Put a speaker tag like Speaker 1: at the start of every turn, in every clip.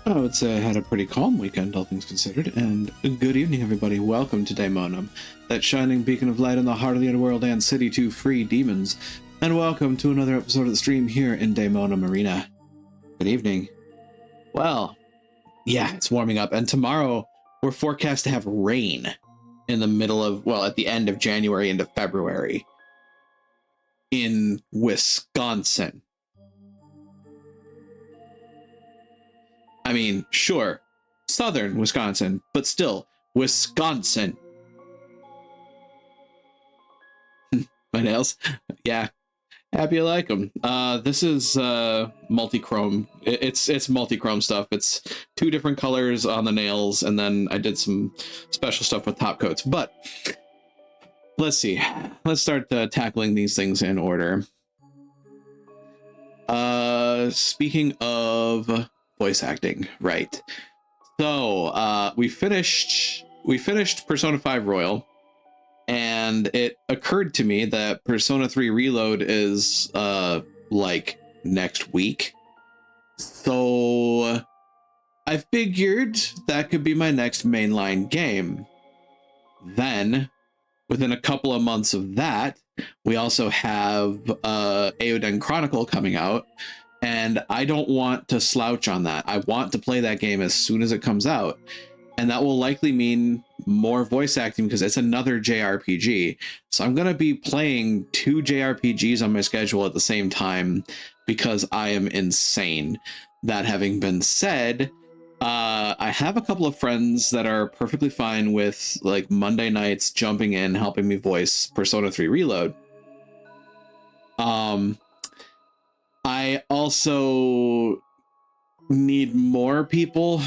Speaker 1: I would say I had a pretty calm weekend, all things considered, and good evening, everybody. Welcome to Daemonum, that shining beacon of light in the heart of the underworld and city to free demons. And welcome to another episode of the stream here in Daemonum Arena. Good evening. Well, yeah, it's warming up, and tomorrow we're forecast to have rain in the middle of, well, at the end of January into February in Wisconsin. I mean, sure, southern Wisconsin, but still, Wisconsin. My nails? Yeah. Happy you like them. This is multi-chrome. It's multi-chrome stuff. It's 2 different colors on the nails, and then I did some special stuff with top coats. But let's see. Let's start tackling these things in order. Speaking of voice acting, right? So we finished Persona 5 Royal, and it occurred to me that Persona 3 Reload is like next week. So I figured that could be my next mainline game. Then within a couple of months of that, we also have Eiyuden Chronicle coming out, and I don't want to slouch on that. I want to play that game as soon as it comes out, and that will likely mean more voice acting because it's another JRPG. So I'm going to be playing 2 JRPGs on my schedule at the same time because I am insane. That having been said, I have a couple of friends that are perfectly fine with like Monday nights jumping in, helping me voice Persona 3 Reload. I also need more people.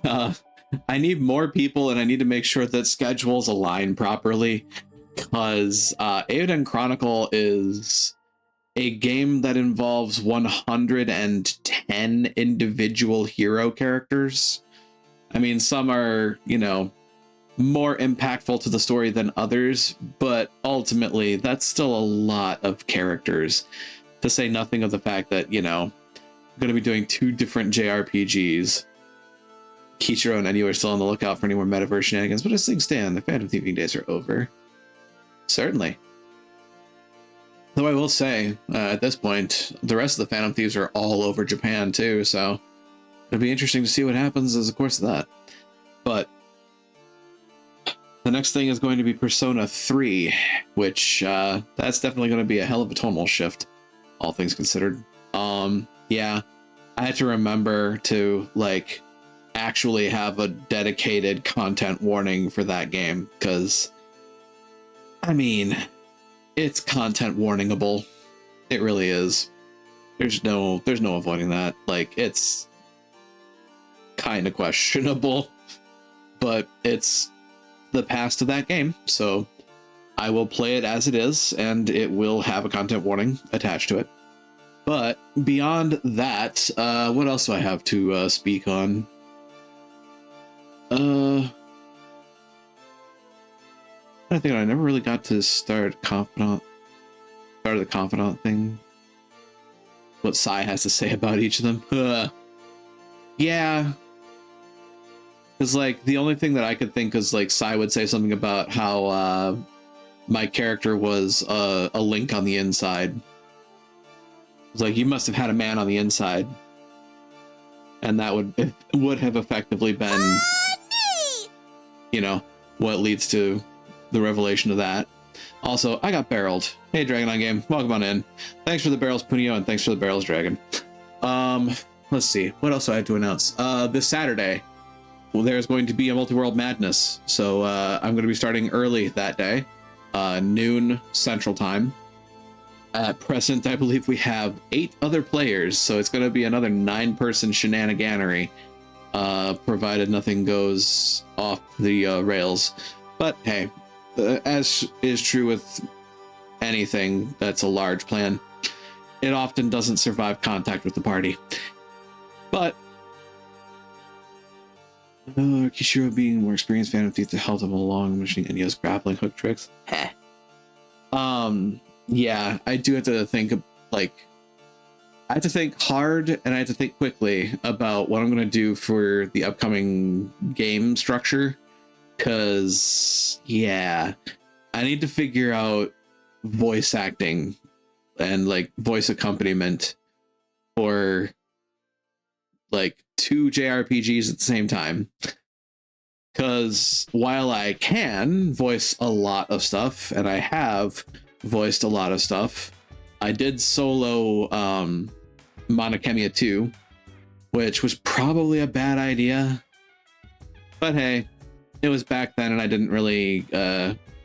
Speaker 1: I need more people, and I need to make sure that schedules align properly, because Eiyuden Chronicle is a game that involves 110 individual hero characters. I mean, some are, you know, more impactful to the story than others, but ultimately that's still a lot of characters, to say nothing of the fact that, you know, I'm going to be doing 2 different JRPGs. Kichiro and Enyu are still on the lookout for any more metaverse shenanigans, but as things stand, the Phantom Thieving days are over. Certainly. Though I will say, at this point, the rest of the Phantom Thieves are all over Japan too, so it'll be interesting to see what happens as a course of that. But the next thing is going to be Persona 3, which that's definitely going to be a hell of a tonal shift, all things considered. Yeah, I had to remember to like actually have a dedicated content warning for that game, because I mean, it's content warningable. It really is. There's no avoiding that. Like, it's kind of questionable, but it's the past of that game, so I will play it as it is, and it will have a content warning attached to it. But beyond that, what else do I have to speak on? I think I never really got to start the confidant thing. What Sai has to say about each of them. Yeah. Because, like, the only thing that I could think is, like, Sai would say something about how my character was a link on the inside. It's like, you must have had a man on the inside. And that would have effectively been, you know, what leads to the revelation of that. Also, I got barreled. Hey, Dragon on Game, welcome on in. Thanks for the barrels, Punio, and thanks for the barrels, Dragon. Let's see, what else do I have to announce? This Saturday, well, there's going to be a Multi-World Madness, so I'm going to be starting early that day, noon Central Time. At present, I believe we have 8 other players, so it's going to be another 9-person shenaniganery, provided nothing goes off the rails. But hey, as is true with anything that's a large plan, it often doesn't survive contact with the party. But Kishiro being more experienced Phantom Thief to help him along, mentioning Enyo's grappling hook tricks. Yeah, I do have to think of, like, I have to think hard and I have to think quickly about what I'm going to do for the upcoming game structure. Because, yeah, I need to figure out voice acting and like voice accompaniment for like 2 JRPGs at the same time. Because while I can voice a lot of stuff, and I have voiced a lot of stuff, I did solo Monokemia 2, which was probably a bad idea. But hey, it was back then and I didn't really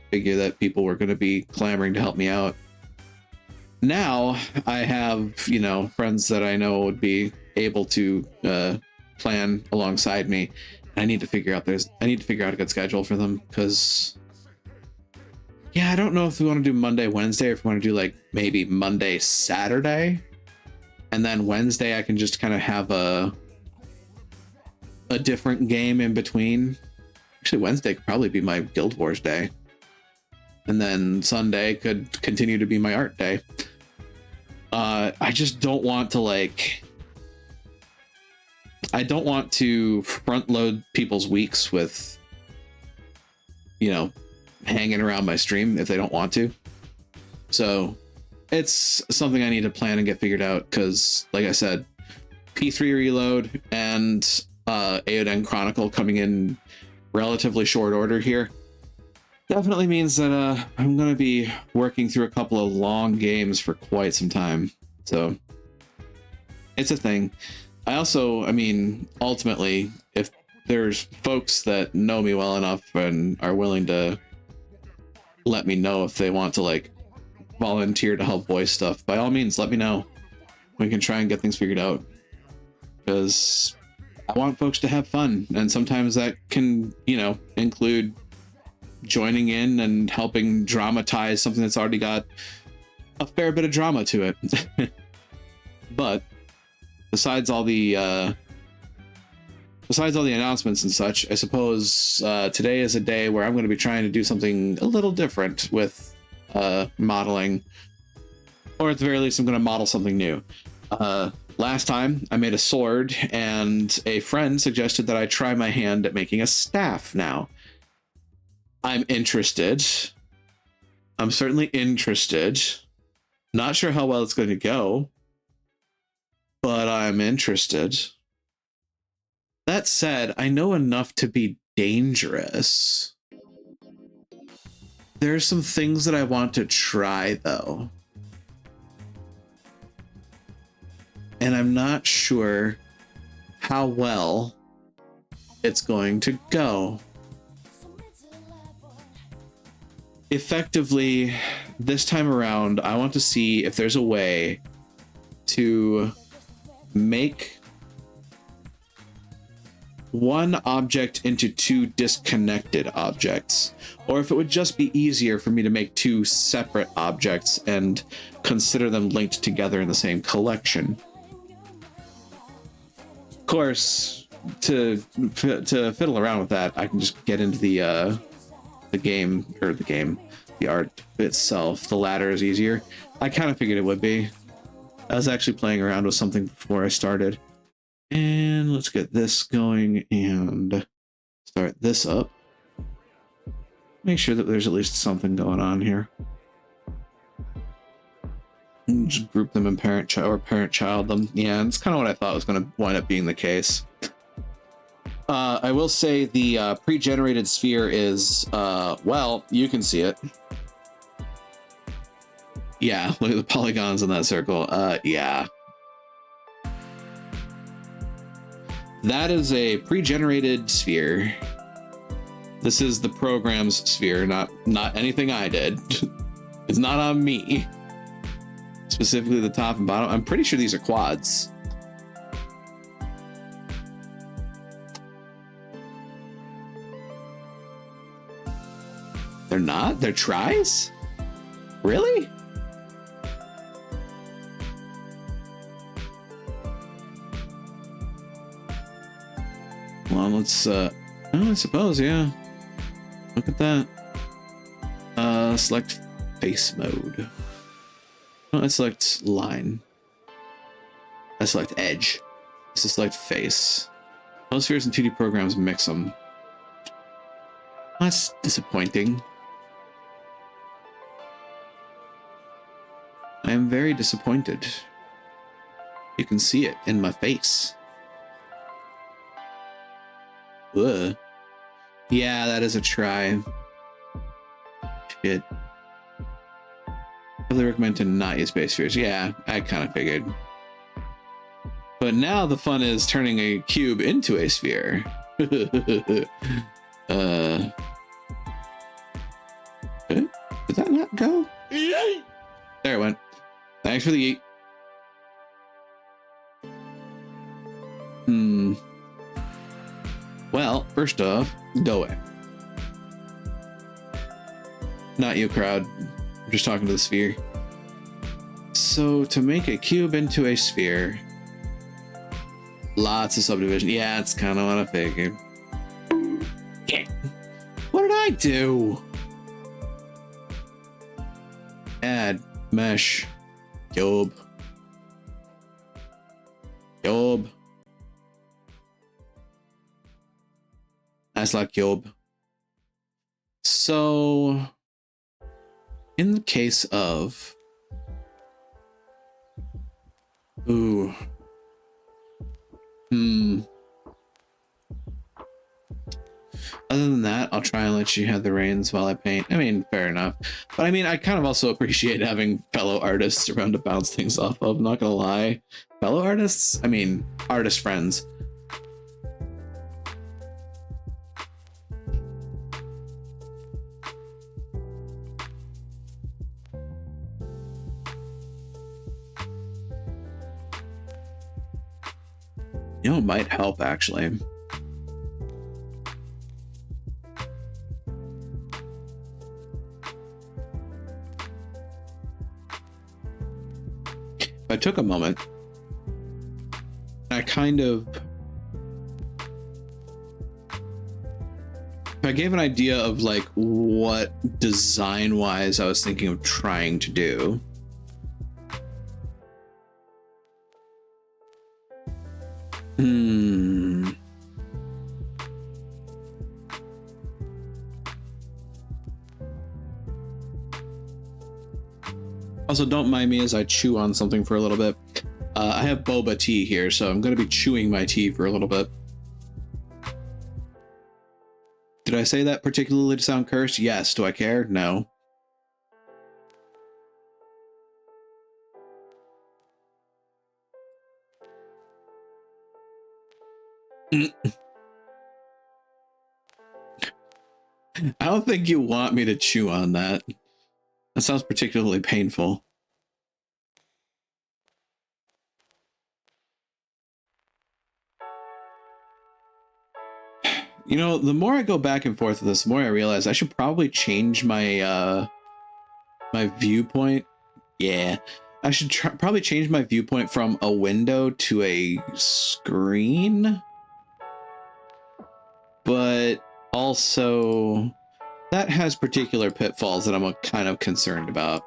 Speaker 1: figure that people were going to be clamoring to help me out. Now I have, you know, friends that I know would be able to plan alongside me. I need to figure out a good schedule for them, because yeah, I don't know if we want to do Monday, Wednesday, or if we want to do like maybe Monday, Saturday, and then Wednesday I can just kind of have a different game in between. Actually, Wednesday could probably be my Guild Wars day, and then Sunday could continue to be my art day. I just don't want to I don't want to front load people's weeks with, you know, hanging around my stream if they don't want to. So it's something I need to plan and get figured out, because like I said, P3 Reload and Eoden Chronicle coming in relatively short order here definitely means that I'm going to be working through a couple of long games for quite some time. So it's a thing. I mean, ultimately, if there's folks that know me well enough and are willing to let me know if they want to like volunteer to help voice stuff, by all means, let me know. We can try and get things figured out, because I want folks to have fun. And sometimes that can, you know, include joining in and helping dramatize something that's already got a fair bit of drama to it. But besides all the announcements and such, I suppose today is a day where I'm going to be trying to do something a little different with modeling, or at the very least I'm going to model something new. Last time I made a sword, and a friend suggested that I try my hand at making a staff now. I'm interested. I'm certainly interested. Not sure how well it's going to go, but I'm interested. That said, I know enough to be dangerous. There's some things that I want to try, though. And I'm not sure how well it's going to go. Effectively, this time around, I want to see if there's a way to make one object into 2 disconnected objects, or if it would just be easier for me to make 2 separate objects and consider them linked together in the same collection. Of course, to fiddle around with that, I can just get into the art itself. The ladder is easier. I kind of figured it would be. I was actually playing around with something before I started. And let's get this going and start this up. Make sure that there's at least something going on here. And just group them in parent-child or parent-child them. Yeah, it's kind of what I thought was going to wind up being the case. I will say the pre-generated sphere is, well, you can see it. Yeah, look at the polygons in that circle. Yeah. That is a pre-generated sphere. This is the program's sphere, not anything I did. It's not on me. Specifically the top and bottom. I'm pretty sure these are quads. They're not? They're tries? Really? Well, let's I suppose, yeah. Look at that. Select face mode. Oh, let's select line. I select edge. This is select face. Most spheres and 2D programs mix them. That's disappointing. I am very disappointed. You can see it in my face. Ugh. Yeah, that is a try. Shit. I recommend to not use base spheres. Yeah, I kind of figured. But now the fun is turning a cube into a sphere. Did that not go? There it went. Thanks for the yeet. Well, first off, go away. Not you, crowd. I'm just talking to the sphere. So to make a cube into a sphere, lots of subdivision. Yeah, it's kind of what I figured. Yeah. What did I do? Add mesh cube. That's like cube. So in the case of other than that, I'll try and let you have the reins while I paint. I mean, fair enough. But I mean, I kind of also appreciate having fellow artists around to bounce things off of. Not gonna lie. Fellow artists? I mean, artist friends. You know, it might help actually. I took a moment. I kind of, I gave an idea of like what design wise I was thinking of trying to do. Also, don't mind me as I chew on something for a little bit. I have boba tea here, so I'm going to be chewing my tea for a little bit. Did I say that particularly to sound cursed? Yes. Do I care? No. I don't think you want me to chew on that. That sounds particularly painful. You know, the more I go back and forth with this, the more I realize I should probably change my my viewpoint. Yeah, I should probably change my viewpoint from a window to a screen. But also, that has particular pitfalls that I'm kind of concerned about.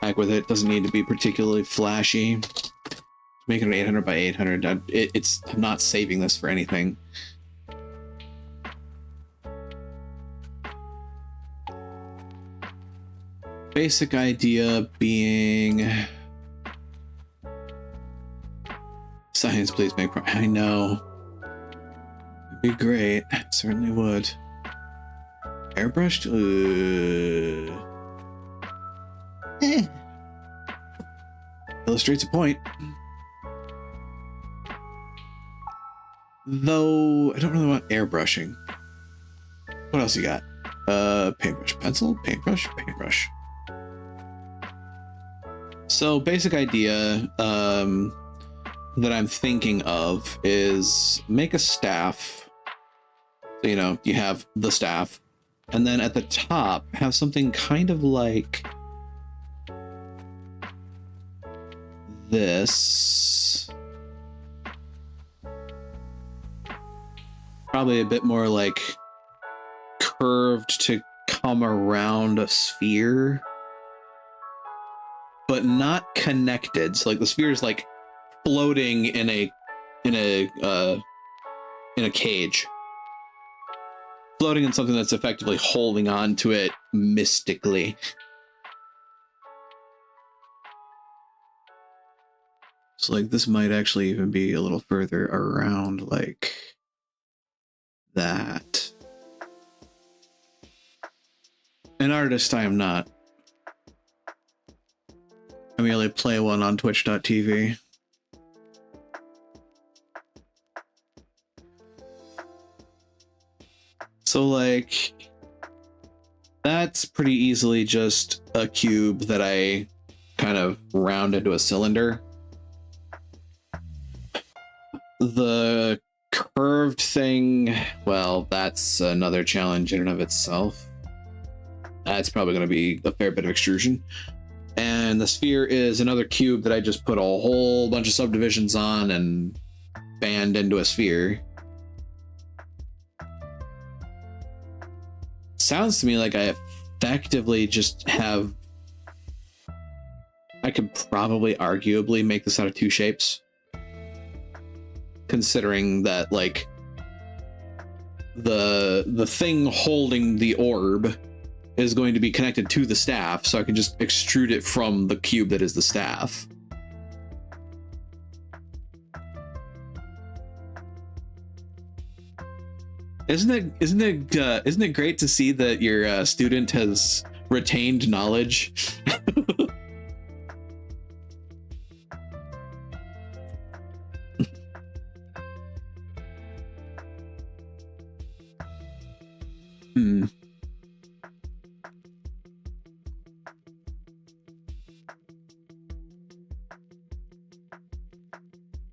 Speaker 1: Heck with it. Doesn't need to be particularly flashy. Make it an 800 by 800. I'm not saving this for anything. Basic idea being... Science, please make... I know. It'd be great. It certainly would. Airbrushed? Illustrates a point. Though, I don't really want airbrushing. What else you got? Paintbrush, pencil, paintbrush, paintbrush. So, basic idea that I'm thinking of is make a staff. So, you know, you have the staff. And then at the top, have something kind of like this. Probably a bit more like curved to come around a sphere, but not connected. So like the sphere is like floating in a cage, floating in something that's effectively holding on to it mystically. So like this might actually even be a little further around like that. An artist I am not. I merely play one on twitch.tv. So like that's pretty easily just a cube that I kind of round into a cylinder. The curved thing, well, that's another challenge in and of itself. That's probably going to be a fair bit of extrusion. And the sphere is another cube that I just put a whole bunch of subdivisions on and band into a sphere. Sounds to me like I effectively just have... I could probably arguably make this out of two shapes. Considering that, like, the thing holding the orb is going to be connected to the staff, so I can just extrude it from the cube that is the staff. Isn't it great to see that your student has retained knowledge?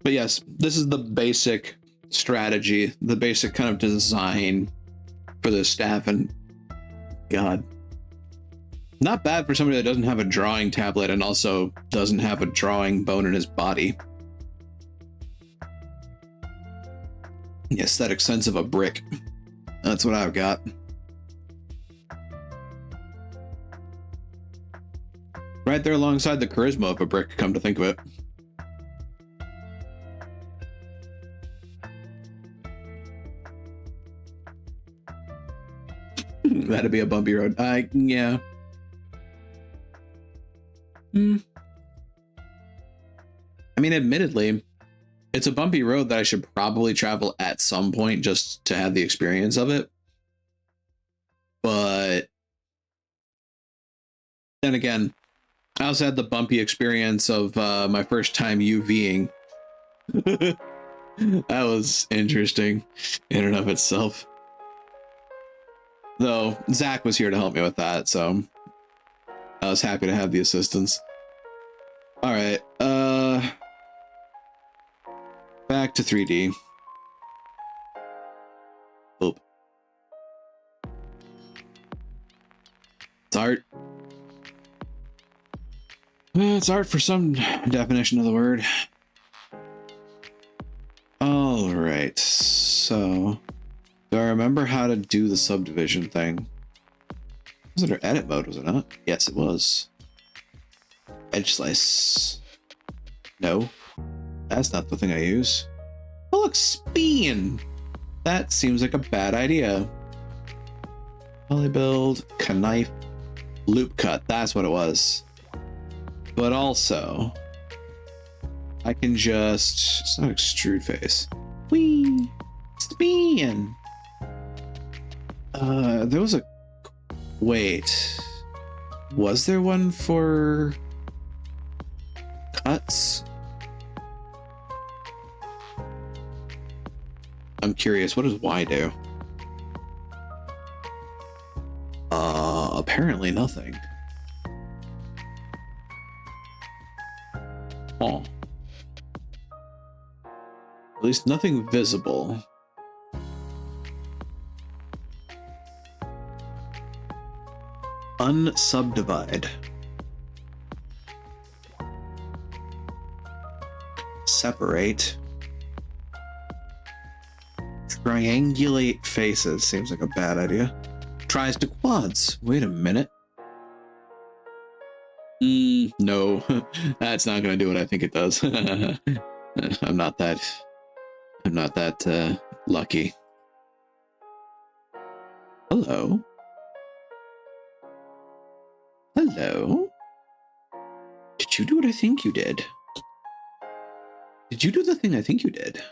Speaker 1: But yes, this is the basic strategy, the basic kind of design for the staff, and God, not bad for somebody that doesn't have a drawing tablet and also doesn't have a drawing bone in his body. The aesthetic sense of a brick. That's what I've got. Right there alongside the charisma of a brick, come to think of it. That'd be a bumpy road. Yeah. I mean, admittedly, it's a bumpy road that I should probably travel at some point just to have the experience of it. But then again, I also had the bumpy experience of my first time UVing. That was interesting in and of itself. Though Zach was here to help me with that, so I was happy to have the assistance. All right, back to 3D. Oop. It's art. It's art for some definition of the word. All right, so do I remember how to do the subdivision thing? Was it our edit mode, was it not? Yes, it was. Edge slice. No, that's not the thing I use. Oh, look, Spin! That seems like a bad idea. Poly build, knife, loop cut, that's what it was. But also, I can just, it's not extrude face. Whee! Spin! There was a, wait, was there one for cuts? I'm curious, what does Y do? Apparently nothing. Oh. At least nothing visible. Unsubdivide. Separate. Triangulate faces seems like a bad idea. tries to quads. Wait a minute. No, that's not gonna do what I think it does. I'm not that lucky. Hello. Hello. Did you do what I think you did? Did you do the thing I think you did?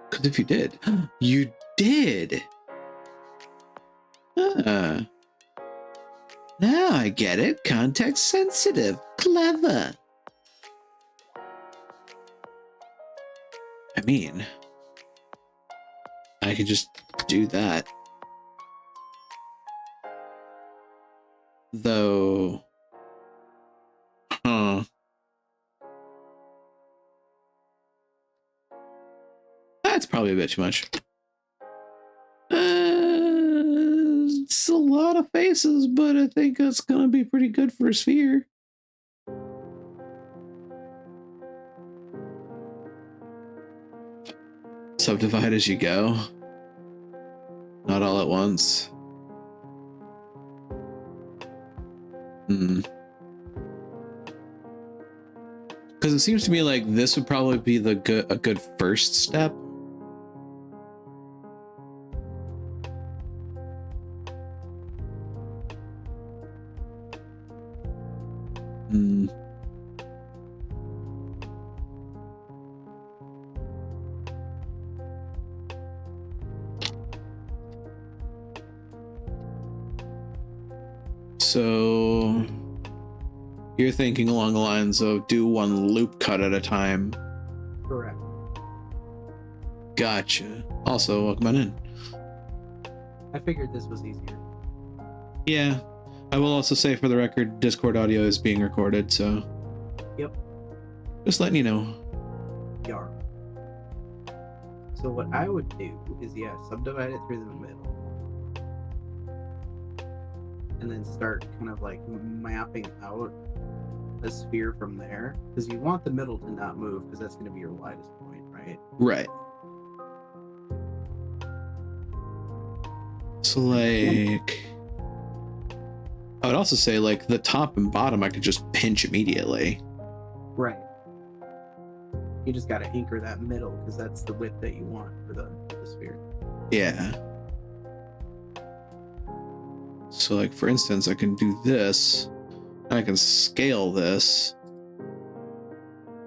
Speaker 1: Because if you did, you did. Now I get it. Context sensitive. Clever. I mean, I could just do that. Though, that's probably a bit too much. It's a lot of faces, but I think that's gonna be pretty good for a sphere. Subdivide as you go. Not all at once. Because it seems to me like this would probably be a good first step. So you're thinking along the lines of do one loop cut at a time.
Speaker 2: Correct.
Speaker 1: Gotcha. Also, welcome on in.
Speaker 2: I figured this was easier.
Speaker 1: Yeah. I will also say for the record, Discord audio is being recorded, so.
Speaker 2: Yep.
Speaker 1: Just letting you know.
Speaker 2: Yarn. So what I would do is, subdivide it through the middle. And then start kind of like mapping out a sphere from there. Because you want the middle to not move, because that's going to be your widest point, right?
Speaker 1: Right. So like, I would also say like the top and bottom I could just pinch immediately.
Speaker 2: Right. You just got to anchor that middle because that's the width that you want for the sphere.
Speaker 1: Yeah. So like for instance, I can do this and I can scale this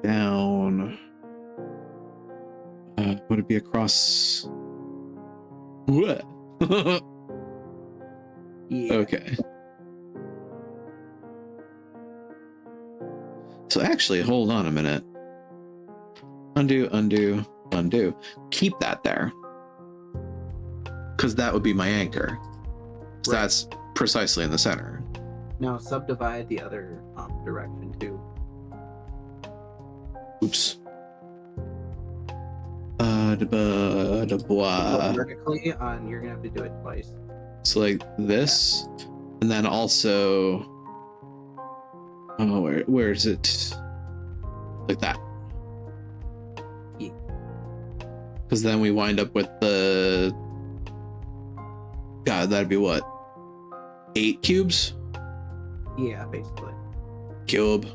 Speaker 1: down. Would it be across? What?
Speaker 2: Yeah.
Speaker 1: Okay. So actually, hold on a minute. Undo, undo, undo. Keep that there. Because that would be my anchor. So right. That's precisely in the center.
Speaker 2: Now subdivide the other direction too.
Speaker 1: Oops.
Speaker 2: Vertically on, you're gonna have to do it twice.
Speaker 1: So like this, and then also, oh, where is it? Like that.
Speaker 2: Yeah.
Speaker 1: Because then we wind up with the. God, that'd be what? 8 cubes?
Speaker 2: Yeah, basically.
Speaker 1: Cube.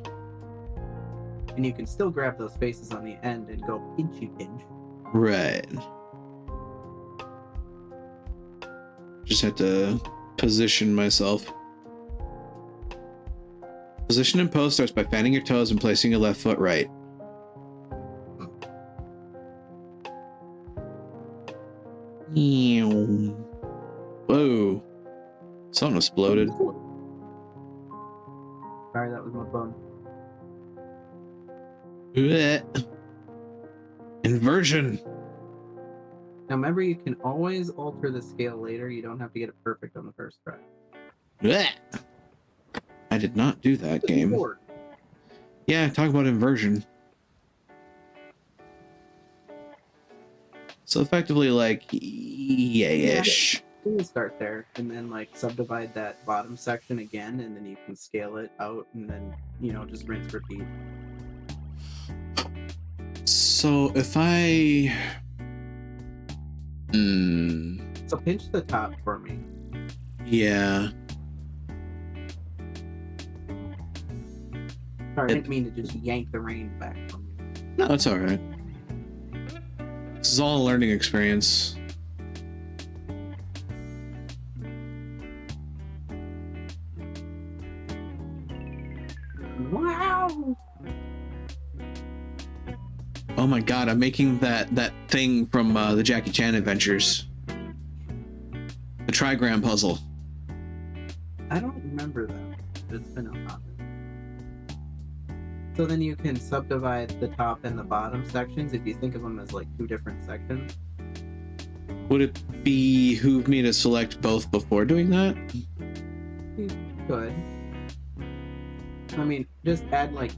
Speaker 2: And you can still grab those faces on the end and go pinchy pinch.
Speaker 1: Right. Just have to position myself. Position and pose starts by fanning your toes and placing your left foot right. Whoa. Something exploded.
Speaker 2: Sorry, that was my phone.
Speaker 1: Inversion.
Speaker 2: Now remember, you can always alter the scale later. You don't have to get it perfect on the first try.
Speaker 1: I did not do that game. Yeah, talk about inversion. So effectively, like, yay-ish.
Speaker 2: Yeah, you can start there and then like subdivide that bottom section again, and then you can scale it out, and then just rinse, repeat.
Speaker 1: So if I
Speaker 2: So pinch the top for me.
Speaker 1: Yeah.
Speaker 2: Sorry, I didn't mean to just yank the reins back from you.
Speaker 1: No, it's all right. This is all a learning experience.
Speaker 2: Wow!
Speaker 1: Oh my god, I'm making that thing from the Jackie Chan Adventures. The trigram puzzle.
Speaker 2: I don't remember that. It's been a while. So then you can subdivide the top and the bottom sections if you think of them as like two different sections.
Speaker 1: Would it behoove me to select both before doing that?
Speaker 2: You could. I mean, just add like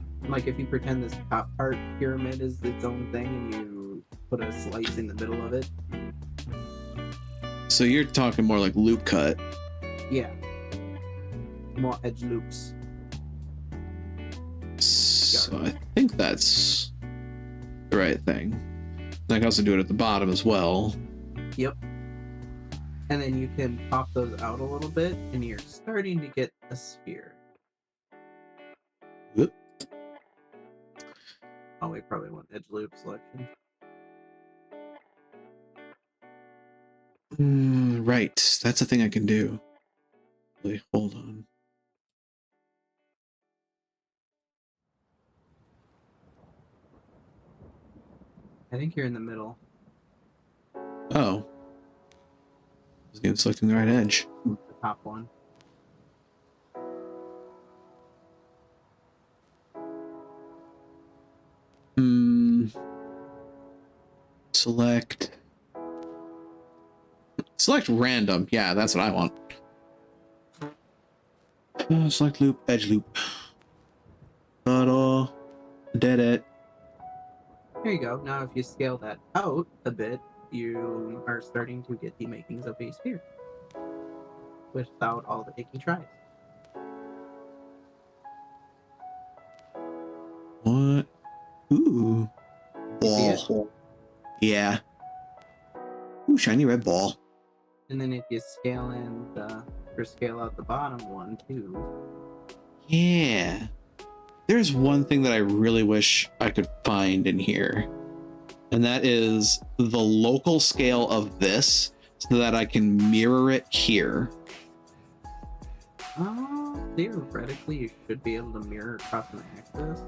Speaker 2: if you pretend this top part pyramid is its own thing and you put a slice in the middle of it.
Speaker 1: So you're talking more like loop cut.
Speaker 2: Yeah. More edge loops.
Speaker 1: So I think that's the right thing. I can also do it at the bottom as well.
Speaker 2: Yep. And then you can pop those out a little bit and you're starting to get a sphere.
Speaker 1: Whoop.
Speaker 2: Oh, we probably want edge loop selection.
Speaker 1: Right, that's a thing I can do. Wait, hold on.
Speaker 2: I think you're in the middle.
Speaker 1: Oh. Wasn't even selecting the right edge.
Speaker 2: The top one.
Speaker 1: Select random. Yeah, that's what I want. Select loop, edge loop. Ta-da. Did it.
Speaker 2: There you go. Now if you scale that out a bit, you are starting to get the makings of a sphere. Without all the icky tries.
Speaker 1: What? Ooh. Ball. Yeah. Ooh, shiny red ball.
Speaker 2: And then if you scale in or scale out the bottom one too.
Speaker 1: Yeah. There's one thing that I really wish I could find in here. And that is the local scale of this so that I can mirror it here.
Speaker 2: Theoretically, you should be able to mirror across an axis.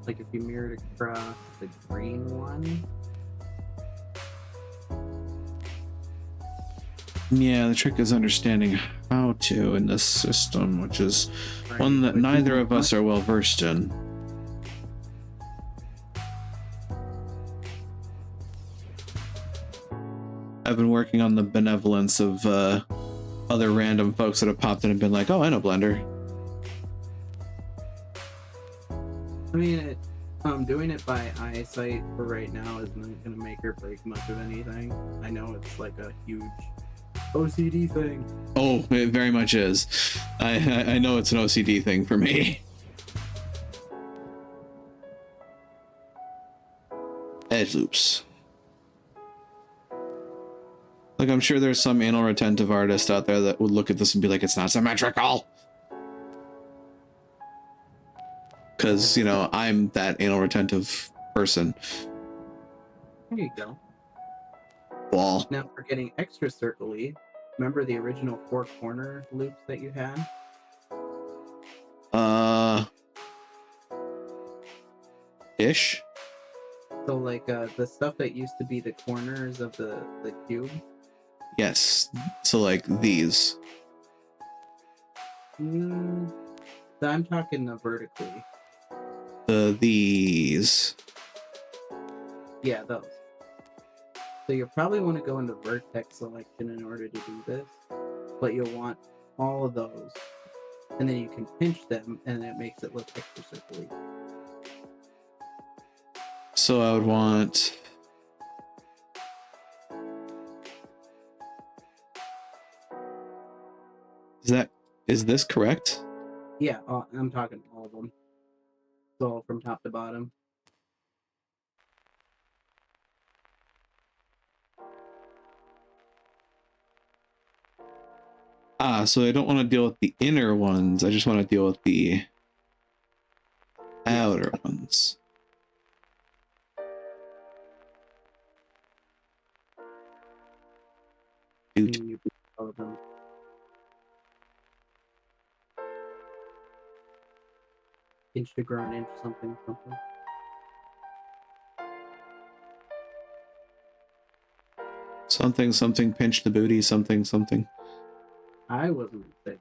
Speaker 2: Like if you mirrored across the green one.
Speaker 1: Yeah, the trick is understanding how to in this system, which is one that neither of us are well versed in. I've been working on the benevolence of other random folks that have popped in and been like, oh, I know Blender.
Speaker 2: I mean, doing it by eyesight for right now isn't going to make or break much of anything. I know it's like a huge OCD thing.
Speaker 1: Oh, it very much is. I know it's an OCD thing for me. Edge loops. Like, I'm sure there's some anal retentive artist out there that would look at this and be like, it's not symmetrical. Because, you know, I'm that anal retentive person.
Speaker 2: There you go.
Speaker 1: Ball.
Speaker 2: Now, for getting extra circle-y, remember the original 4 corner loops that you had?
Speaker 1: Ish.
Speaker 2: So, like, the stuff that used to be the corners of the cube?
Speaker 1: Yes. So, like, these.
Speaker 2: I'm talking vertically.
Speaker 1: These.
Speaker 2: Yeah, those. So you'll probably want to go into vertex selection in order to do this, but you'll want all of those, and then you can pinch them, and it makes it look extra circly.
Speaker 1: So I would want... Is this correct?
Speaker 2: Yeah, I'm talking all of them. So from top to bottom.
Speaker 1: Ah, so I don't want to deal with the inner ones. I just want to deal with the outer ones. Dude.
Speaker 2: And you beat all of them. Inch to grow an inch, something.
Speaker 1: Something, pinch the booty, something.
Speaker 2: I wasn't saying.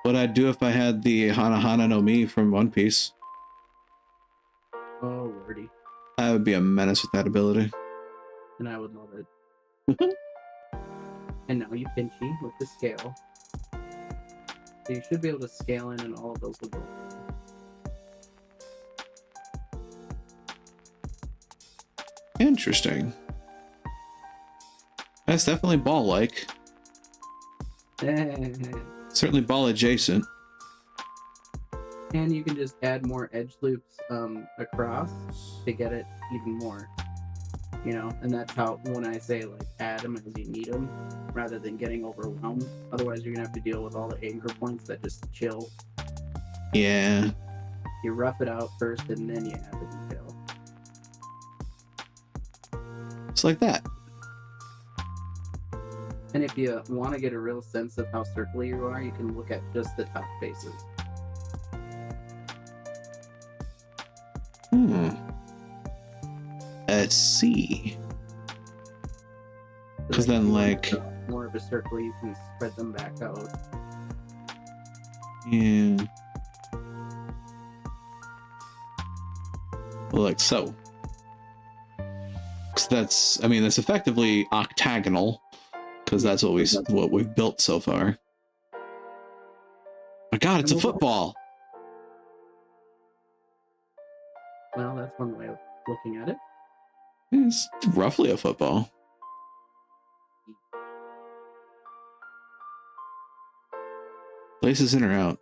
Speaker 1: What I'd do if I had the Hana Hana no Mi from One Piece.
Speaker 2: Oh, lordy.
Speaker 1: I would be a menace with that ability.
Speaker 2: And I would love it. And now you pinchy with the scale. So you should be able to scale in and all of those will go.
Speaker 1: Interesting. That's definitely ball-like. Certainly ball adjacent.
Speaker 2: And you can just add more edge loops across to get it even more. You know, and that's how when I say like add them as you need them, rather than getting overwhelmed. Otherwise, you're gonna have to deal with all the anchor points that just chill.
Speaker 1: Yeah.
Speaker 2: You rough it out first, and then you add the detail.
Speaker 1: It's like that.
Speaker 2: And if you want to get a real sense of how circly you are, you can look at just the top faces.
Speaker 1: Let's see. Because then, like,
Speaker 2: more of a circle, you can spread them back out.
Speaker 1: Yeah. Well, like so. Because that's, I mean, that's effectively octagonal. Because that's what we've built so far. My God, it's a football.
Speaker 2: Well, that's one way of looking at it.
Speaker 1: It's roughly a football. Places in or out.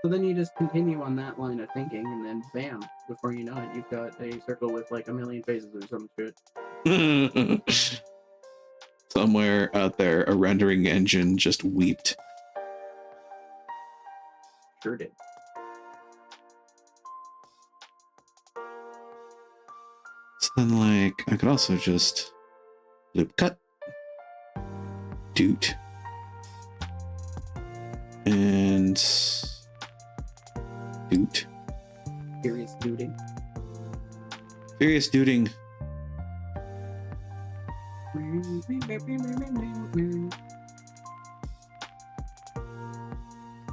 Speaker 2: So then you just continue on that line of thinking, and then bam, before you know it, you've got a circle with like a million faces or some shit.
Speaker 1: Somewhere out there, a rendering engine just weeped.
Speaker 2: Sure did.
Speaker 1: So then, like, I could also just loop cut, doot, and doot.
Speaker 2: Furious dooting.
Speaker 1: Furious dooting.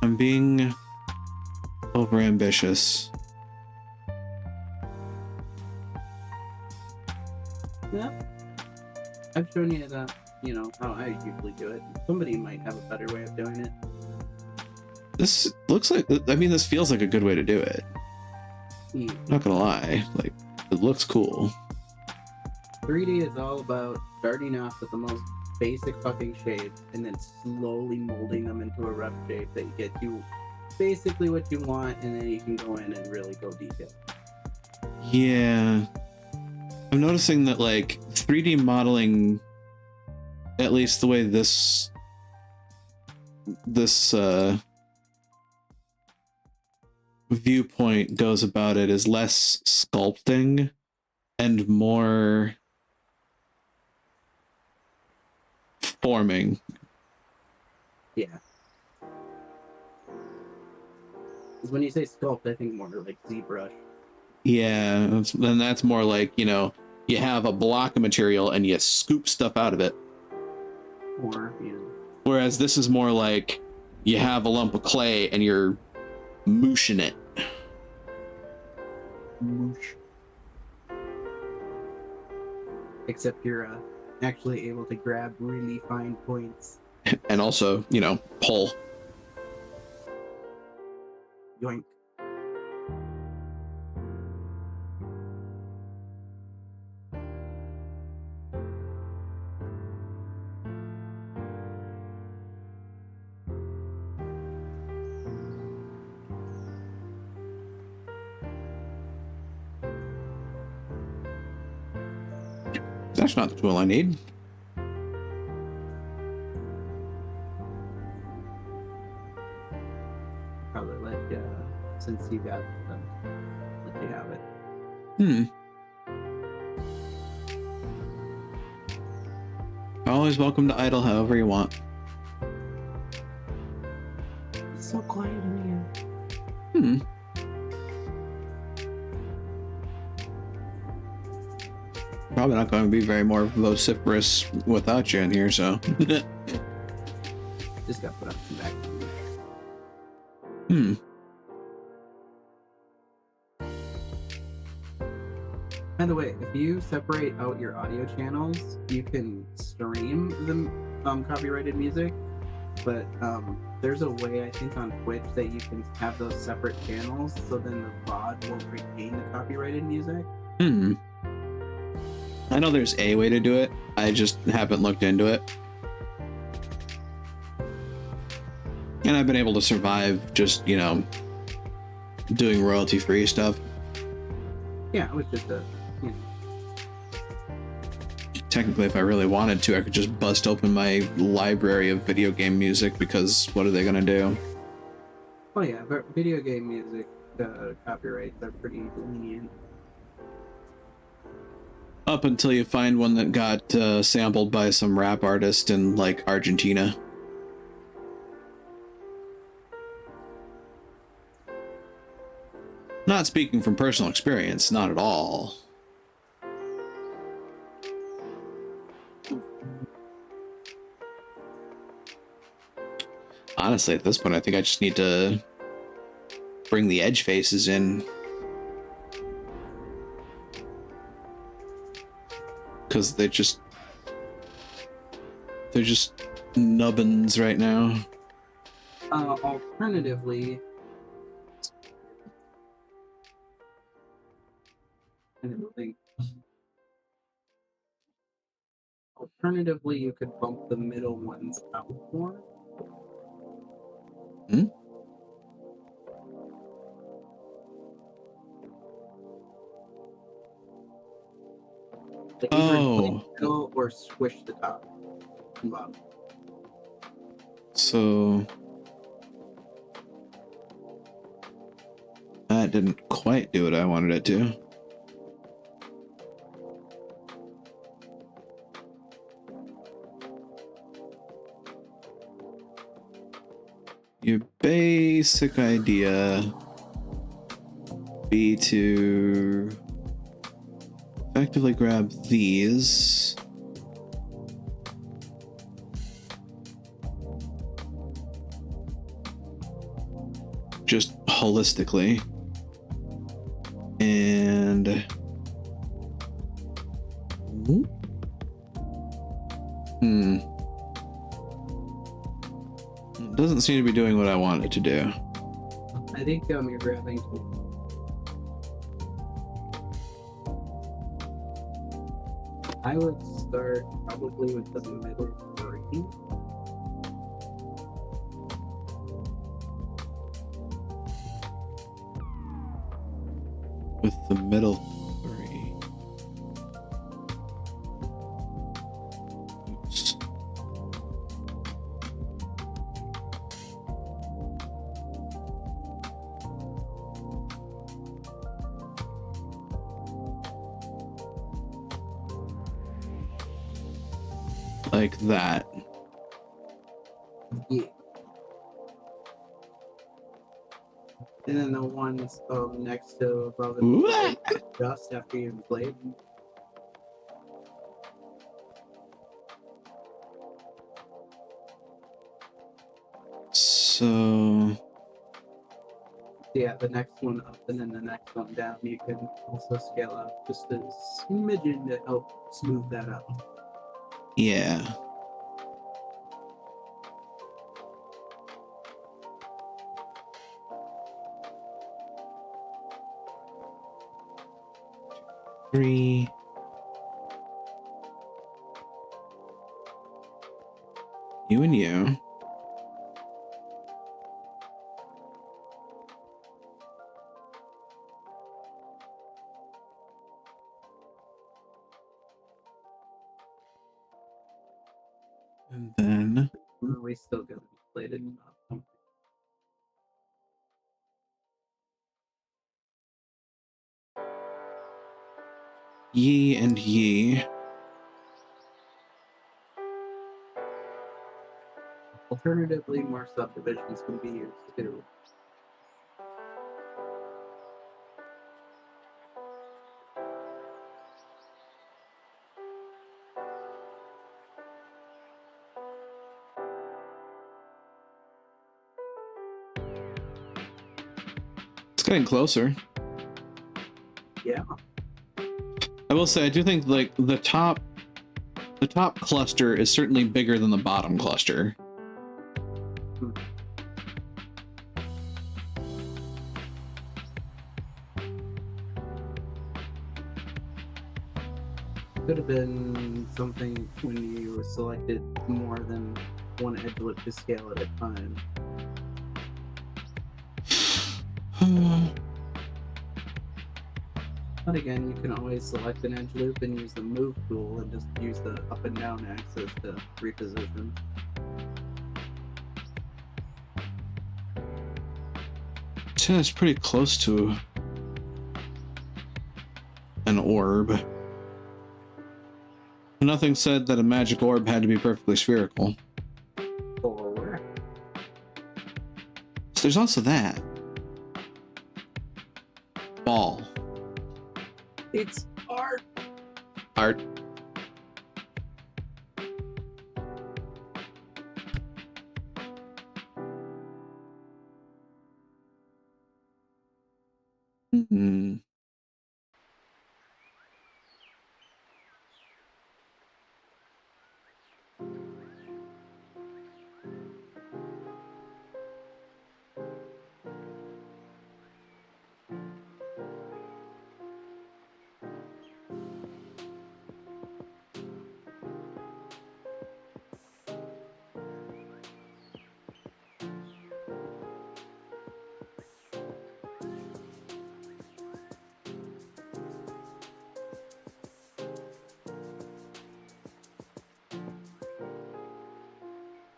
Speaker 1: I'm being overambitious.
Speaker 2: Yeah. I've shown you that, you know, how I usually do it. Somebody might have a better way of doing it.
Speaker 1: This looks like, I mean, this feels like a good way to do it.
Speaker 2: Yeah.
Speaker 1: Not gonna lie, like, it looks cool.
Speaker 2: 3D is all about starting off with the most basic fucking shapes and then slowly molding them into a rough shape that gets you basically what you want, and then you can go in and really go detail.
Speaker 1: Yeah. I'm noticing that, like, 3D modeling, at least the way this viewpoint goes about it, is less sculpting and more forming.
Speaker 2: Yeah. Because when you say sculpt, I think more like ZBrush.
Speaker 1: Yeah, then that's more like, you know, you have a block of material and you scoop stuff out of it.
Speaker 2: Or, you know.
Speaker 1: Whereas this is more like you have a lump of clay and you're mooshing it.
Speaker 2: Moosh. Except you're actually able to grab really fine points.
Speaker 1: And also, you know, pull.
Speaker 2: Yoink.
Speaker 1: That's not the tool I need.
Speaker 2: since you got let you have it.
Speaker 1: Always welcome to idle however you want.
Speaker 2: It's so quiet in
Speaker 1: Hmm. Probably not going to be very more vociferous without you in here, so.
Speaker 2: here. Just got put on some background. By the way, if you separate out your audio channels, you can stream the copyrighted music. But there's a way, I think, on Twitch that you can have those separate channels, so then the VOD won't retain the copyrighted music.
Speaker 1: I know there's a way to do it. I just haven't looked into it. And I've been able to survive just, you know, doing royalty-free stuff.
Speaker 2: Yeah, it was just a, you know.
Speaker 1: Technically, if I really wanted to, I could just bust open my library of video game music, because what are they going to do?
Speaker 2: Oh yeah, but video game music copyrights are pretty lenient.
Speaker 1: Up until you find one that got sampled by some rap artist in, like, Argentina. Not speaking from personal experience, not at all. Honestly, at this point, I think I just need to bring the edge faces in. Because they're just nubbins right now.
Speaker 2: Alternatively, you could bump the middle ones out more. Like middle or squish the top and bottom.
Speaker 1: So that didn't quite do what I wanted it to. Your basic idea be to effectively grab these. Just holistically. And it doesn't seem to be doing what I want it to do.
Speaker 2: I think you're grabbing I would start probably with the middle three.
Speaker 1: With the middle three. Oops. Like that.
Speaker 2: Yeah. And then the ones next to above it, just after you've played.
Speaker 1: So
Speaker 2: yeah, the next one up and then the next one down. You can also scale up just a smidgen to help smooth that out.
Speaker 1: Yeah. Three. You and you. And then
Speaker 2: We still get plated.
Speaker 1: Ye and ye.
Speaker 2: Alternatively, more subdivisions can be used too.
Speaker 1: It's getting closer.
Speaker 2: Yeah.
Speaker 1: I will say, I do think like the top cluster is certainly bigger than the bottom cluster.
Speaker 2: Could have been something when you selected more than one edge loop to scale at a time. But again, you can always select an edge loop and use the move tool and just use the up and down axis to reposition.
Speaker 1: Yeah, it's pretty close to an orb. Nothing said that a magic orb had to be perfectly spherical.
Speaker 2: Or
Speaker 1: So there's also that. Ball.
Speaker 2: it's art.
Speaker 1: Art. Hmm.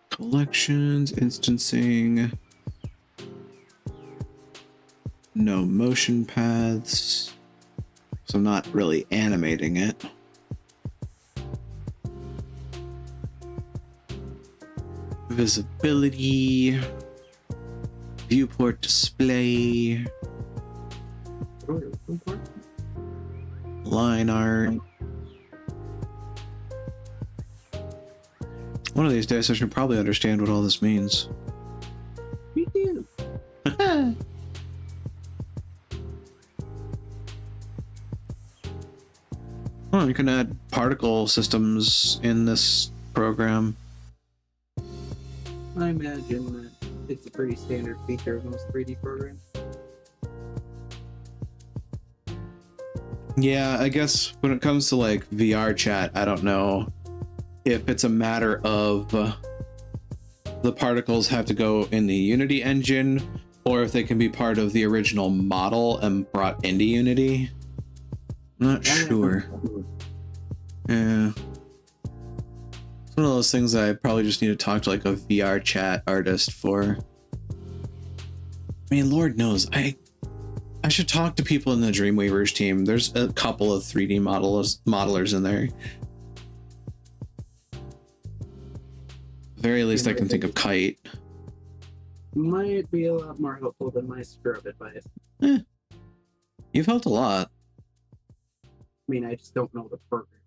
Speaker 1: Collections, instancing. No motion paths. So I'm not really animating it. Visibility. Viewport display. Line art. One of these days I should probably understand what all this means.
Speaker 2: Me too.
Speaker 1: Oh, you can add particle systems in this program.
Speaker 2: I imagine that it's a pretty standard feature of most 3D programs.
Speaker 1: Yeah, I guess when it comes to like VR chat, I don't know if it's a matter of the particles have to go in the Unity engine or if they can be part of the original model and brought into Unity. I'm not sure. Yeah. It's one of those things that I probably just need to talk to like a VR chat artist for. I mean, Lord knows, I should talk to people in the Dreamweavers team. There's a couple of 3D modelers in there. Very least I can think of Kite.
Speaker 2: Might be a lot more helpful than my scrub advice.
Speaker 1: You've helped a lot.
Speaker 2: I mean, I just don't know the program.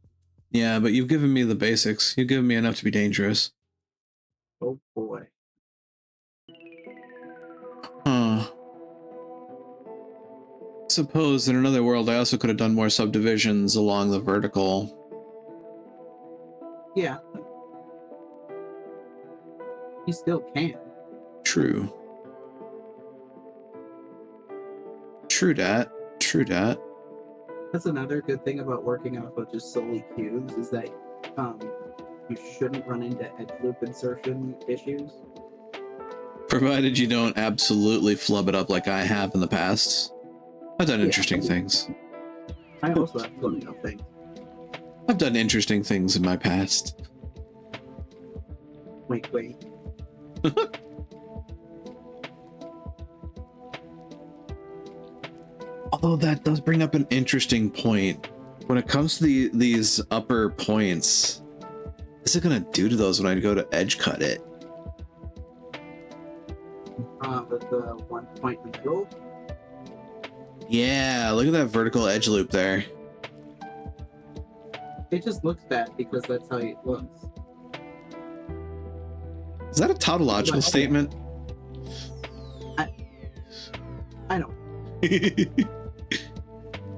Speaker 1: Yeah, but you've given me the basics. You've given me enough to be dangerous.
Speaker 2: Oh boy.
Speaker 1: Huh. Suppose in another world I also could have done more subdivisions along the vertical.
Speaker 2: Yeah. You still can.
Speaker 1: True. True dat. True dat.
Speaker 2: That's another good thing about working off of just solely cubes is that you shouldn't run into edge loop insertion issues.
Speaker 1: Provided you don't absolutely flub it up like I have in the past. I've done interesting things.
Speaker 2: I also have flubbing up things.
Speaker 1: I've done interesting things in my past.
Speaker 2: Wait.
Speaker 1: Although that does bring up an interesting point. When it comes to these upper points, what's it gonna do to those when I go to edge cut it?
Speaker 2: With the 1 point in the middle.
Speaker 1: Yeah, look at that vertical edge loop there.
Speaker 2: It just looks bad because that's how it looks.
Speaker 1: Is that a tautological statement?
Speaker 2: I don't.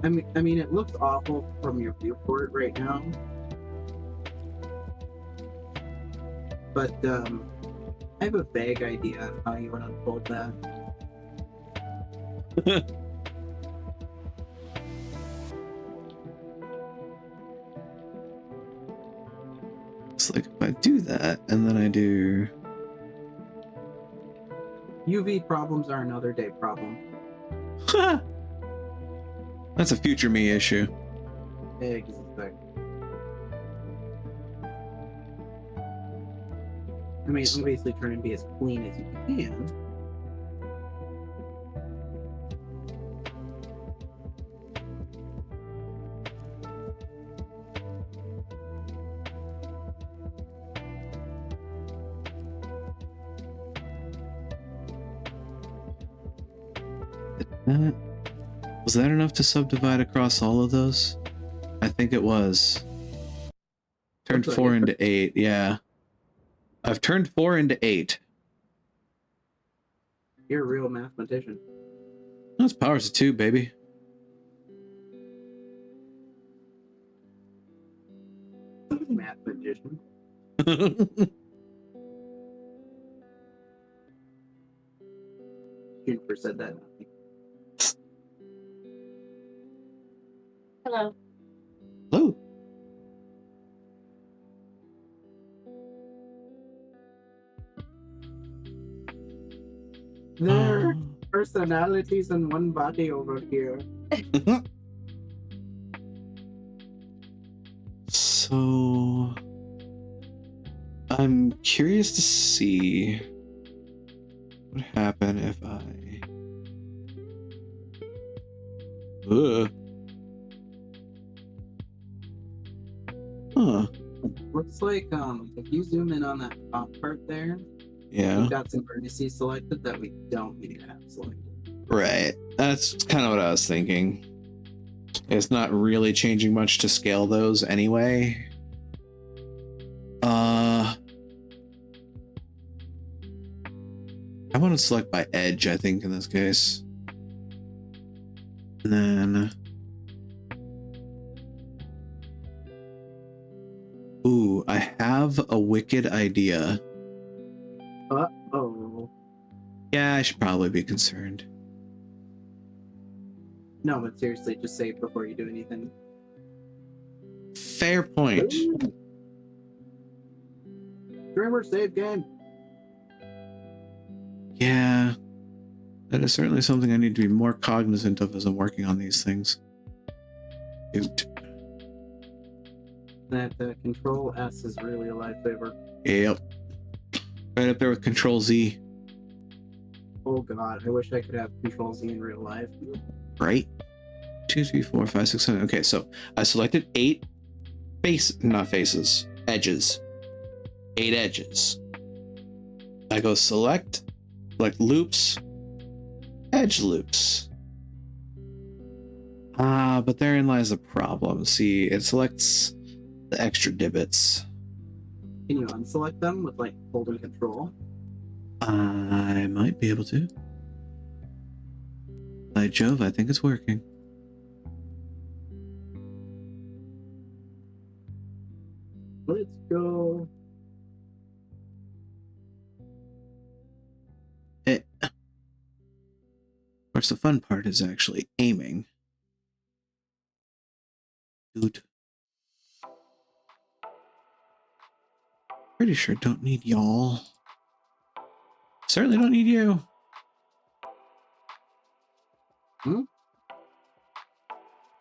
Speaker 2: I mean, it looks awful from your viewport right now. But I have a vague idea of how you would unfold that.
Speaker 1: It's like if I do that and then I do
Speaker 2: UV problems are another day problem.
Speaker 1: That's a future me issue.
Speaker 2: Exactly. I mean, obviously try and be as clean as you can.
Speaker 1: Was that enough to subdivide across all of those? I think it was. Turned 4 into 8, yeah. I've turned 4 into 8.
Speaker 2: You're a real mathematician.
Speaker 1: That's powers of 2, baby.
Speaker 2: Mathematician. Juniper said that.
Speaker 3: Hello.
Speaker 1: Hello.
Speaker 2: There are personalities in one body over here.
Speaker 1: So I'm curious to see what would happen if I
Speaker 2: Looks like if you zoom in on that top part there,
Speaker 1: yeah,
Speaker 2: we've got some vertices selected that we don't need to have selected.
Speaker 1: right. That's kind of what I was thinking. It's not really changing much to scale those anyway. I want to select by edge, I think, in this case. And then ooh, I have a wicked idea.
Speaker 2: Uh-oh.
Speaker 1: Yeah, I should probably be concerned.
Speaker 2: No, but seriously, just save before you do anything.
Speaker 1: Fair point.
Speaker 2: Dreamer save game.
Speaker 1: Yeah, that is certainly something I need to be more cognizant of as I'm working on these things. Shoot.
Speaker 2: That Control S is really a lifesaver.
Speaker 1: Yep. Right up there with Control Z.
Speaker 2: Oh god, I wish I could have Control Z in real life.
Speaker 1: Right? 2, 3, 4, 5, 6, 7. Okay, so I selected 8 not faces, edges. 8 edges. I go select loops, edge loops. But therein lies a problem. See, it selects the extra divots.
Speaker 2: Can you unselect them with holding Control?
Speaker 1: I might be able to. By Jove, I think it's working.
Speaker 2: Let's go.
Speaker 1: Of course, the fun part is actually aiming. Dude. Pretty sure don't need y'all. Certainly don't need you.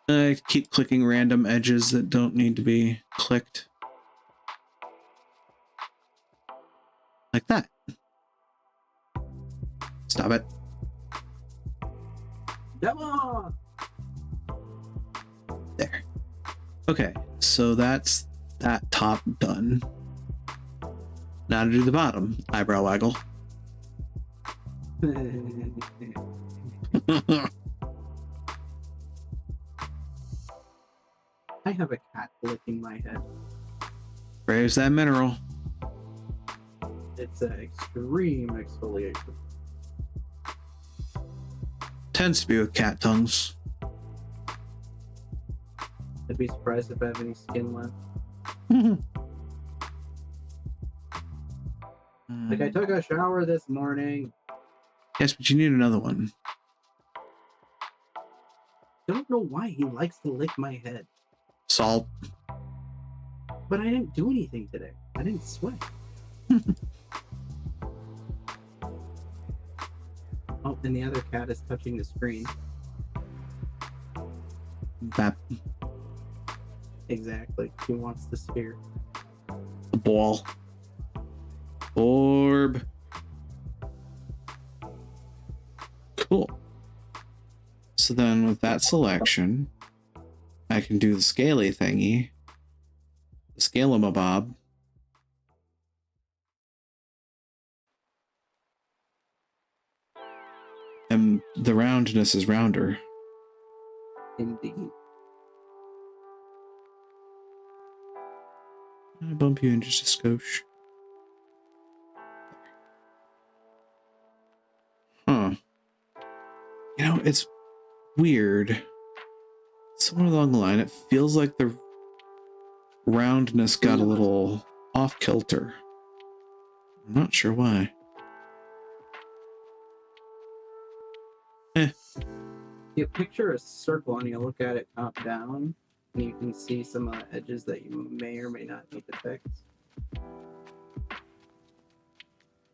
Speaker 1: I keep clicking random edges that don't need to be clicked. Like that. Stop it.
Speaker 2: Come on!
Speaker 1: There. Okay, so that's that top done. Now to do the bottom. Eyebrow waggle.
Speaker 2: I have a cat licking my head.
Speaker 1: Raise that mineral.
Speaker 2: It's an extreme exfoliation.
Speaker 1: Tends to be with cat tongues.
Speaker 2: I'd be surprised if I have any skin left. Like, I took a shower this morning.
Speaker 1: Yes, but you need another one.
Speaker 2: Don't know why he likes to lick my head.
Speaker 1: Salt.
Speaker 2: But I didn't do anything today. I didn't sweat. Oh, and the other cat is touching the screen.
Speaker 1: That
Speaker 2: Exactly. He wants the sphere.
Speaker 1: ball. Orb. Cool. So then with that selection, I can do the scaly thingy. The scale-em-a-bob. And the roundness is rounder.
Speaker 2: Indeed.
Speaker 1: I'll bump you in just a skosh. Huh. You know, it's weird. Somewhere along the line, it feels like the roundness got a little off kilter. I'm not sure why.
Speaker 2: You picture a circle and you look at it top down, and you can see some of the edges that you may or may not need to fix.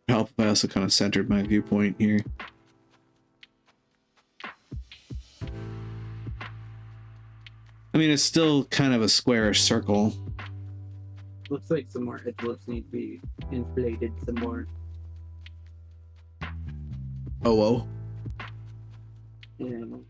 Speaker 1: Help if I also kind of centered my viewpoint here. I mean, it's still kind of a squarish circle.
Speaker 2: Looks like some more edge lips need to be inflated some more.
Speaker 1: Oh.
Speaker 2: And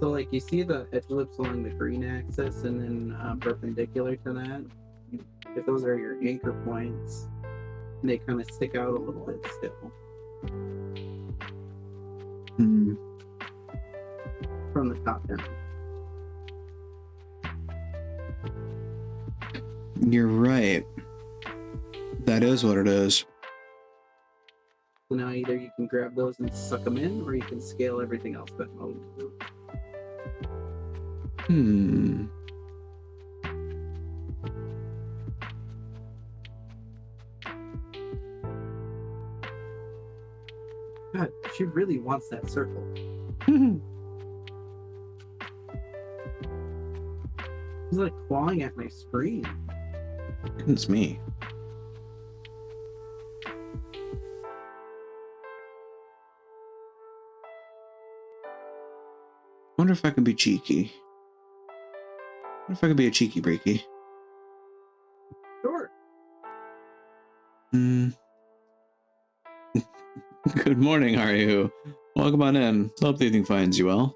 Speaker 2: so, like, you see the edge lips along the green axis and then perpendicular to that. If those are your anchor points, they kind of stick out a little bit still from the top down.
Speaker 1: You're right. That is what it is.
Speaker 2: So now either you can grab those and suck them in, or you can scale everything else that moves. God, she really wants that circle. He's like clawing at my screen.
Speaker 1: Goodness me. Wonder if I can be cheeky. Wonder if I can be a cheeky breaky.
Speaker 2: Sure.
Speaker 1: Good morning, how are you? Welcome on in. Hope the evening finds you well.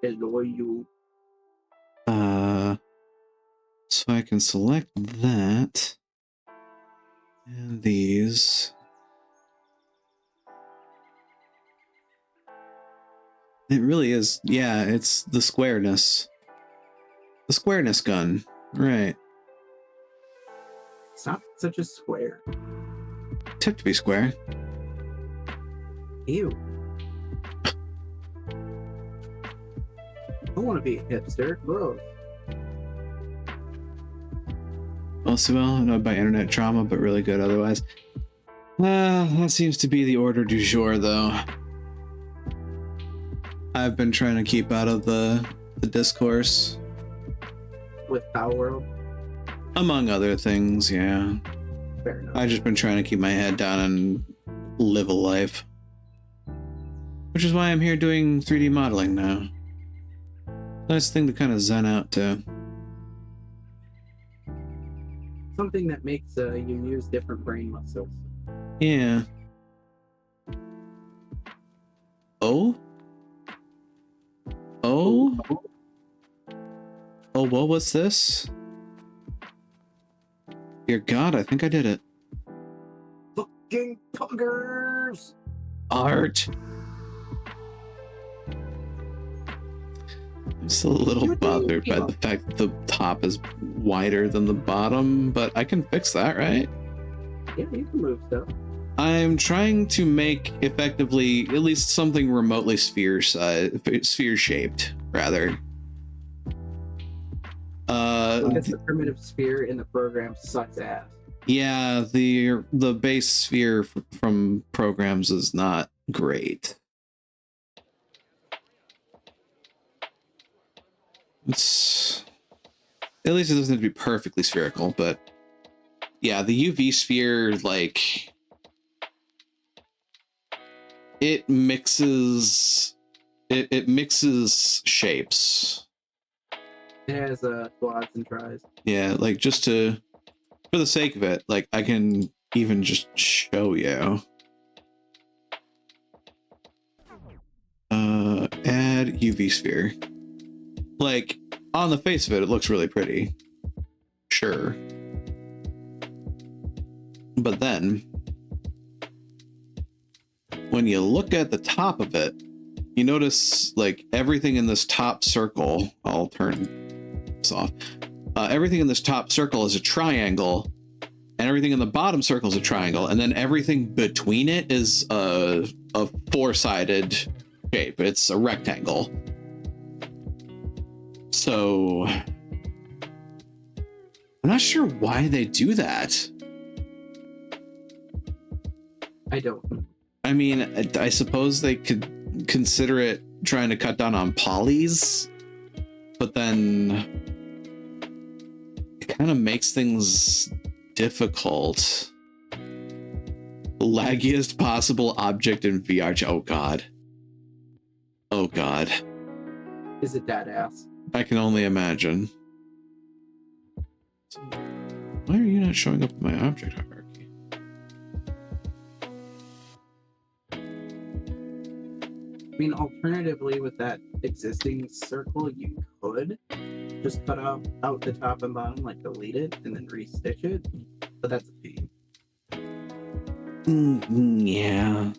Speaker 2: Hello, you.
Speaker 1: So I can select that. And these. It really is, yeah, it's the squareness. The squareness gun, right.
Speaker 2: It's not such a square.
Speaker 1: Tip to be square.
Speaker 2: Ew. I want to be a hipster. Gross.
Speaker 1: Also, well, annoyed by internet trauma, but really good otherwise. That seems to be the order du jour, though. I've been trying to keep out of the discourse.
Speaker 2: With Power World?
Speaker 1: Among other things, yeah.
Speaker 2: Fair enough.
Speaker 1: I've just been trying to keep my head down and live a life. Which is why I'm here doing 3D modeling now. Nice thing to kind of zen out to.
Speaker 2: something that makes you use different brain muscles.
Speaker 1: Yeah. Oh? Oh? Oh, what was this? Dear God, I think I did it.
Speaker 2: Fucking puggers!
Speaker 1: Art. I'm still a little bothered by the fact that the top is wider than the bottom, but I can fix that, right?
Speaker 2: Yeah, you can move stuff.
Speaker 1: I'm trying to make effectively at least something remotely sphere shaped, rather.
Speaker 2: I guess the primitive sphere in the program sucks ass.
Speaker 1: Yeah, the base sphere from programs is not great. It's at least it doesn't have to be perfectly spherical, but yeah, the UV sphere, like, it mixes shapes.
Speaker 2: It has quads and tries.
Speaker 1: Yeah, like, just for the sake of it, like, I can even just show you. Add UV sphere. Like, on the face of it, it looks really pretty. Sure. But then, when you look at the top of it, you notice, like, everything in this top circle, I'll turn this off. Everything in this top circle is a triangle, and everything in the bottom circle is a triangle, and then everything between it is a four-sided shape. It's a rectangle. So I'm not sure why they do that.
Speaker 2: I don't.
Speaker 1: I mean, I suppose they could consider it trying to cut down on polys, but then it kind of makes things difficult. Laggiest possible object in VR. Oh God. Oh God.
Speaker 2: Is it that ass?
Speaker 1: I can only imagine. Why are you not showing up in my object hierarchy?
Speaker 2: I mean, alternatively, with that existing circle, you could just cut out the top and bottom, like delete it, and then restitch it. But that's a pain.
Speaker 1: Yeah.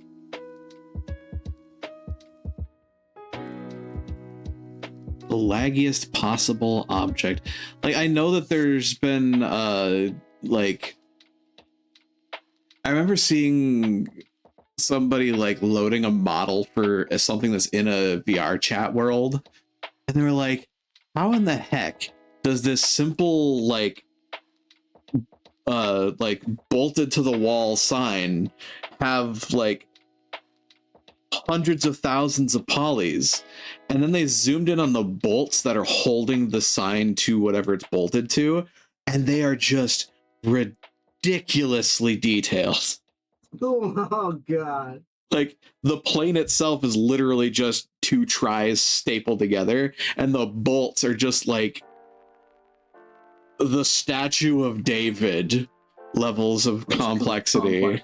Speaker 1: The laggiest possible object. Like, I know that there's been like, I remember seeing somebody like loading a model for something that's in a VR chat world, and they were like, how in the heck does this simple like bolted to the wall sign have like hundreds of thousands of polys? And then they zoomed in on the bolts that are holding the sign to whatever it's bolted to, and they are just ridiculously detailed.
Speaker 2: Oh God.
Speaker 1: Like, the plane itself is literally just two tries stapled together, and the bolts are just like the Statue of David levels of complexity.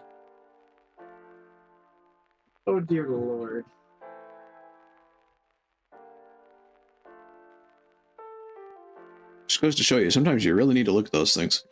Speaker 2: Oh dear Lord.
Speaker 1: Just goes to show you, sometimes you really need to look at those things.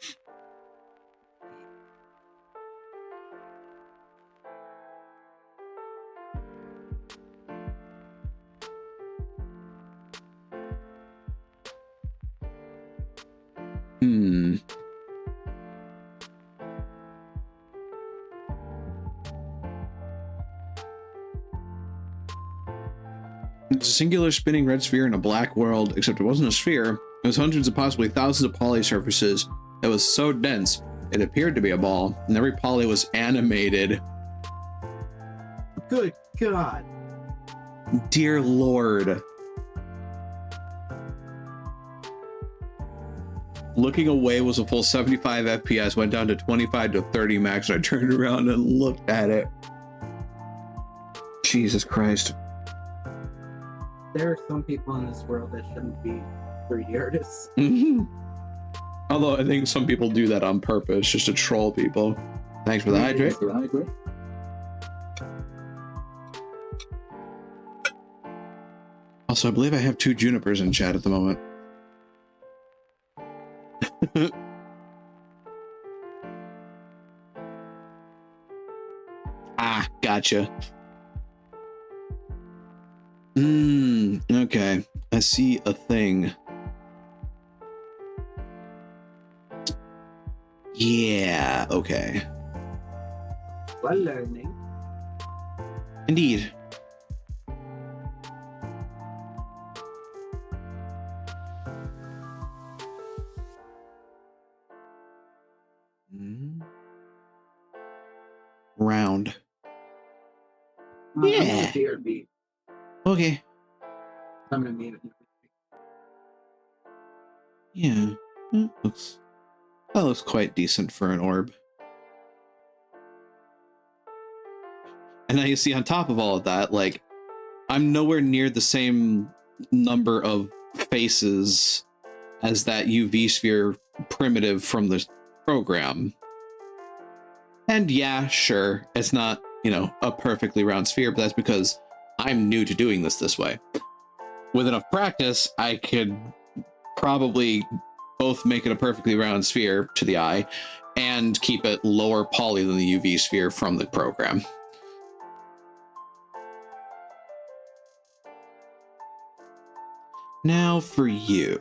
Speaker 1: It's a singular spinning red sphere in a black world, except it wasn't a sphere. It was hundreds of possibly thousands of poly surfaces. It was so dense, it appeared to be a ball, and every poly was animated.
Speaker 2: Good God.
Speaker 1: Dear Lord. Looking away was a full 75 FPS, went down to 25 to 30 max, and I turned around and looked at it. Jesus Christ.
Speaker 2: There are some people in this world that shouldn't be 3D artists.
Speaker 1: Although I think some people do that on purpose just to troll people. Thanks for the hydrate. Also, I believe I have 2 junipers in chat at the moment. Ah, gotcha. Okay. I see a thing. Yeah, okay.
Speaker 2: While learning.
Speaker 1: Indeed. Round. Yeah. Okay.
Speaker 2: I'm gonna need it.
Speaker 1: Yeah. That looks quite decent for an orb. And now you see on top of all of that, like, I'm nowhere near the same number of faces as that UV sphere primitive from the program. And yeah, sure, it's not, you know, a perfectly round sphere, but that's because I'm new to doing this way. With enough practice, I could probably both make it a perfectly round sphere to the eye and keep it lower poly than the UV sphere from the program. Now for you.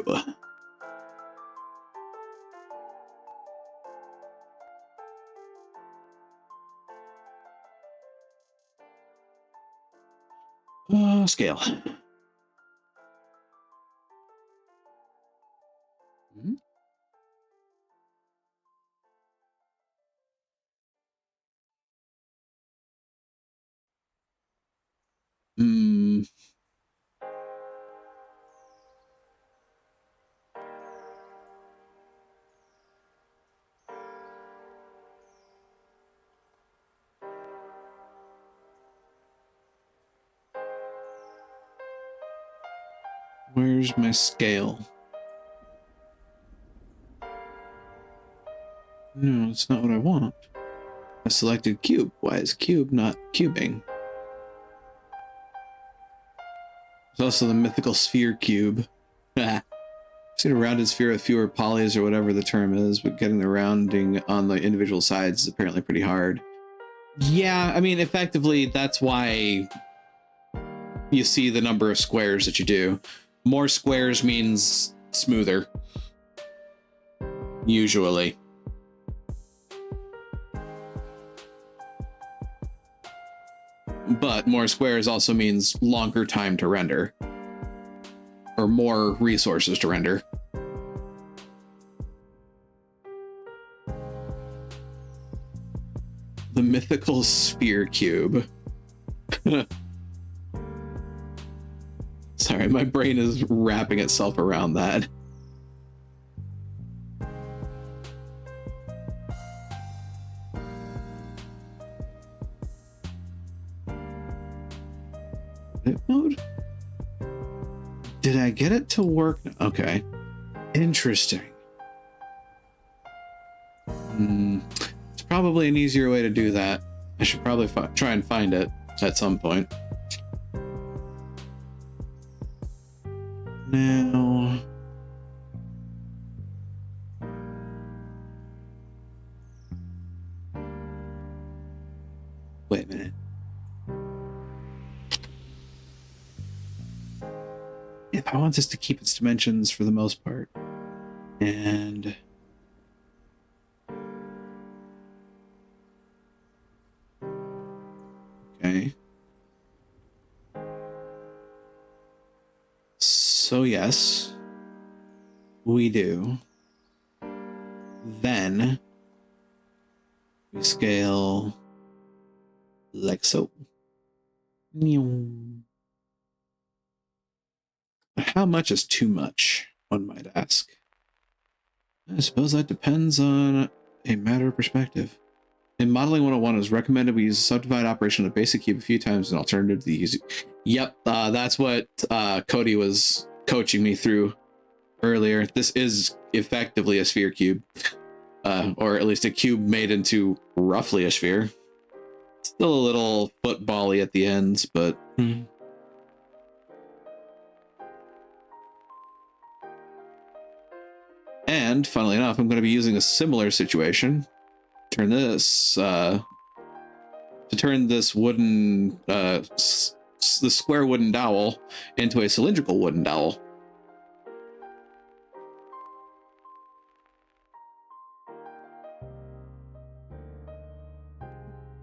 Speaker 1: Scale. Where's my scale? No, that's not what I want. I selected cube. Why is cube not cubing? There's also the mythical sphere cube. I've seen a rounded sphere with fewer polys or whatever the term is, but getting the rounding on the individual sides is apparently pretty hard. Yeah, I mean, effectively, that's why you see the number of squares that you do. More squares means smoother. Usually. But more squares also means longer time to render. Or more resources to render. The mythical sphere cube. Sorry, my brain is wrapping itself around that. Edit mode? Did I get it to work? Okay. Interesting. It's probably an easier way to do that. I should probably try and find it at some point. Now... Wait a minute. If I want this to keep its dimensions for the most part, and okay, so yes, we do. Then we scale like so. How much is too much, one might ask? I suppose that depends on a matter of perspective. In Modeling 101, it was recommended we use a subdivide operation of basic cube a few times as an alternative to the use. Yep, that's what Cody was coaching me through earlier, this is effectively a sphere cube. Or at least a cube made into roughly a sphere. Still a little football-y at the ends, but... And, funnily enough, I'm going to be using a similar situation. Turn this, to turn this wooden, the square wooden dowel into a cylindrical wooden dowel.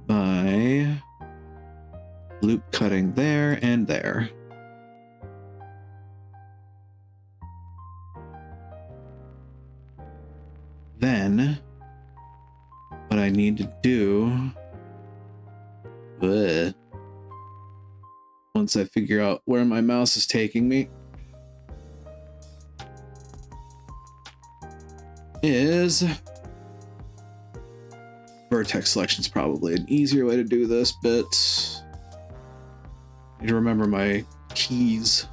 Speaker 1: By loop cutting there and there. Then what I need to do, once I figure out where my mouse is taking me, is vertex selection is probably an easier way to do this, but I need to remember my keys.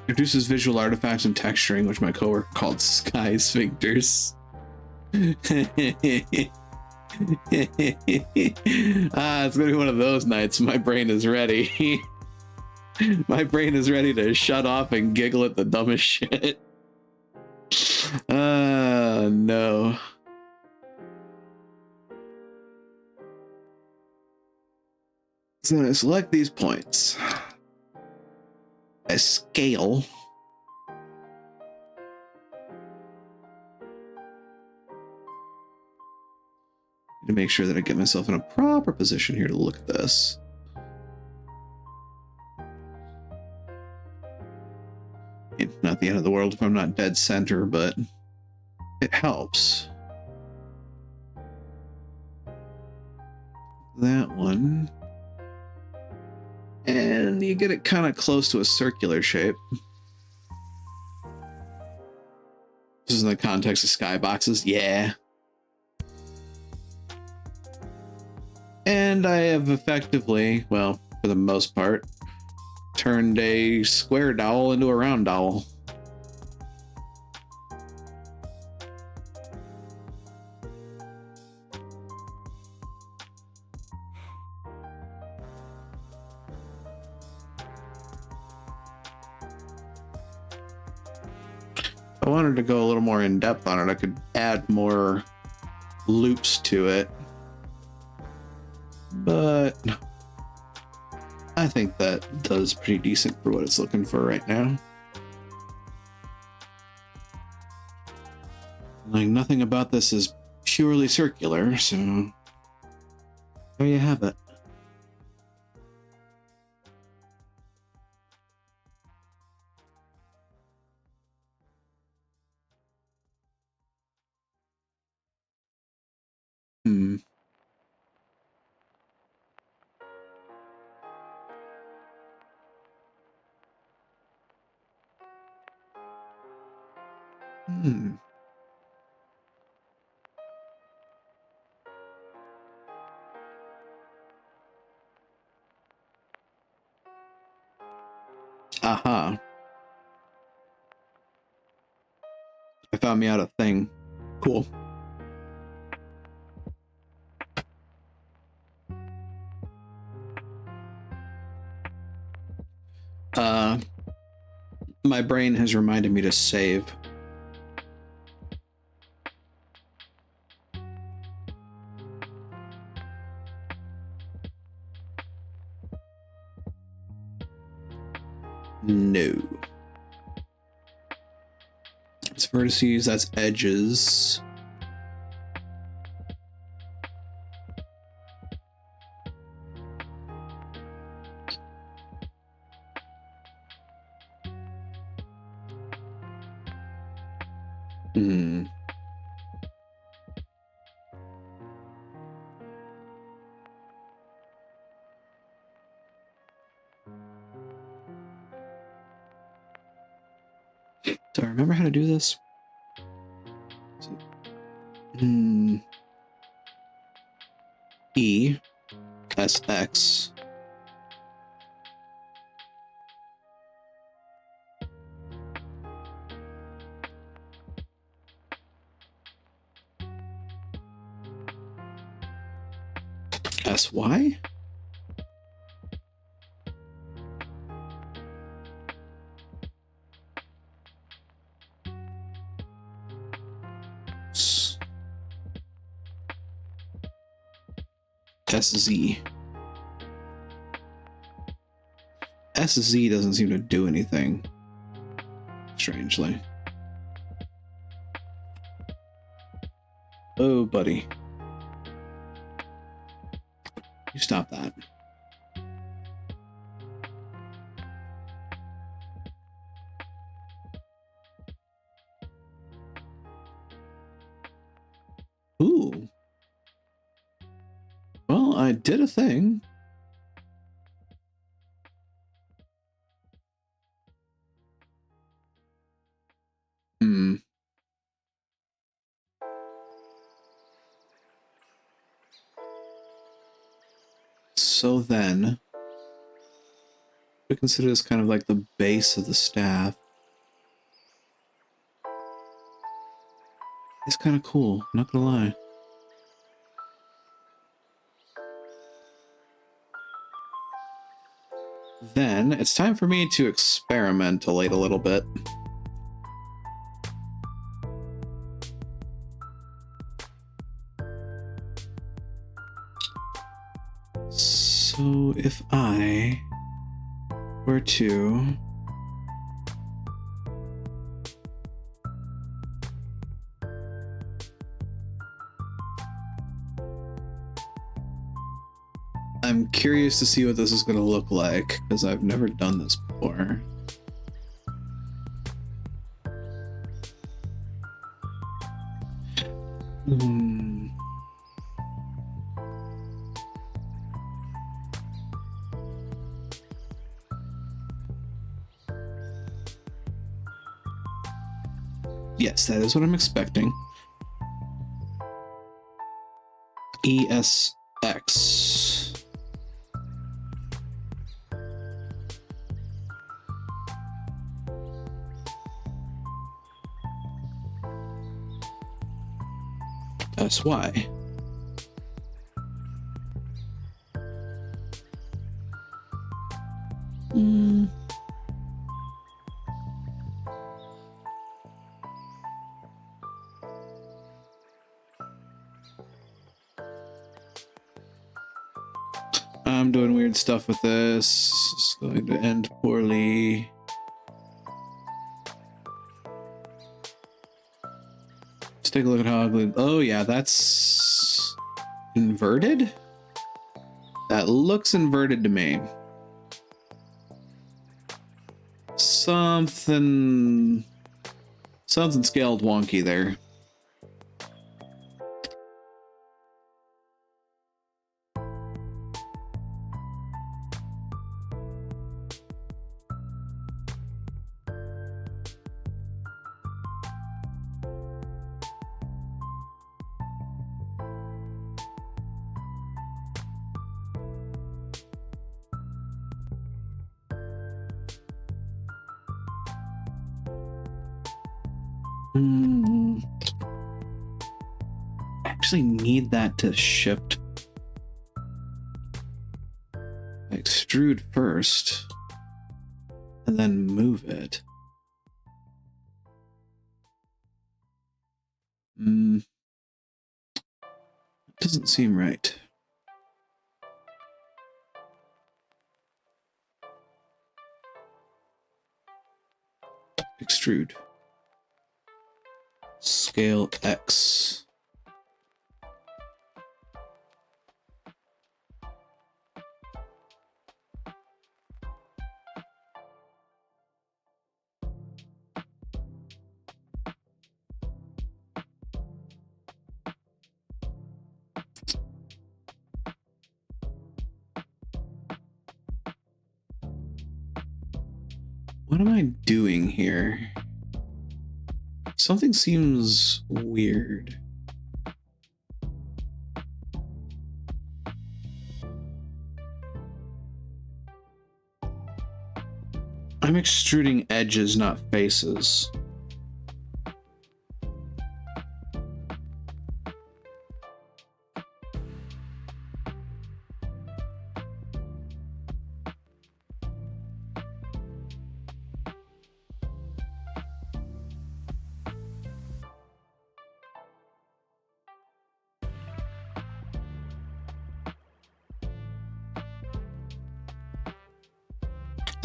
Speaker 1: Introduces visual artifacts and texturing, which my coworker called sky sphincters. It's gonna be one of those nights. My brain is ready. My brain is ready to shut off and giggle at the dumbest shit. No. So I select these points. I scale. To make sure that I get myself in a proper position here to look at this. It's not the end of the world if I'm not dead center, but it helps. That one. And you get it kind of close to a circular shape. This is in the context of skyboxes. Yeah. And I have effectively, well, for the most part, turned a square dowel into a round dowel. If I wanted to go a little more in depth on it, I could add more loops to it. But I think that does pretty decent for what it's looking for right now. Like, nothing about this is purely circular, so there you have it. Hmm. Aha. I found me out a thing. Cool. My brain has reminded me to save. No. It's vertices, that's edges. Hmm. I remember how to do this? E S X SY? SZ. SZ doesn't seem to do anything, strangely. Oh, buddy. You stop that. Ooh. Well, I did a thing. So then, we consider this kind of like the base of the staff. It's kind of cool, not gonna lie. Then, it's time for me to experimentalate a little bit. So if I were to I'm curious to see what this is going to look like because I've never done this before. Yes, that is what I'm expecting. ESX. SY. I'm doing weird stuff with this. It's going to end poorly. Let's take a look at how ugly. Oh yeah, that's inverted? That looks inverted to me. Something scaled wonky there. Actually need that to shift. Extrude first and then move it. Doesn't seem right. Extrude. Scale X. What am I doing here? Something seems weird. I'm extruding edges, not faces.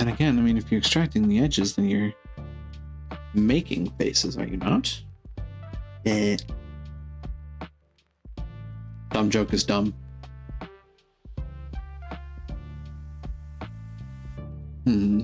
Speaker 1: And again, I mean, if you're extracting the edges, then you're making faces, are you not? Eh. Dumb joke is dumb. Hmm.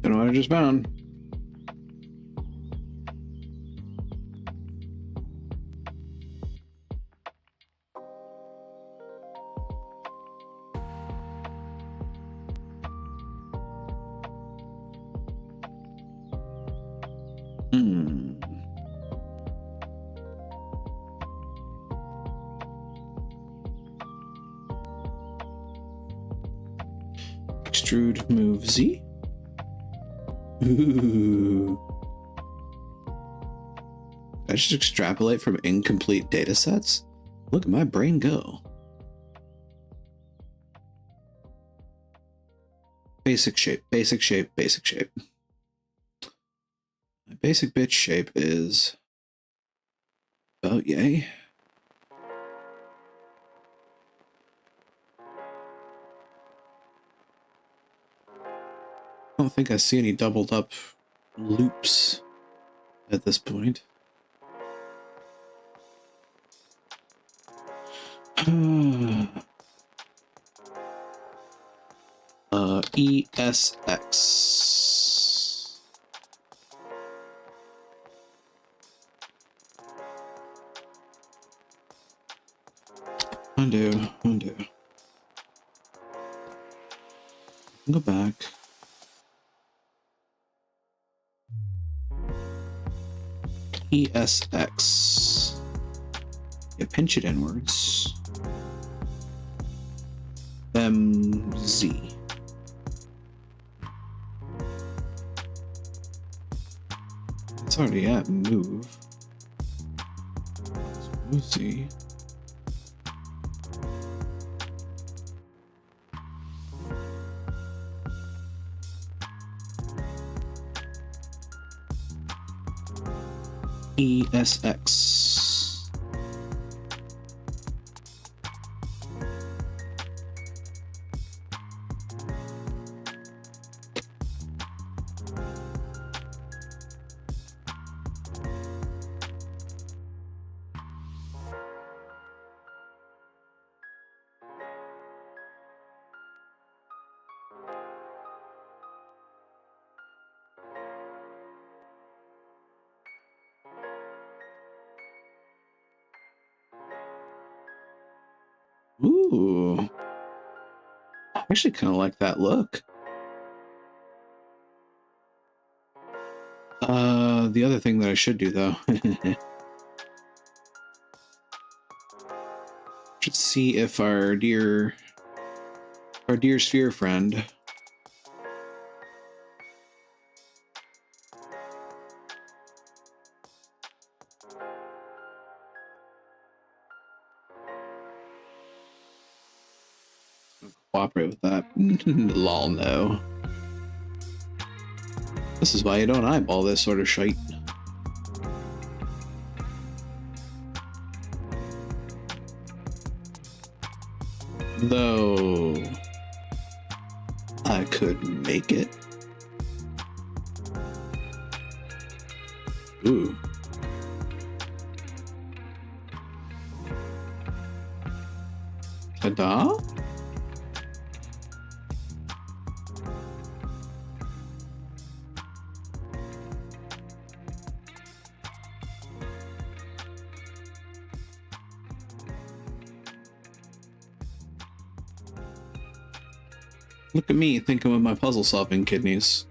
Speaker 1: Don't know what I just found. Hmm. Extrude, move Z. Ooh. I just extrapolate from incomplete data sets? Look at my brain go. Basic shape, basic shape, basic shape. My basic bitch shape is about yay. I don't think I see any doubled up loops at this point. ESX. Undo. Go back. ESX. You pinch it inwards. Z. It's already at move. Move Z. ESX. Ooh. I actually kind of like that look. The other thing that I should do though. Should see if our dear sphere friend cooperate with that. Lol, no. This is why you don't eyeball this sort of shite. Though I could make it. Ooh. Ta-da? Look at me thinking with my puzzle solving kidneys.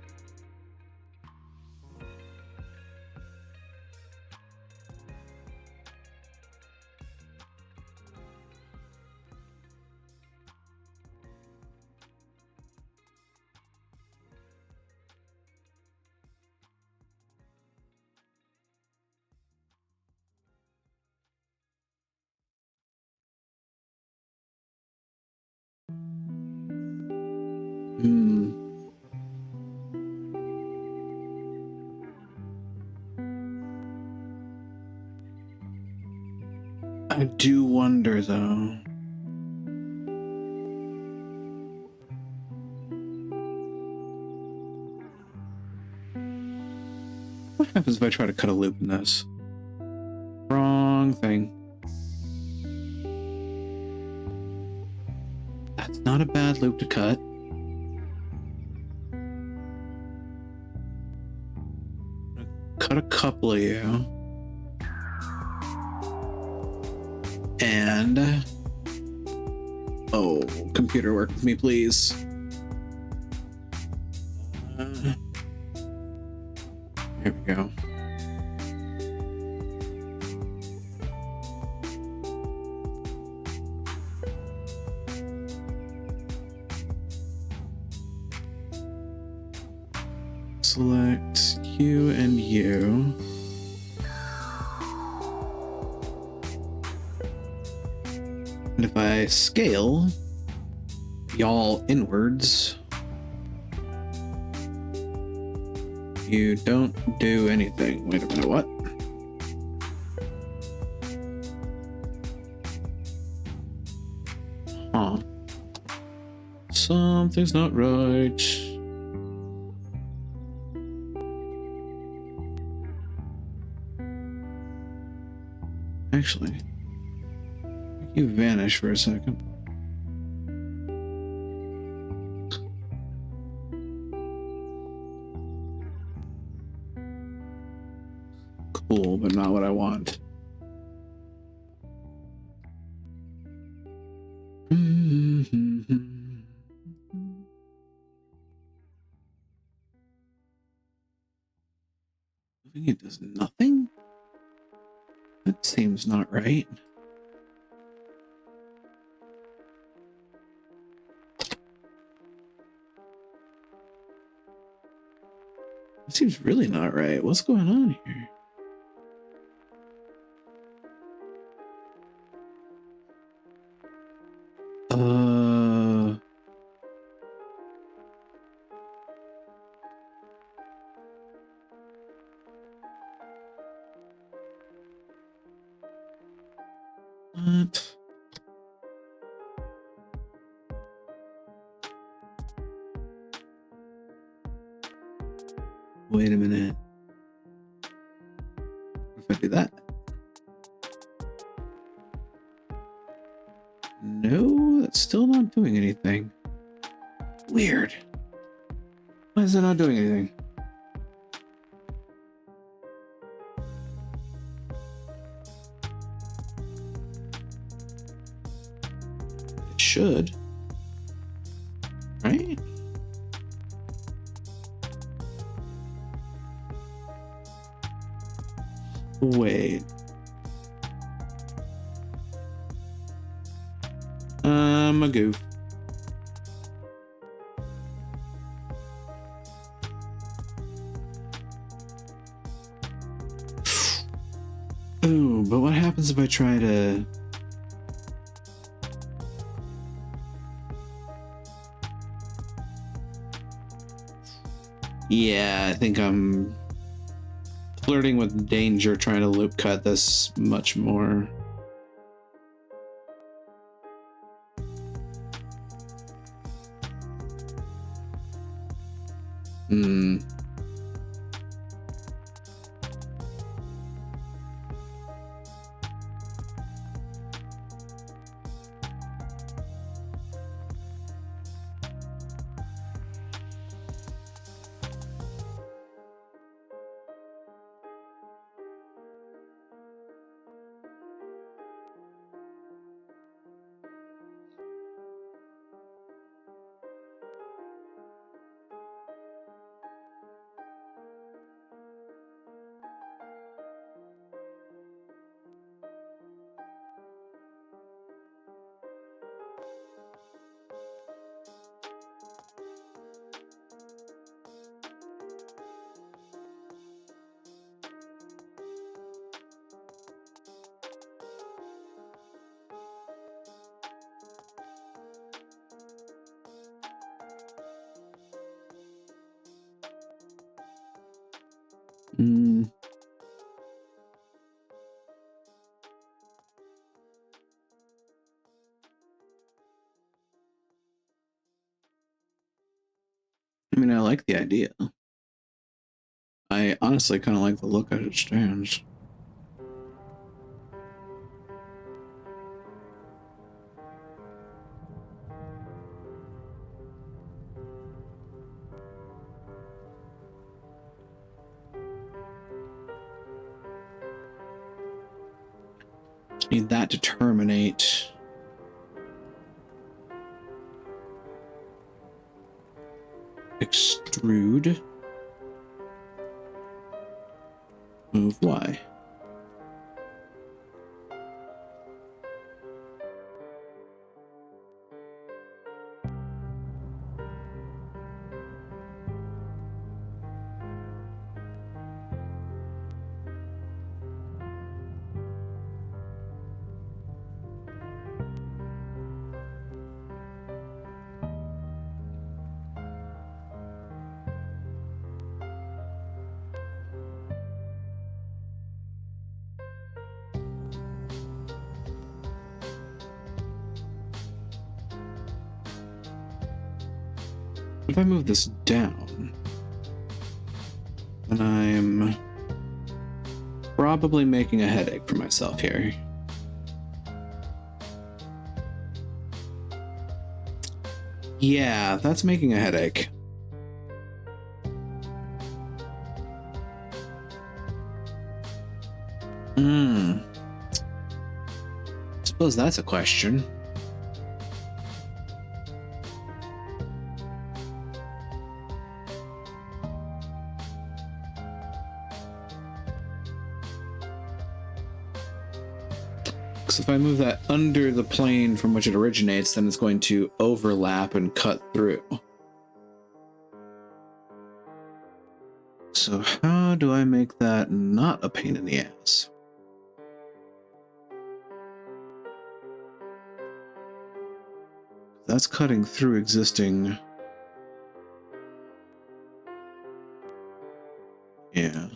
Speaker 1: I do wonder though. What happens if I try to cut a loop in this? Wrong thing. That's not a bad loop to cut. Cut a couple of you. And oh, computer, work with me, please. Here we go. Select you and you. And if I scale y'all inwards, you don't do anything. Wait a minute, what? Huh. Something's not right. Actually, you vanish for a second. Cool, but not what I want. It does nothing? That seems not right. It seems really not right. What's going on here? What? Wait a minute. What if I do that? No, that's still not doing anything. Weird. Why is it not doing anything? should. Right? Wait. A goof. Oh, but what happens if I try to... Yeah, I think I'm flirting with danger trying to loop cut this much more. Hmm. Hmm. I mean, I like the idea. I honestly kind of like the look as it stands. Need that to terminate. Extrude. Move Y. If I move this down, then I'm probably making a headache for myself here. Yeah, that's making a headache. Suppose that's a question. So if I move that under the plane from which it originates, then it's going to overlap and cut through. So how do I make that not a pain in the ass? That's cutting through existing. Yeah.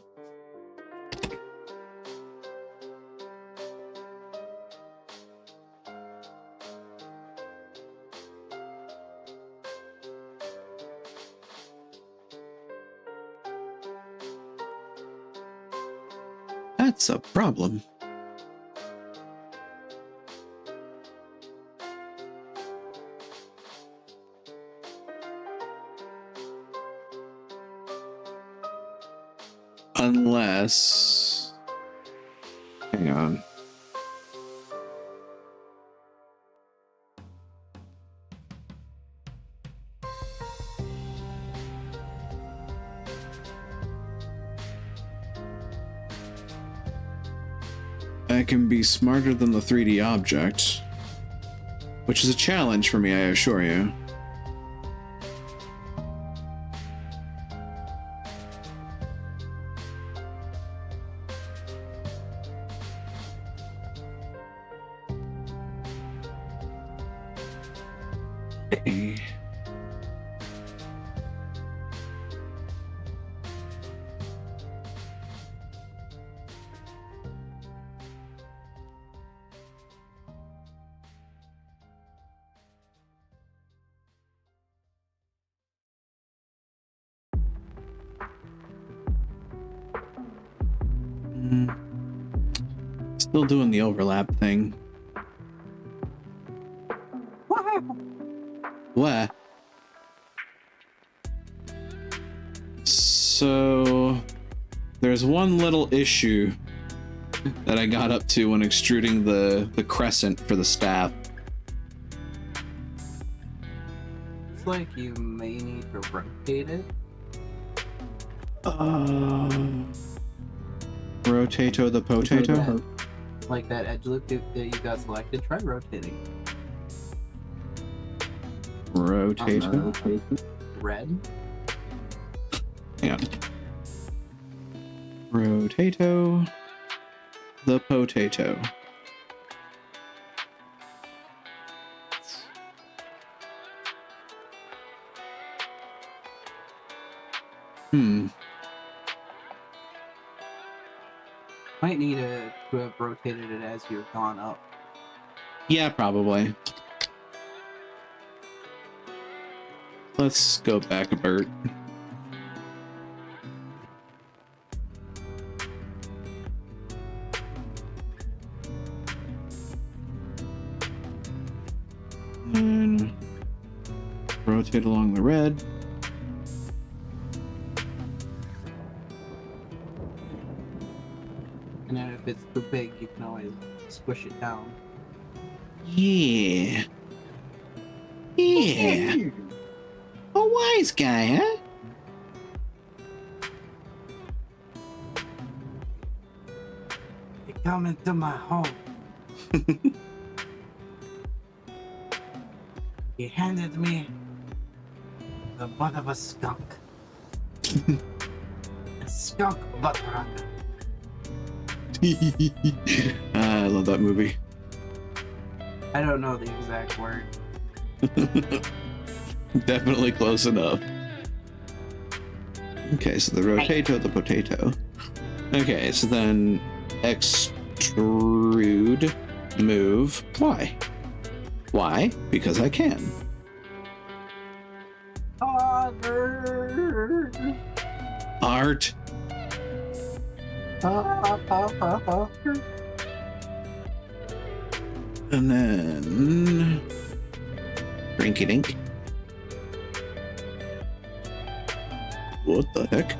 Speaker 1: That's a problem. Unless... Hang on. I can be smarter than the 3D object, which is a challenge for me, I assure you. Still doing the overlap thing. What? So there's one little issue that I got up to when extruding the crescent for the staff.
Speaker 2: It's like you may need to rotate it.
Speaker 1: Rotato the potato?
Speaker 2: Like that edge loop that you got selected, try rotating.
Speaker 1: Rotato?
Speaker 2: Red.
Speaker 1: Hang on. Rotato the potato.
Speaker 2: Might need to have rotated it as you've gone up.
Speaker 1: Yeah, probably. Let's go back a bit. And rotate along the red.
Speaker 2: And then if it's too big, you can always squish it down.
Speaker 1: Yeah. Yeah. A wise guy, huh?
Speaker 2: You come into my home. He handed me the butt of a skunk. A skunk butt rocket.
Speaker 1: I love that movie.
Speaker 2: I don't know the exact word.
Speaker 1: Definitely close enough. Okay, so the rotato, the potato. Okay, so then extrude, move. Why? Why? Because I can. Art. And then rinky dink. What the heck?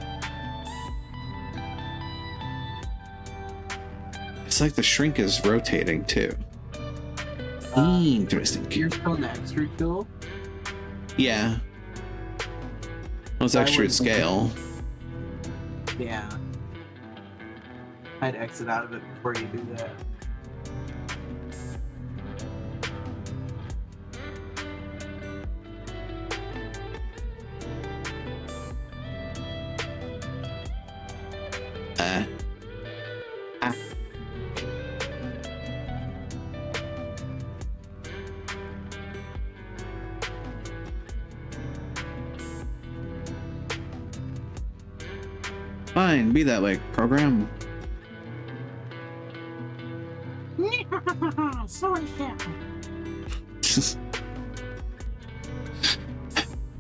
Speaker 1: It's like the shrink is rotating too. Interesting.
Speaker 2: You're still in the extrude tool?
Speaker 1: Yeah. Well, it's
Speaker 2: I
Speaker 1: extrude
Speaker 2: wouldn't-
Speaker 1: scale.
Speaker 2: Yeah. I'd exit out of it before you do that.
Speaker 1: Fine, be that way, program.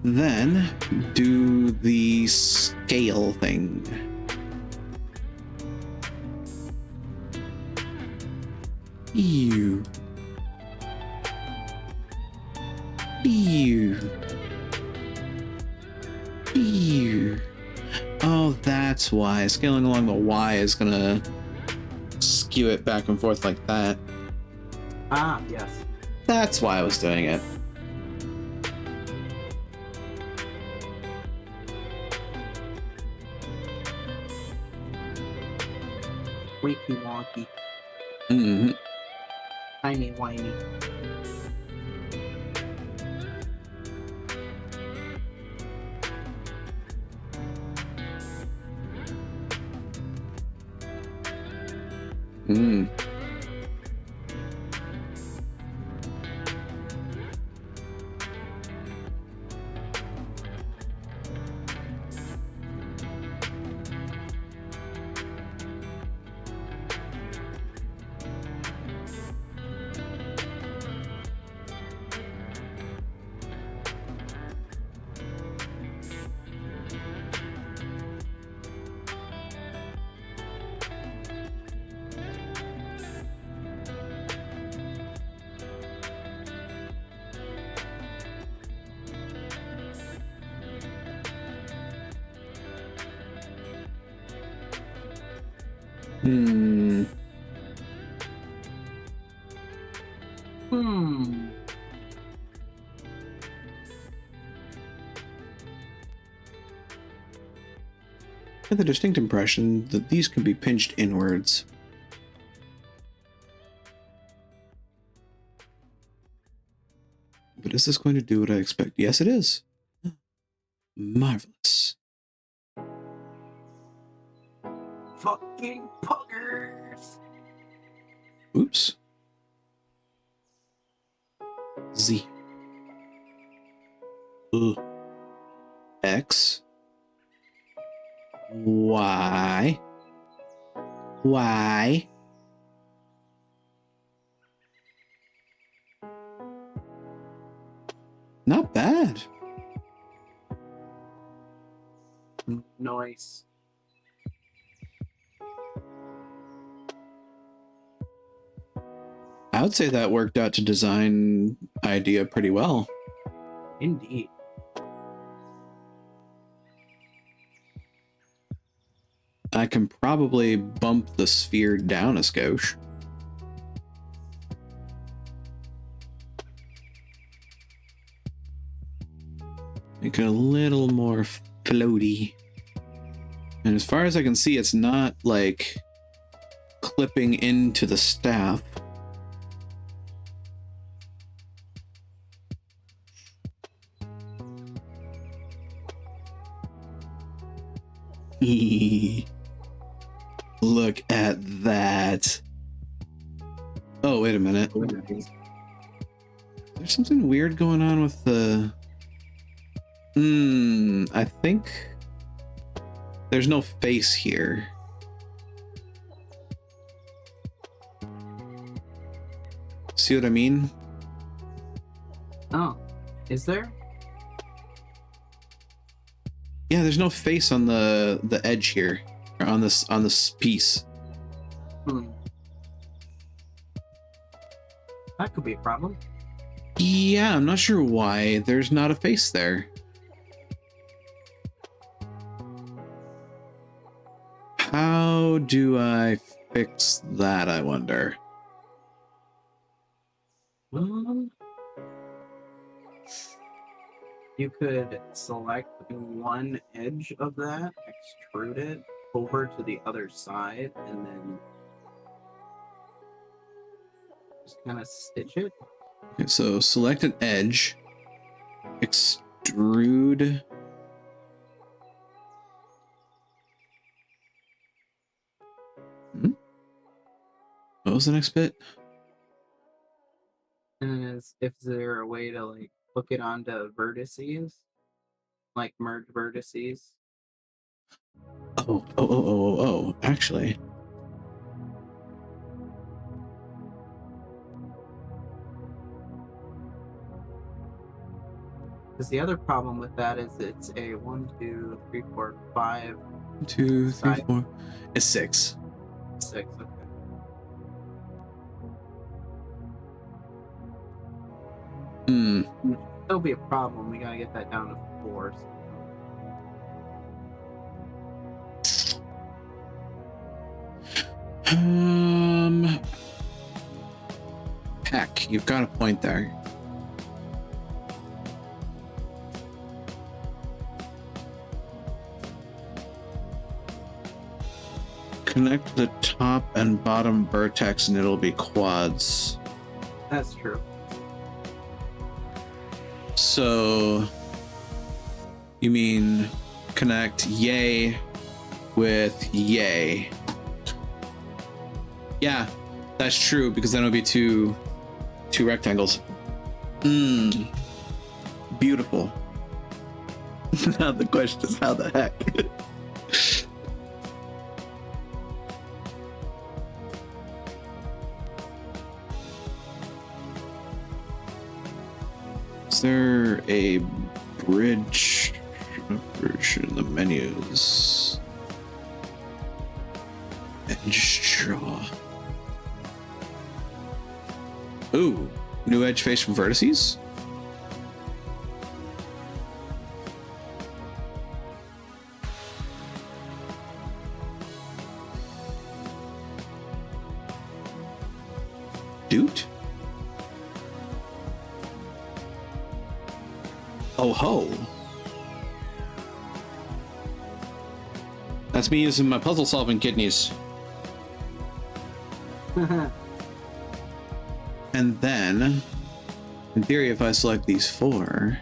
Speaker 1: Then do the scale thing. Ew. Ew. Ew. Oh, that's why. Scaling along the Y is gonna skew it back and forth like that.
Speaker 2: Ah, yes.
Speaker 1: That's why I was doing it.
Speaker 2: Wakey wonky. Tiny whiny.
Speaker 1: Hmm. Hmm.
Speaker 2: Hmm.
Speaker 1: I have the distinct impression that these can be pinched inwards. But is this going to do what I expect? Yes, it is. Marvelous.
Speaker 2: Fucking puggers.
Speaker 1: Oops. Z. X. Y. Y. Not bad.
Speaker 2: Nice.
Speaker 1: I would say that worked out to design idea pretty well.
Speaker 2: Indeed.
Speaker 1: I can probably bump the sphere down a skosh. Make it a little more floaty. And as far as I can see, it's not like clipping into the staff. Look at that. Oh, wait a minute. There's something weird going on with the... I think there's no face here. See what I mean?
Speaker 2: Oh, is there?
Speaker 1: Yeah, there's no face on the edge here, or on this piece.
Speaker 2: That could be a problem.
Speaker 1: Yeah, I'm not sure why there's not a face there. How do I fix that, I wonder?
Speaker 2: You could select one edge of that, extrude it over to the other side, and then just kind of stitch it.
Speaker 1: Okay, so select an edge, extrude. What was the next bit?
Speaker 2: And is there a way to like hook it onto vertices, like merge vertices?
Speaker 1: Oh, actually.
Speaker 2: Because the other problem with that is it's a 1, 2, 3, 4, 5,
Speaker 1: 1, 2, 3, 4. It's 6.
Speaker 2: 6. Okay. There'll be a problem. We gotta get that down to 4.
Speaker 1: Heck, you've got a point there. Connect the top and bottom vertex and it'll be quads.
Speaker 2: That's true.
Speaker 1: So you mean connect yay with yay? Yeah, that's true, because then it would be two rectangles. Beautiful. Now the question is, how the heck? Is there a bridge version in the menus? Edge draw. Ooh, new edge face from vertices? Dude? Oh ho. That's me using my puzzle solving kidneys. And then, in theory, if I select these 4,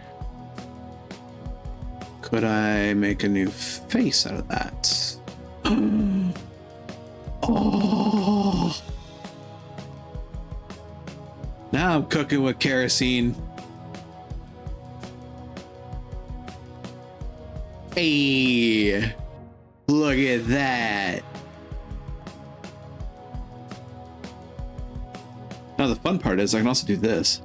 Speaker 1: could I make a new face out of that? Oh! Now I'm cooking with kerosene. Hey! Look at that! Now the fun part is I can also do this.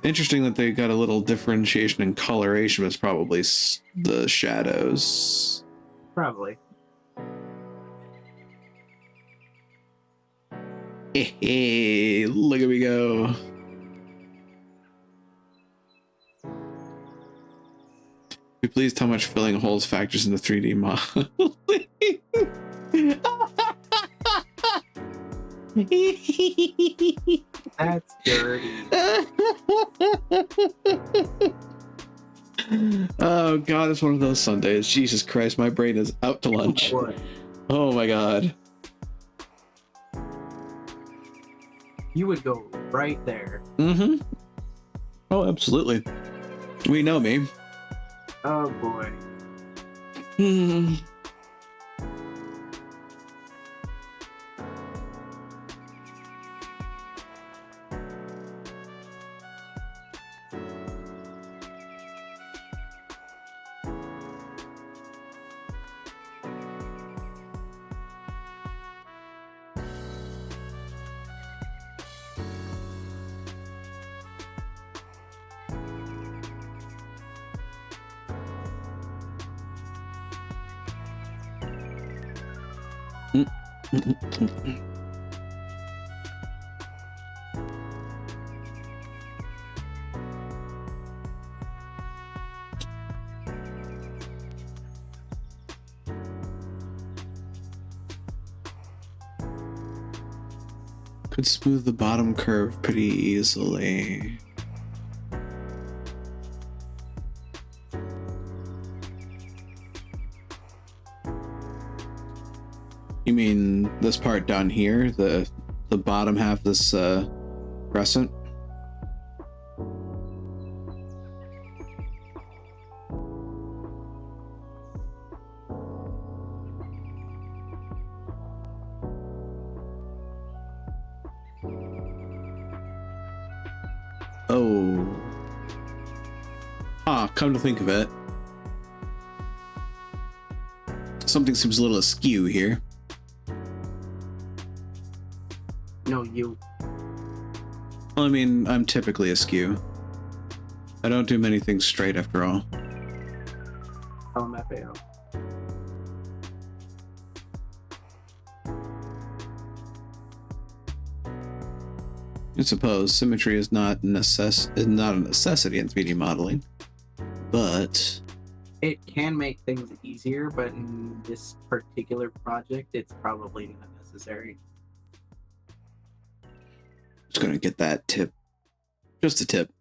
Speaker 1: Interesting that they got a little differentiation in coloration. Was probably the shadows.
Speaker 2: Probably.
Speaker 1: Hey, look at me go. Could you please tell how much filling holes factors in the 3D model?
Speaker 2: That's dirty.
Speaker 1: Oh god, it's one of those Sundays. Jesus Christ, my brain is out to lunch. Oh my god.
Speaker 2: You would go right there.
Speaker 1: Mm-hmm. Oh, absolutely. We know me.
Speaker 2: Oh boy.
Speaker 1: Hmm. Could smooth the bottom curve pretty easily. You mean this part down here, the bottom half of this crescent? Oh. Ah, come to think of it, something seems a little askew here.
Speaker 2: No, you.
Speaker 1: Well, I mean, I'm typically askew. I don't do many things straight after all.
Speaker 2: LMFAO.
Speaker 1: I suppose symmetry is not a necessity in 3D modeling, but
Speaker 2: It can make things easier, but in this particular project, it's probably not necessary.
Speaker 1: Just gonna get that tip. Just a tip.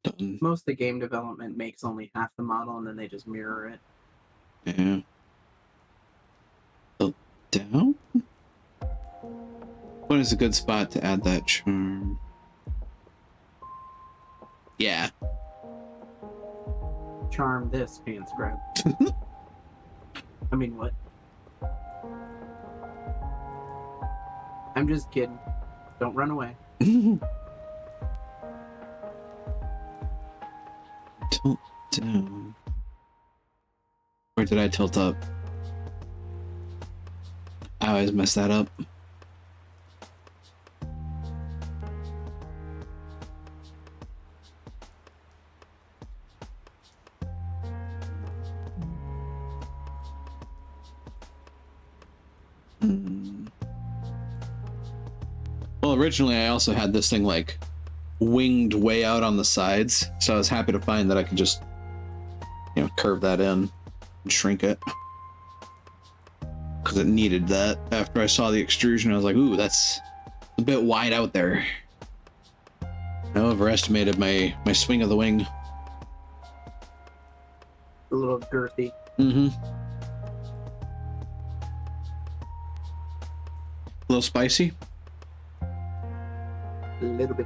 Speaker 1: Done.
Speaker 2: Most of the game development makes only half the model and then they just mirror it.
Speaker 1: Yeah. Oh, down? What is a good spot to add that charm? Yeah.
Speaker 2: Charm this pants grab. I mean, what? I'm just kidding. Don't run away.
Speaker 1: Tilt down. Or did I tilt up? I always mess that up. Well, originally I also had this thing like winged way out on the sides, so I was happy to find that I could just, you know, curve that in and shrink it. Because it needed that. After I saw the extrusion, I was like, ooh, that's a bit wide out there. I overestimated my swing of the wing.
Speaker 2: A little girthy.
Speaker 1: Mm-hmm. A little spicy.
Speaker 2: A little bit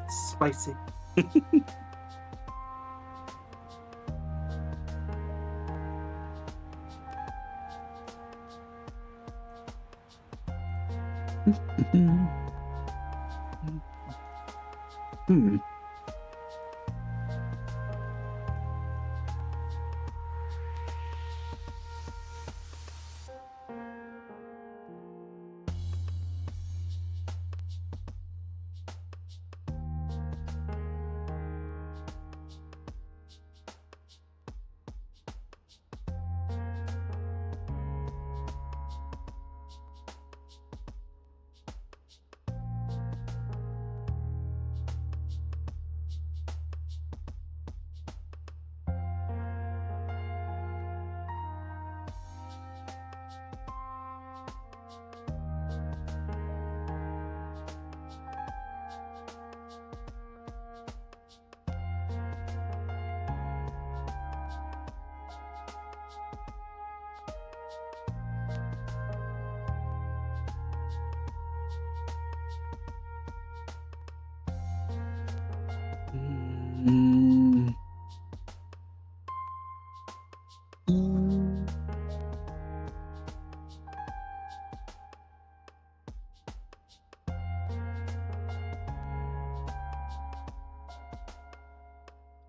Speaker 2: spicy.
Speaker 1: Hmm. Mm.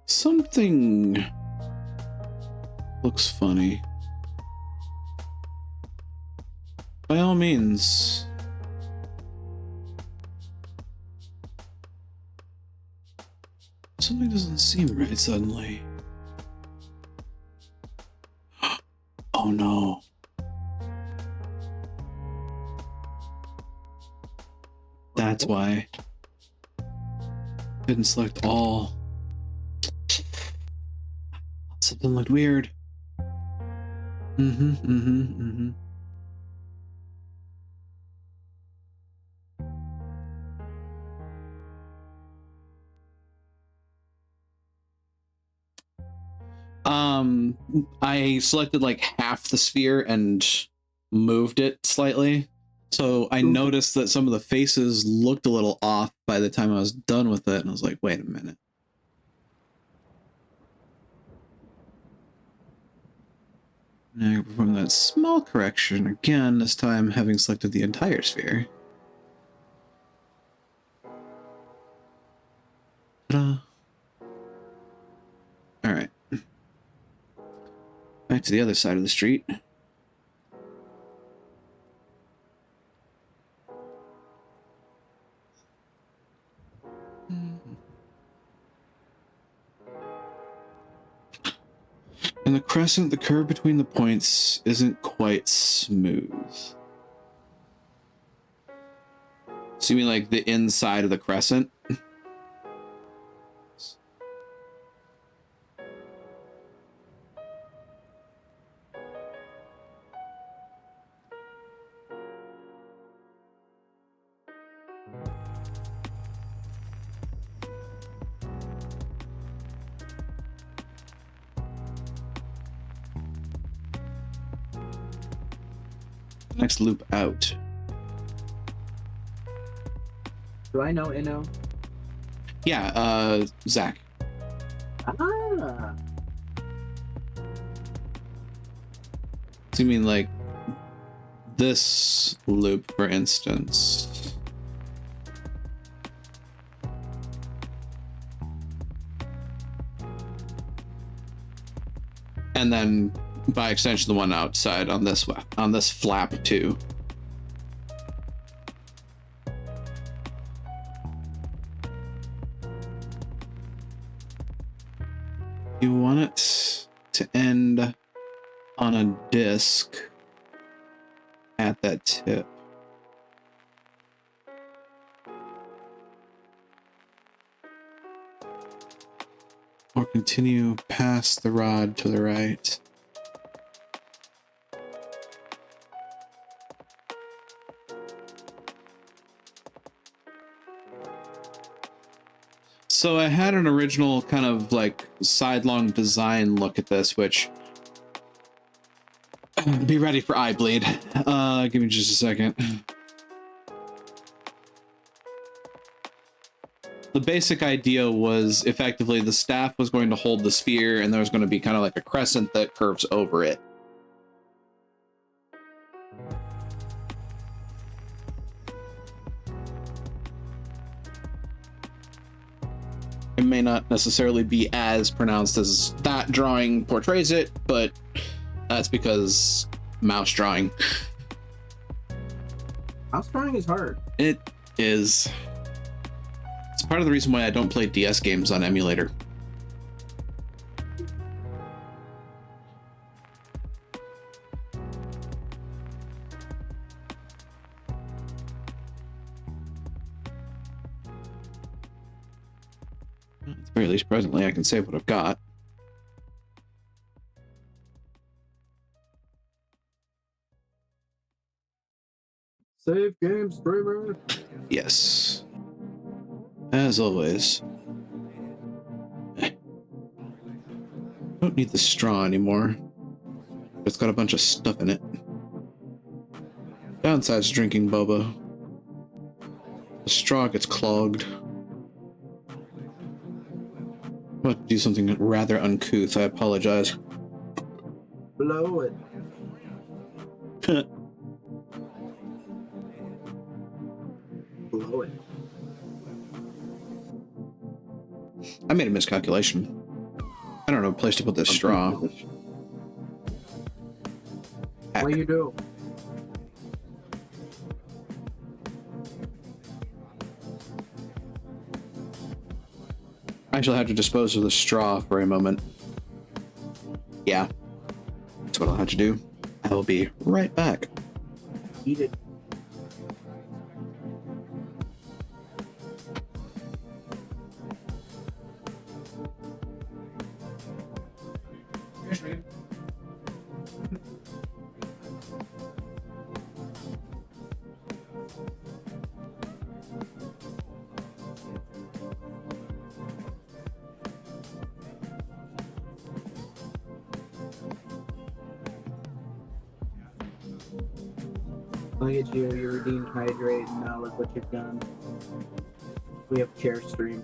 Speaker 1: Something looks funny. By all means. Something doesn't seem right suddenly. Oh no. That's why. Didn't select all. Something looked weird. I selected like half the sphere and moved it slightly. So I noticed that some of the faces looked a little off by the time I was done with it, and I was like, wait a minute. Now I perform that small correction again, this time having selected the entire sphere. Ta-da. All right. Back to the other side of the street. In the crescent, the curve between the points isn't quite smooth. So you mean like the inside of the crescent? Next loop out.
Speaker 2: Do I know Inno?
Speaker 1: Yeah, Zach.
Speaker 2: Ah.
Speaker 1: So you mean like this loop, for instance? And then by extension, the one outside on this flap too. You want it to end on a disc at that tip. Or continue past the rod to the right. So I had an original kind of like sidelong design look at this, which be ready for eye bleed. Give me just a second. The basic idea was effectively the staff was going to hold the sphere and there was going to be kind of like a crescent that curves over it. It may not necessarily be as pronounced as that drawing portrays it, but that's because mouse drawing.
Speaker 2: Mouse drawing is hard.
Speaker 1: It is. It's part of the reason why I don't play DS games on emulator. At the very least, presently, I can save what I've got.
Speaker 2: Save game streamer.
Speaker 1: Yes. As always. Don't need the straw anymore. It's got a bunch of stuff in it. Downside's drinking boba. The straw gets clogged. I'm about to do something rather uncouth. I apologize.
Speaker 2: Blow it. Blow it.
Speaker 1: I made a miscalculation. I don't know a place to put this straw.
Speaker 2: What do you do?
Speaker 1: I shall have to dispose of the straw for a moment. Yeah. That's what I'll have to do. I will be right back.
Speaker 2: Eat it. Look at you, you redeemed hydrate, and now look what you've done. We have chair stream.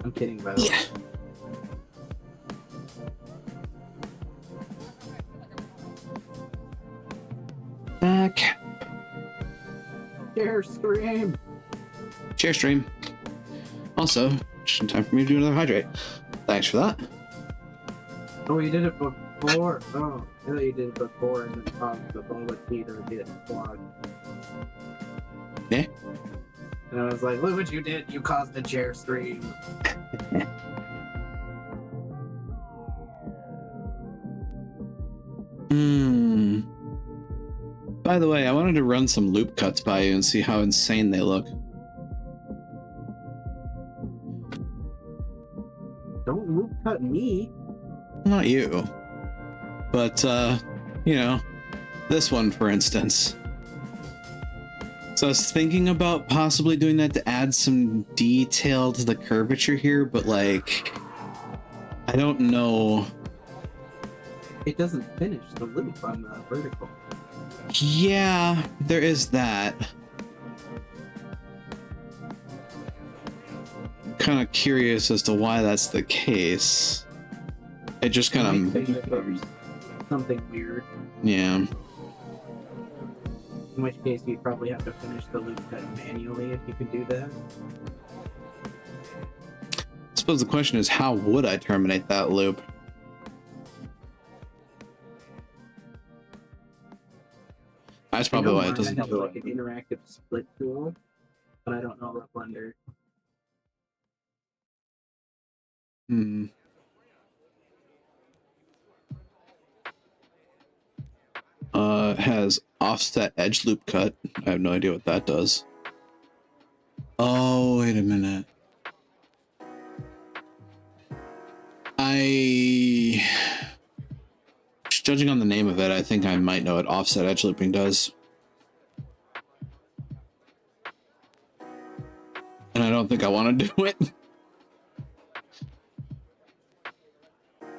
Speaker 2: I'm kidding, by the way.
Speaker 1: Back.
Speaker 2: Chair stream.
Speaker 1: Chair stream. Also, just in time for me to do another hydrate. Thanks for that.
Speaker 2: Oh, you did it before? Oh, I thought you did it before and then caused the boba tea to get clogged.
Speaker 1: Yeah.
Speaker 2: And I was like, look what you did. You caused a chair stream.
Speaker 1: By the way, I wanted to run some loop cuts by you and see how insane they look.
Speaker 2: Don't loop cut me.
Speaker 1: Not you. But, you know, this one, for instance. So I was thinking about possibly doing that to add some detail to the curvature here, but like, I don't know.
Speaker 2: It doesn't finish the loop on the vertical.
Speaker 1: Yeah, there is that. Kind of curious as to why that's the case. It just kind of,
Speaker 2: something weird.
Speaker 1: yeah.
Speaker 2: In which case, you probably have to finish the loop cut manually if you can do that.
Speaker 1: I suppose the question is, how would I terminate that loop? That's probably why it doesn't.
Speaker 2: I have like an interactive split tool, but I don't know about Blender.
Speaker 1: Hmm. Has offset edge loop cut. I have no idea what that does. Oh, wait a minute. Judging on the name of it, I think I might know what offset edge looping does. And I don't think I want to do it.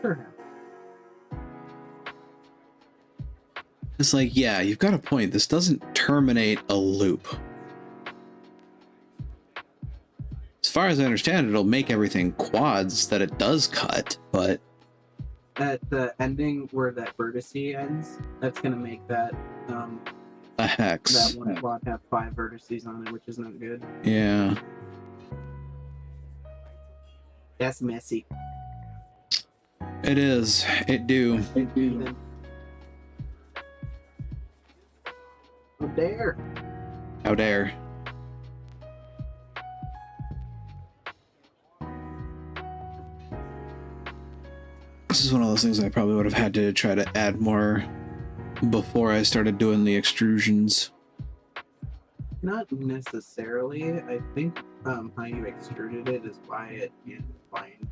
Speaker 2: Sure.
Speaker 1: It's like, yeah, you've got a point. This doesn't terminate a loop. As far as I understand, it'll make everything quads that it does cut, but
Speaker 2: at the ending where that vertice ends, that's gonna make that
Speaker 1: a hex.
Speaker 2: that one quad have 5 vertices on it, which is not good.
Speaker 1: Yeah.
Speaker 2: That's messy.
Speaker 1: It is. It do.
Speaker 2: Oh, dare.
Speaker 1: How dare. This is one of those things I probably would have had to try to add more before I started doing the extrusions.
Speaker 2: Not necessarily. I think how you extruded it is why it can't find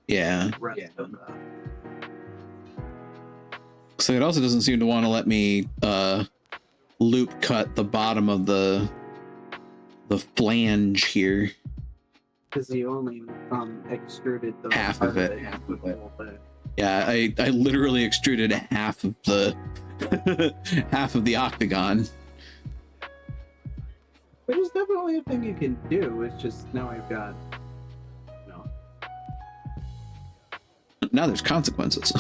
Speaker 2: the rest of the...
Speaker 1: So it also doesn't seem to want to let me loop cut the bottom of the flange here.
Speaker 2: Because you only extruded the
Speaker 1: half of it.
Speaker 2: Half of the whole thing.
Speaker 1: Yeah, I literally extruded half of the half of the octagon.
Speaker 2: Which is definitely a thing you can do. It's just now I've got
Speaker 1: Now there's consequences.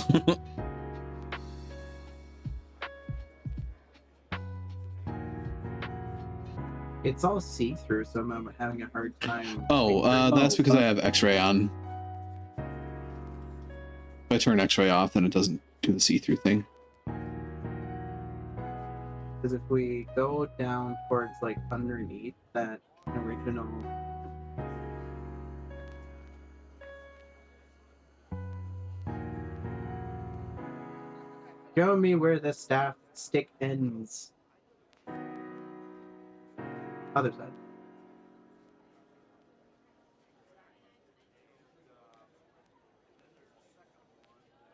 Speaker 2: It's all see-through, so I'm having a hard time.
Speaker 1: That's because I have X-ray on. If I turn X-ray off, then it doesn't do the see-through thing.
Speaker 2: Because if we go down towards like underneath that original show me where the staff stick ends. Other side.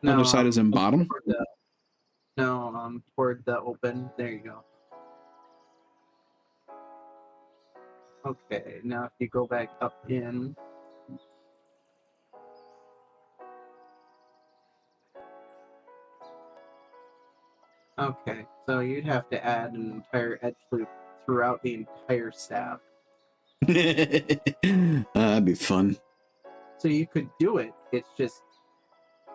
Speaker 1: No, other side is in bottom?
Speaker 2: Toward the open. There you go. Okay, now if you go back up in. Okay, so you'd have to add an entire edge loop throughout the entire staff.
Speaker 1: That'd be fun.
Speaker 2: So you could do it, it's just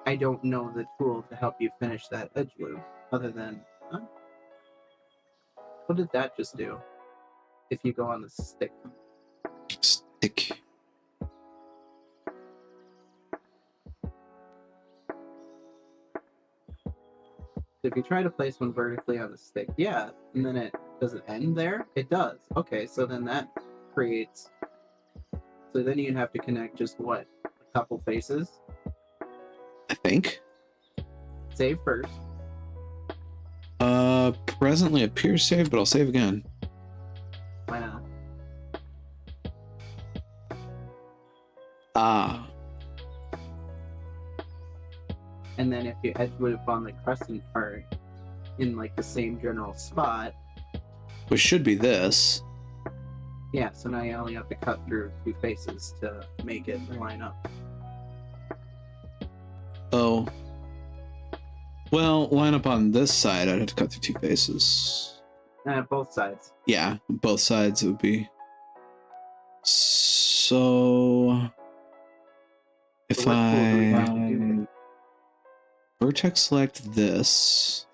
Speaker 2: I don't know the tool to help you finish that edge loop, other than what did that just do? If you go on the stick.
Speaker 1: Stick.
Speaker 2: If you try to place one vertically on the stick, yeah, and then does it end there? It does. Okay, so then that creates. So then you'd have to connect just what? A couple faces?
Speaker 1: I think.
Speaker 2: Save first.
Speaker 1: Presently appears saved, but I'll save again.
Speaker 2: Why not?
Speaker 1: Ah.
Speaker 2: And then if you edge loop on the crescent part in like the same general spot,
Speaker 1: which should be this.
Speaker 2: Yeah, so now you only have to cut through 2 faces to make it line up.
Speaker 1: Oh. Well, line up on this side, I'd have to cut through 2 faces.
Speaker 2: Both sides.
Speaker 1: Yeah, both sides it would be. So if
Speaker 2: So what tool do we have to
Speaker 1: I
Speaker 2: do
Speaker 1: vertex select this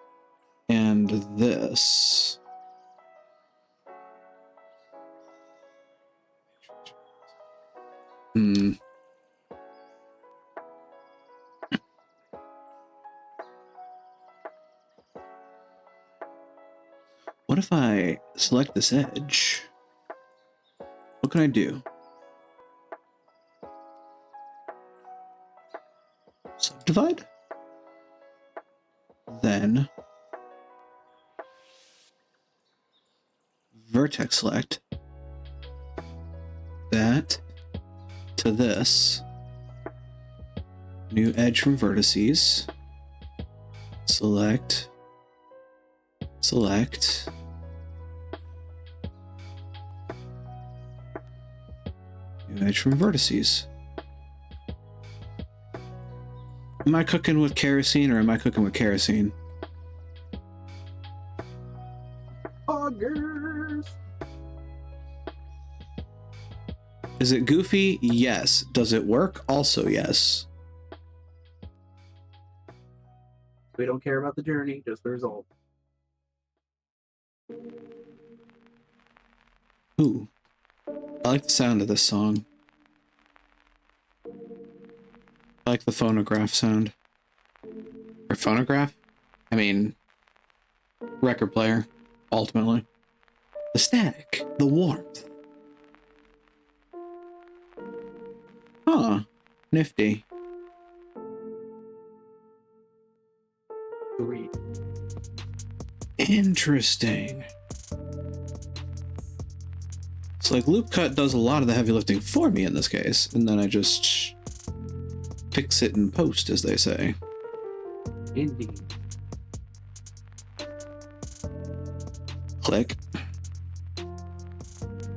Speaker 1: and this. Hmm. What if I select this edge? What can I do? Subdivide? Then vertex select that to this. New edge from vertices. Select. New edge from vertices. Am I cooking with kerosene or am I cooking with kerosene?
Speaker 2: Poggers?
Speaker 1: Is it goofy? Yes. Does it work? Also, yes.
Speaker 2: We don't care about the journey, just the result.
Speaker 1: Ooh. I like the sound of this song. I like the phonograph sound. Or phonograph? I mean, record player, ultimately. The static, the warmth. Huh. Nifty.
Speaker 2: Sweet.
Speaker 1: Interesting. So like Loop Cut does a lot of the heavy lifting for me in this case, and then I just fix it in post, as they say.
Speaker 2: Indeed.
Speaker 1: Click.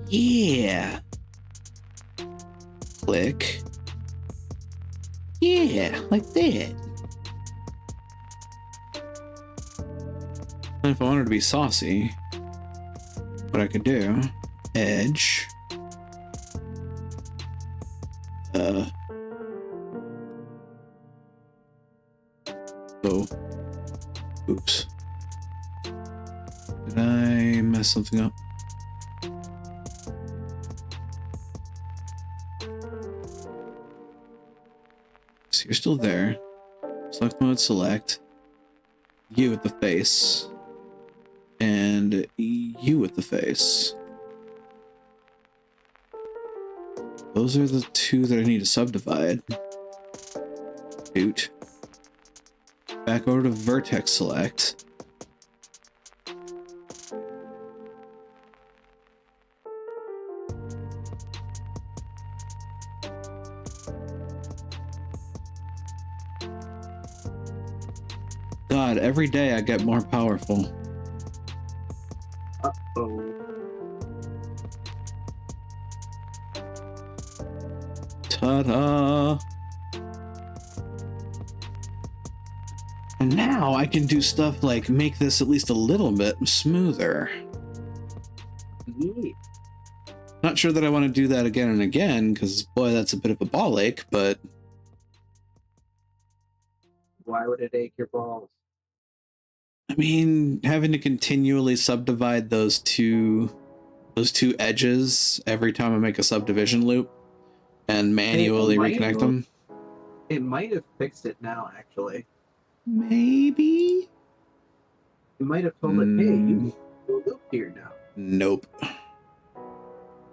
Speaker 1: Yeah. Click. Yeah, like that. And if I wanted to be saucy, what I could do, edge. Oh. Oops. Did I mess something up? So you're still there. Select mode, select. You with the face. And you with the face. Those are the 2 that I need to subdivide. Shoot. Back over to vertex select. God, every day I get more powerful.
Speaker 2: Uh-oh.
Speaker 1: Ta-da! And now I can do stuff like make this at least a little bit smoother.
Speaker 2: Yeah.
Speaker 1: Not sure that I want to do that again and again, because boy, that's a bit of a ball ache, but
Speaker 2: Why would it ache your balls?
Speaker 1: I mean, having to continually subdivide those two edges every time I make a subdivision loop and manually reconnect them.
Speaker 2: It might have fixed it now, actually.
Speaker 1: Maybe?
Speaker 2: You might have told it, hey, you can do a loop here now.
Speaker 1: Nope.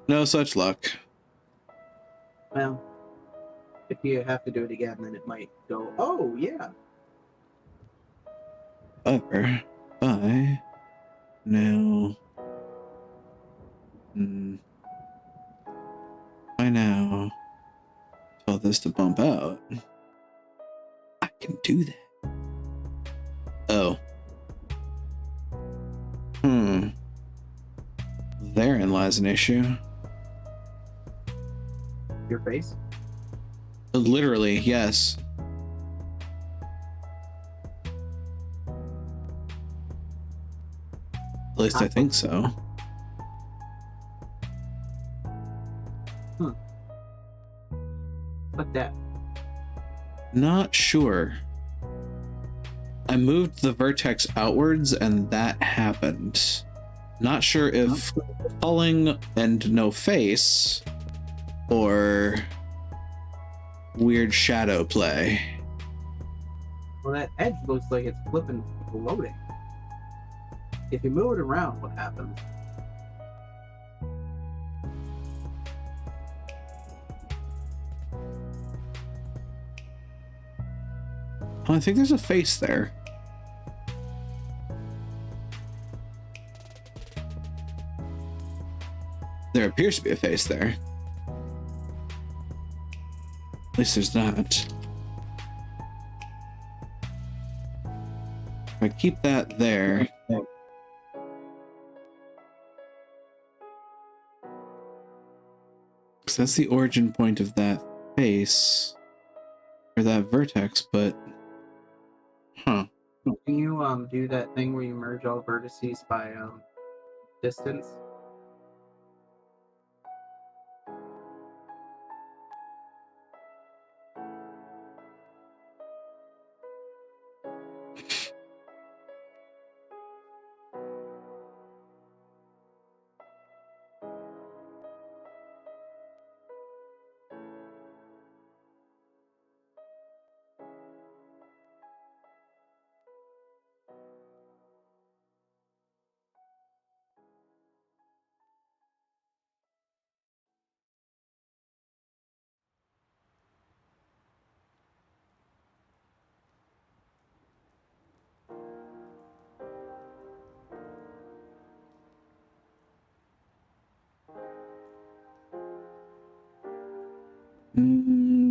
Speaker 1: No such luck.
Speaker 2: Well, if you have to do it again, then it might go, oh, yeah.
Speaker 1: However, I now tell this to bump out. I can do that. Oh. has an issue.
Speaker 2: Your face?
Speaker 1: Literally, yes. At least I think so.
Speaker 2: Like that.
Speaker 1: Not sure. I moved the vertex outwards and that happened. Not sure if falling and no face or weird shadow play.
Speaker 2: Well, that edge looks like it's flipping, floating. If you move it around, what happens?
Speaker 1: Oh, I think there's a face there. There appears to be a face there. At least there's that. If I keep that there. Because that's the origin point of that face. Or that vertex, but... Huh.
Speaker 2: Can you do that thing where you merge all vertices by distance?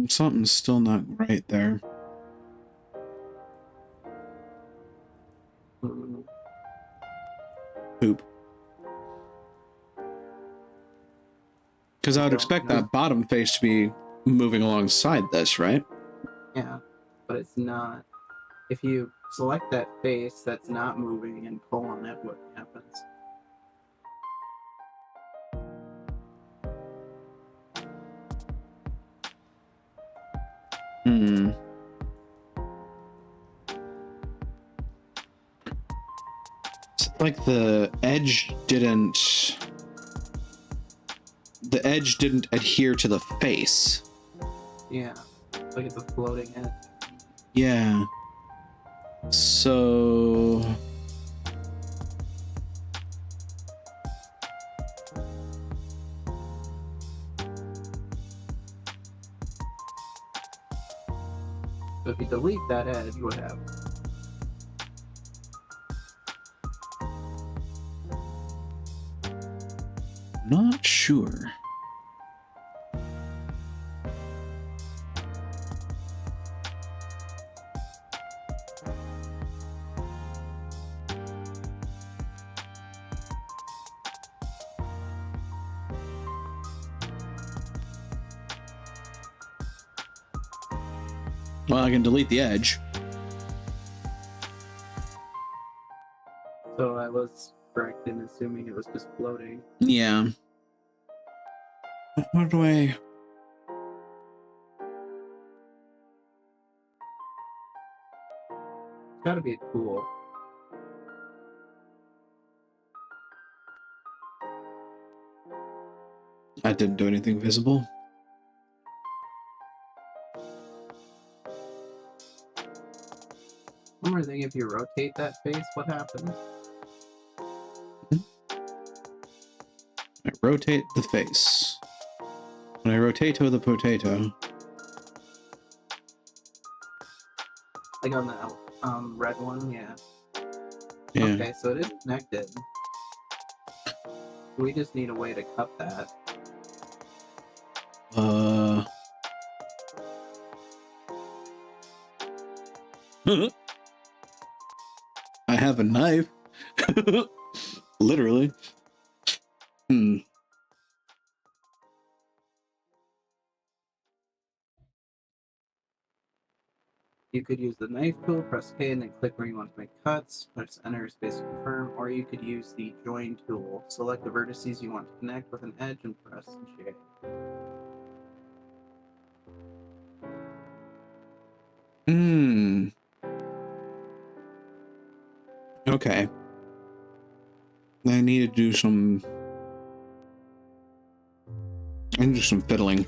Speaker 1: Something's still not right there. Poop. Because I would expect that bottom face to be moving alongside this, right?
Speaker 2: Yeah, but it's not. If you select that face that's not moving and pull on it, what happens?
Speaker 1: It's like the edge didn't adhere to the face.
Speaker 2: Yeah, it's like it's a floating edge.
Speaker 1: Yeah. So...
Speaker 2: So if you delete that edge, what happens?
Speaker 1: Not sure. Well, I can delete the edge.
Speaker 2: So I was correct in assuming it was just floating.
Speaker 1: Yeah. What do I...
Speaker 2: It's gotta be a tool.
Speaker 1: I didn't do anything visible.
Speaker 2: One more thing, if you rotate that face, what happens?
Speaker 1: I rotate the face. When I rotato the potato.
Speaker 2: Like on the red one, yeah.
Speaker 1: Yeah.
Speaker 2: Okay, so it is connected. We just need a way to cut that.
Speaker 1: I have a knife. Literally.
Speaker 2: You could use the knife tool, press K, and then click where you want to make cuts. Press Enter is space to confirm, or you could use the Join tool. Select the vertices you want to connect with an edge and press J.
Speaker 1: Okay. I need to do some fiddling.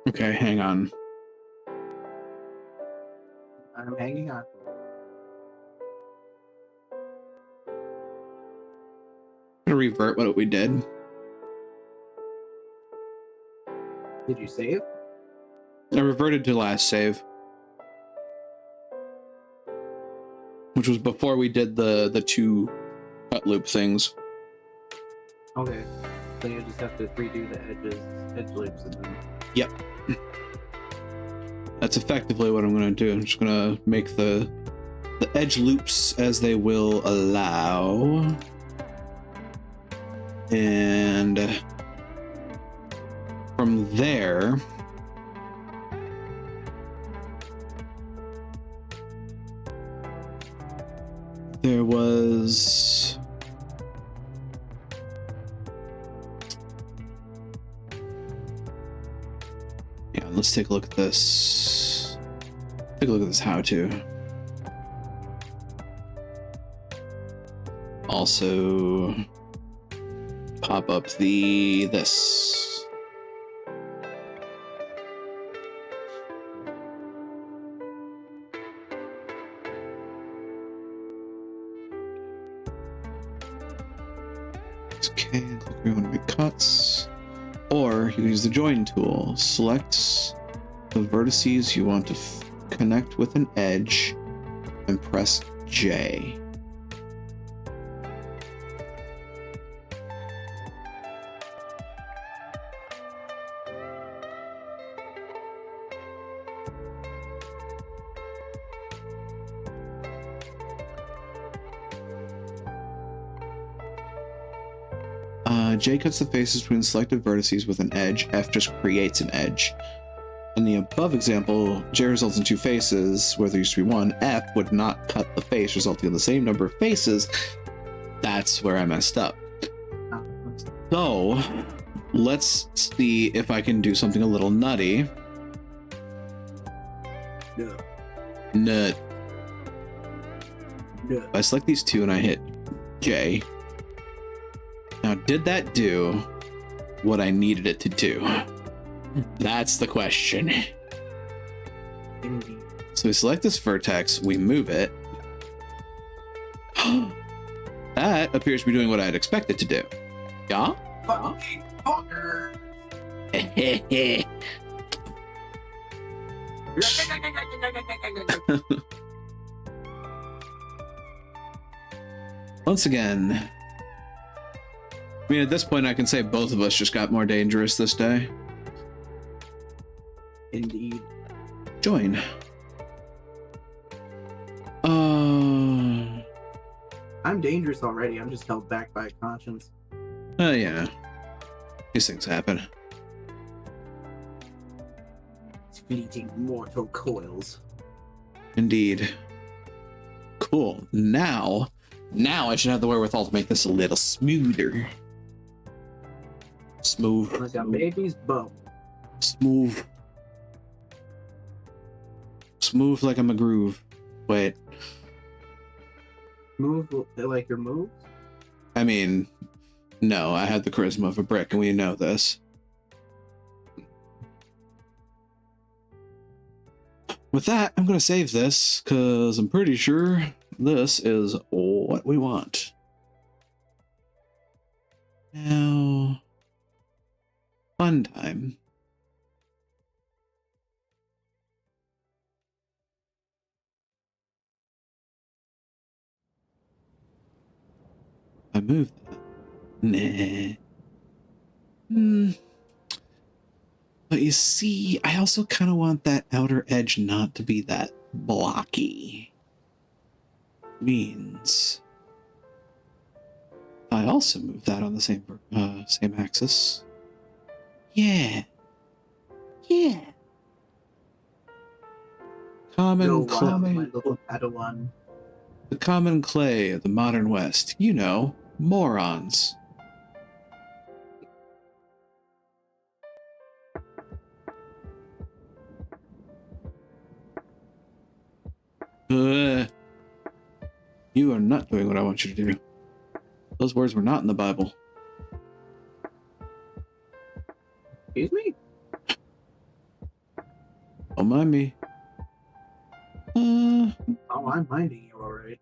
Speaker 1: Okay, hang on.
Speaker 2: I'm hanging on.
Speaker 1: I'm gonna revert what we did.
Speaker 2: Did you save?
Speaker 1: I reverted to last save, which was before we did the two cut loop things.
Speaker 2: Okay. So you just have to redo the edge loops, and then.
Speaker 1: Yep. That's effectively what I'm going to do. I'm just going to make the edge loops as they will allow. And from there, there was let's take a look at this. Take a look at this how-to. Also, pop up this. Okay, look where you want to make cuts. Or you can use the join tool. Select the vertices you want to connect with an edge and press J. J cuts the faces between selected vertices with an edge. F just creates an edge. In the above example, J results in two faces, where there used to be one. F would not cut the face, resulting in the same number of faces. That's where I messed up. So, let's see if I can do something a little nutty.
Speaker 2: No.
Speaker 1: Nut.
Speaker 2: No.
Speaker 1: If I select these two and I hit J. Now, did that do what I needed it to do? That's the question.
Speaker 2: Indeed.
Speaker 1: So we select this vertex, we move it. That appears to be doing what I'd expect it to do. Yeah?
Speaker 2: Fucking fucker!
Speaker 1: Once again, I mean, at this point, I can say both of us just got more dangerous this day.
Speaker 2: Indeed.
Speaker 1: Join.
Speaker 2: I'm dangerous already. I'm just held back by a conscience.
Speaker 1: Yeah. These things happen.
Speaker 2: Fleeting mortal coils.
Speaker 1: Indeed. Cool. Now I should have the wherewithal to make this a little smoother. Smooth.
Speaker 2: Like a baby's bone.
Speaker 1: Smooth. Smooth like I'm a groove. Wait.
Speaker 2: Move like your moves?
Speaker 1: I mean, no, I have the charisma of a brick, and we know this. With that, I'm going to save this because I'm pretty sure this is what we want. Now, fun time. I move that. Nah. But you see, I also kind of want that outer edge not to be that blocky. Means I also move that on the same axis. Yeah. Common clay.
Speaker 2: My little Padawan.
Speaker 1: The common clay of the modern West. You know, morons. You are not doing what I want you to do. Those words were not in the Bible.
Speaker 2: Excuse me?
Speaker 1: Don't mind me.
Speaker 2: Oh, I'm minding you, alright.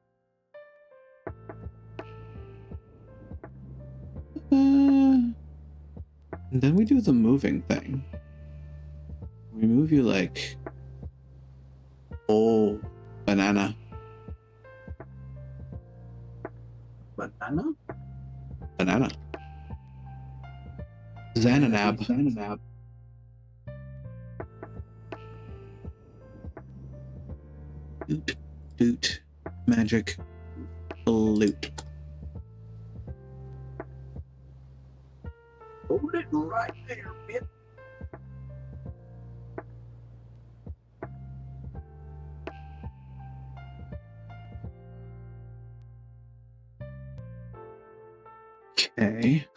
Speaker 1: And then we do the moving thing. We move you like, oh, banana.
Speaker 2: Banana?
Speaker 1: Banana. Xananab. Doot, doot, magic, loot.
Speaker 2: Hold it right there, bitch.
Speaker 1: Okay.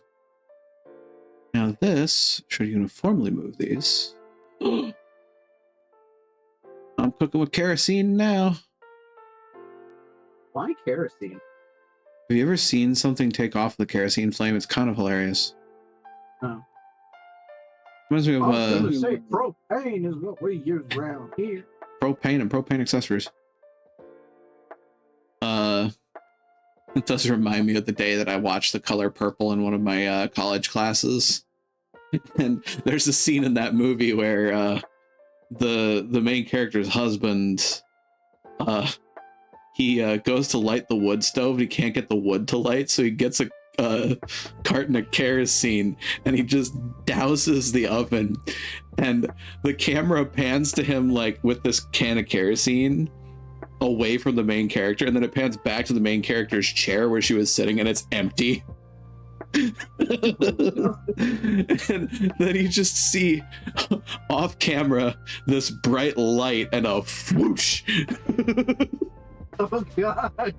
Speaker 1: Now this should uniformly move these. I'm cooking with kerosene now.
Speaker 2: Why kerosene?
Speaker 1: Have you ever seen something take off the kerosene flame? It's kind of hilarious.
Speaker 2: Oh.
Speaker 1: Reminds me of
Speaker 2: I was gonna say propane is what we use around here.
Speaker 1: propane and propane accessories. It does remind me of the day that I watched The Color Purple in one of my college classes. And there's a scene in that movie where the main character's husband he goes to light the wood stove and he can't get the wood to light, so he gets a carton of kerosene and he just douses the oven, and the camera pans to him like with this can of kerosene away from the main character, and then it pans back to the main character's chair where she was sitting and it's empty. And then you just see off camera this bright light and a whoosh.
Speaker 2: Oh god.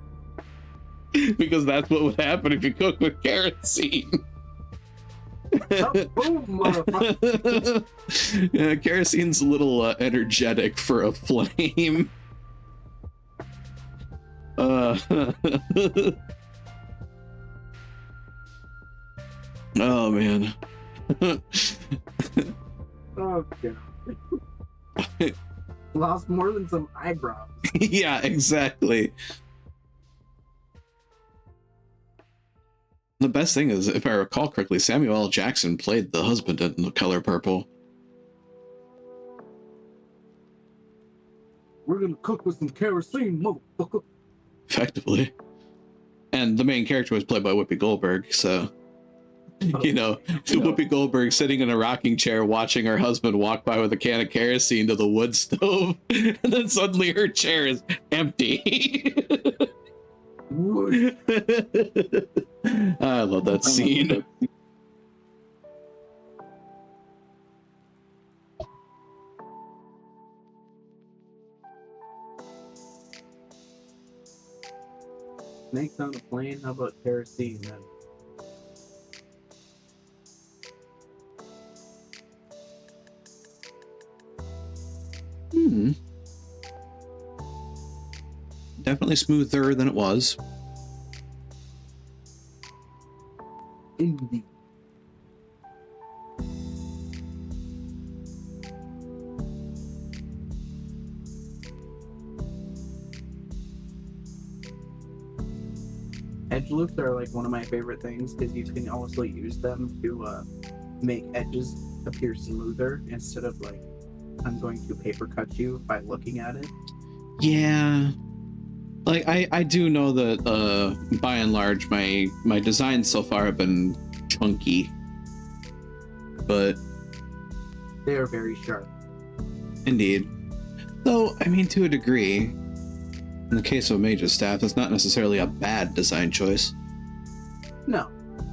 Speaker 1: Because that's what would happen if you cook with kerosene.
Speaker 2: Boom, motherfucker.
Speaker 1: Yeah, kerosene's a little energetic for a flame. Oh man.
Speaker 2: Oh god. Lost more than some eyebrows.
Speaker 1: Yeah, exactly. The best thing is, if I recall correctly, Samuel L. Jackson played the husband in The Color Purple.
Speaker 2: We're gonna cook with some kerosene, motherfucker.
Speaker 1: Effectively. And the main character was played by Whoopi Goldberg, so... You know, Whoopi Goldberg sitting in a rocking chair watching her husband walk by with a can of kerosene to the wood stove, and then suddenly her chair is empty. I love that scene.
Speaker 2: Snakes on a plane? How about kerosene then?
Speaker 1: Definitely smoother than it was.
Speaker 2: Indeed. loops are like one of my favorite things because you can also use them to make edges appear smoother instead of like I'm going to paper cut you by looking at it.
Speaker 1: Yeah. Like I do know that by and large my designs so far have been chunky. But
Speaker 2: They are very sharp.
Speaker 1: indeed. Though, I mean, to a degree, in the case of Mage's Staff, it's not necessarily a bad design choice.
Speaker 2: No,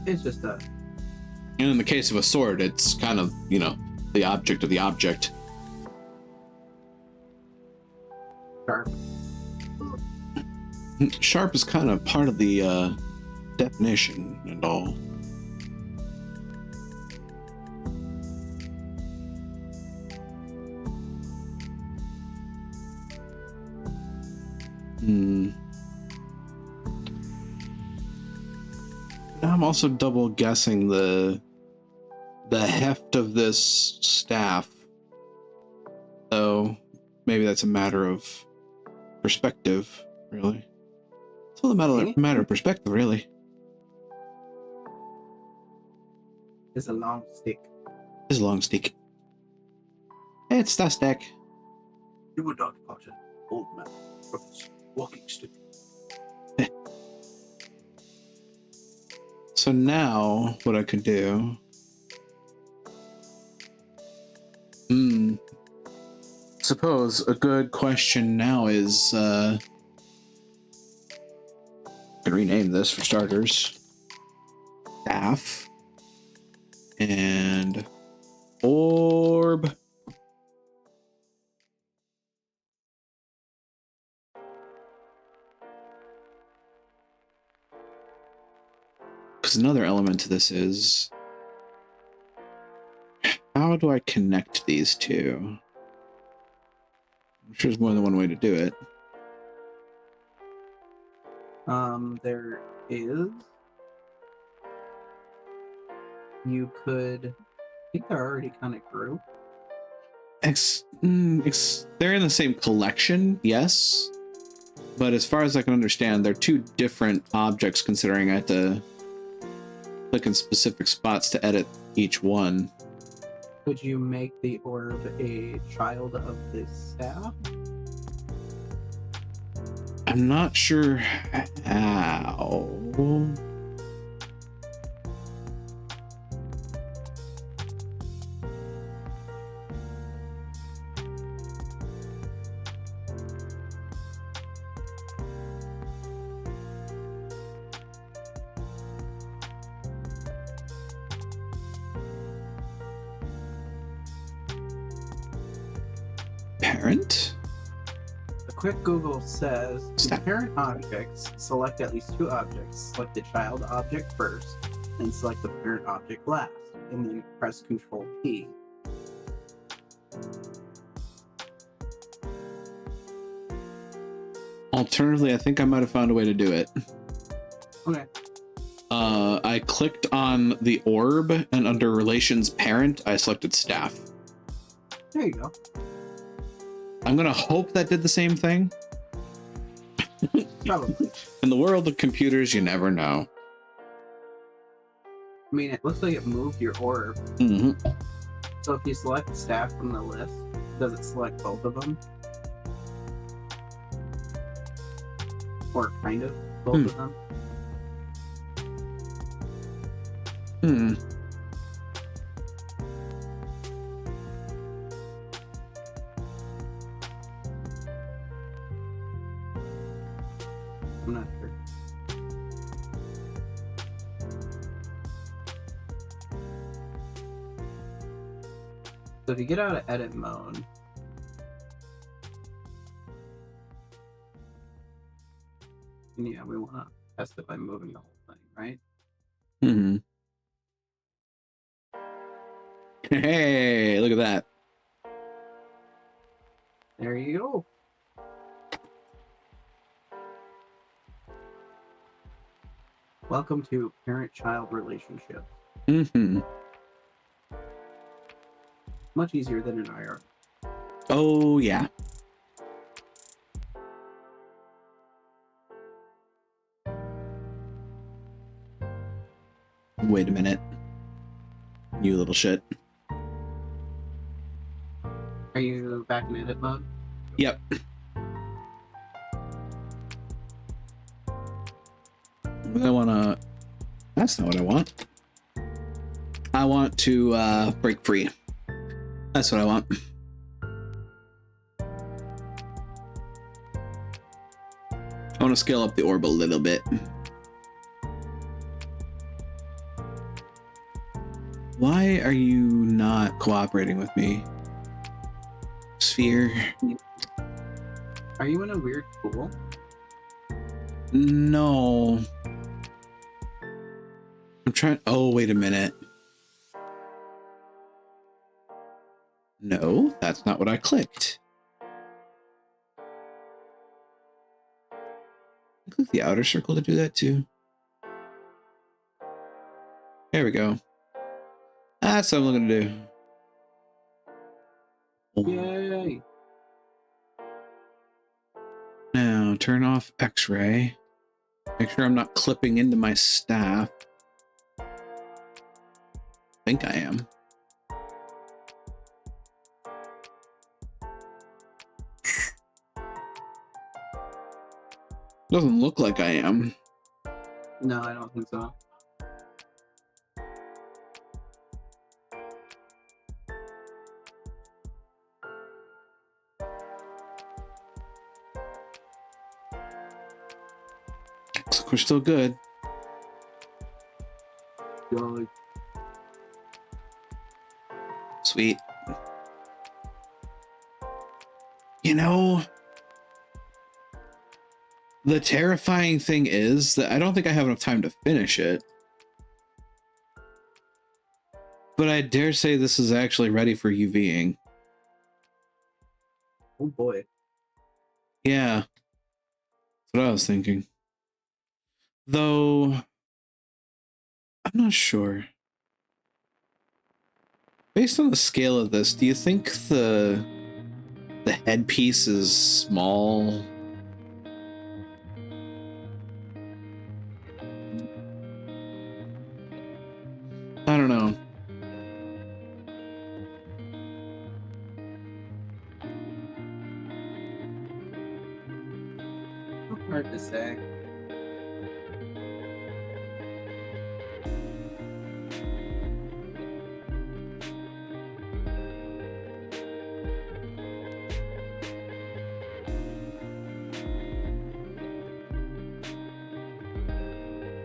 Speaker 2: it's just a.
Speaker 1: And in the case of a sword, it's kind of, you know, the object of the object.
Speaker 2: Sharp.
Speaker 1: Sharp is kind of part of the definition and all. Now I'm also double guessing the heft of this staff. So maybe that's a matter of perspective, really. It's all a matter of perspective, really.
Speaker 2: It's a long stick.
Speaker 1: It's a long stick. It's the stick.
Speaker 2: You would not part an old man from his walking stick.
Speaker 1: So now, what I could do... Suppose a good question now is... I could rename this for starters. Staff. And... Orb. Because another element to this is, how do I connect these two? I'm sure there's more than one way to do it.
Speaker 2: There is. You could. I think they're already kind of grouped.
Speaker 1: They're in the same collection, yes. But as far as I can understand, they're two different objects, considering I had to click in specific spots to edit each one.
Speaker 2: Could you make the orb a child of the staff?
Speaker 1: I'm not sure how. Parent?
Speaker 2: A quick Google says,
Speaker 1: Stop.
Speaker 2: to parent objects, select at least two objects. Select the child object first, and select the parent object last, and then press Control P.
Speaker 1: Alternatively, I think I might have found a way to do it.
Speaker 2: Okay.
Speaker 1: I clicked on the orb, and under Relations Parent, I selected Staff.
Speaker 2: There you go.
Speaker 1: I'm gonna hope that did the same thing.
Speaker 2: Probably.
Speaker 1: In the world of computers, you never know.
Speaker 2: I mean, it looks like it moved your orb.
Speaker 1: Mm-hmm.
Speaker 2: So if you select staff from the list, does it select both of them? Or kind of both of them?
Speaker 1: Hmm.
Speaker 2: I'm not sure. So if you get out of edit mode, yeah, we want to test it by moving the whole thing, right?
Speaker 1: Mm-hmm. Hey, look at that.
Speaker 2: There you go. Welcome to parent-child relationship.
Speaker 1: Mm-hmm.
Speaker 2: Much easier than an IR.
Speaker 1: Oh, yeah. Wait a minute. You little shit.
Speaker 2: Are you back in edit mode?
Speaker 1: Yep. I wanna... That's not what I want. I want to break free. That's what I want. I want to scale up the orb a little bit. Why are you not cooperating with me? Sphere.
Speaker 2: Are you in a weird pool?
Speaker 1: No. I'm trying... Oh, wait a minute. No, that's not what I clicked. Click the outer circle to do that too. There we go. That's what I'm looking to do.
Speaker 2: Yay!
Speaker 1: Now turn off X-ray. Make sure I'm not clipping into my staff. I think I am. Doesn't look like I am.
Speaker 2: No, I don't think so.
Speaker 1: Looks like we're still good.
Speaker 2: God.
Speaker 1: Sweet. You know, the terrifying thing is that I don't think I have enough time to finish it. But I dare say this is actually ready for UVing.
Speaker 2: Oh boy.
Speaker 1: Yeah. That's what I was thinking. Though, I'm not sure. Based on the scale of this, do you think the headpiece is small? I don't know.
Speaker 2: Hard to say.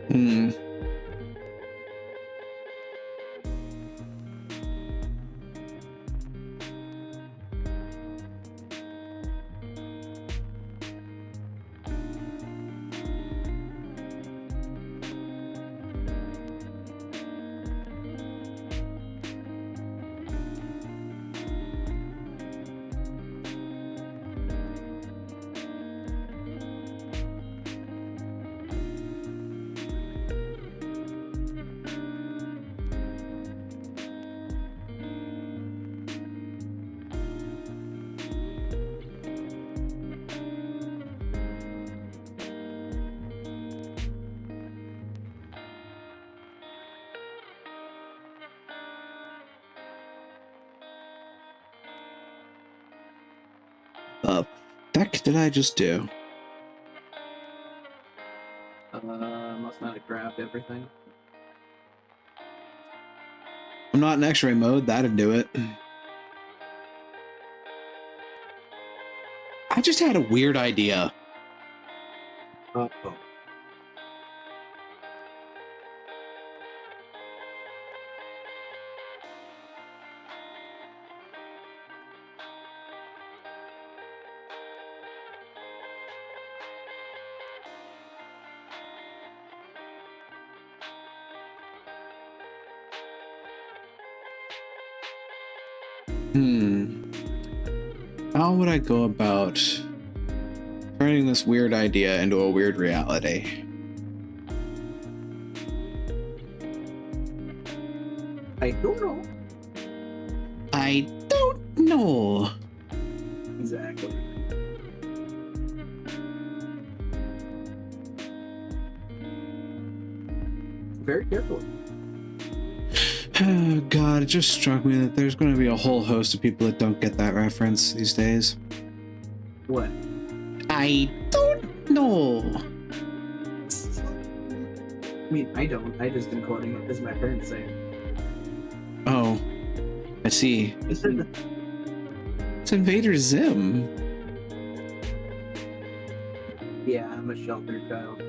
Speaker 1: Hmm. The heck did I just do?
Speaker 2: Must not have grabbed everything.
Speaker 1: I'm not in X-ray mode. That'd do it. I just had a weird idea.
Speaker 2: Oh.
Speaker 1: How would I go about turning this weird idea into a weird reality?
Speaker 2: I don't know.
Speaker 1: I don't know.
Speaker 2: Exactly. Very careful.
Speaker 1: Oh, God, it just struck me that there's going to be a whole host of people that don't get that reference these days.
Speaker 2: What?
Speaker 1: I don't know.
Speaker 2: I mean, I don't. I just am quoting it as my parents say.
Speaker 1: Oh, I see. It's Invader Zim.
Speaker 2: Yeah, I'm a sheltered child.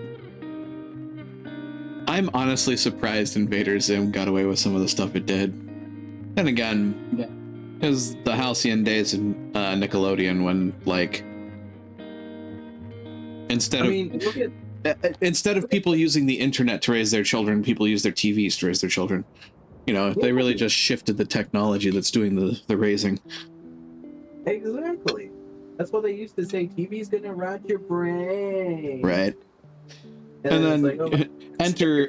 Speaker 1: I'm honestly surprised Invader Zim got away with some of the stuff it did. Then again,
Speaker 2: Yeah.
Speaker 1: it was the halcyon days in Nickelodeon when, like, instead of people using the internet to raise their children, people use their TVs to raise their children. You know, they really just shifted the technology that's doing the raising.
Speaker 2: Exactly. That's what they used to say. TV's gonna rot your brain.
Speaker 1: Right. And then enter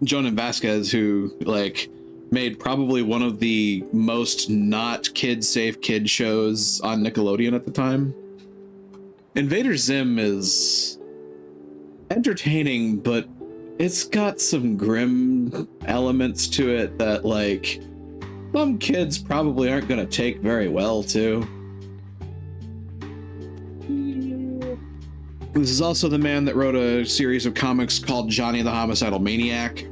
Speaker 1: Jonan Vasquez, who like made probably one of the most not kid-safe kid shows on Nickelodeon at the time. Invader Zim is entertaining, but it's got some grim elements to it that, like, some kids probably aren't going to take very well to. This is also the man that wrote a series of comics called Johnny the Homicidal Maniac.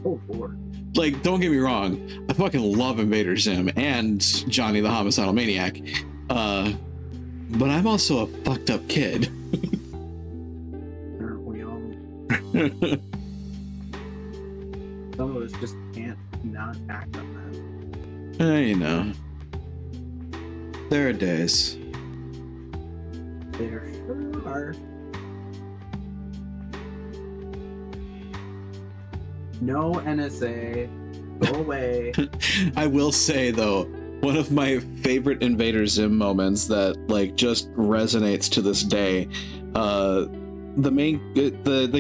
Speaker 2: Oh, Lord.
Speaker 1: Like, don't get me wrong, I fucking love Invader Zim and Johnny the Homicidal Maniac. But I'm also a fucked up kid.
Speaker 2: Aren't we all? Some of us just can't not act on that.
Speaker 1: You know. There are days.
Speaker 2: There sure are. No NSA. Go away.
Speaker 1: I will say, though, one of my favorite Invader Zim moments that, like, just resonates to this day, the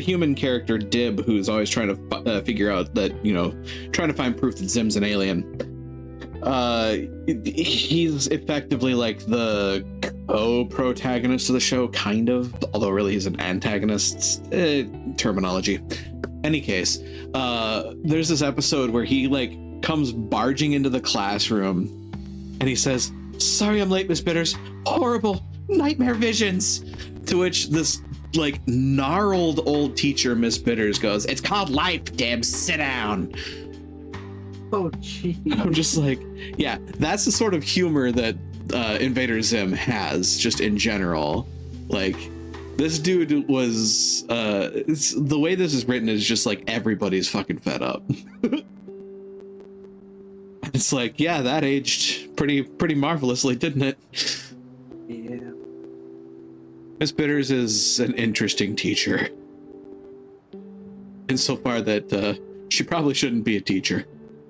Speaker 1: human character Dib, who's always trying to figure out that, you know, trying to find proof that Zim's an alien. He's effectively like the co-protagonist of the show, kind of, although really he's an antagonist. Terminology. Any case, there's this episode where he like comes barging into the classroom and he says, "Sorry I'm late, Miss Bitters. Horrible nightmare visions." To which this like gnarled old teacher, Miss Bitters, goes, "It's called life, Dib. Sit down."
Speaker 2: Oh, gee.
Speaker 1: I'm just like, yeah, that's the sort of humor that Invader Zim has, just in general. Like, this dude was, the way this is written is just like everybody's fucking fed up. It's like, yeah, that aged pretty marvelously, didn't it?
Speaker 2: Yeah.
Speaker 1: Miss Bitters is an interesting teacher. Insofar that she probably shouldn't be a teacher,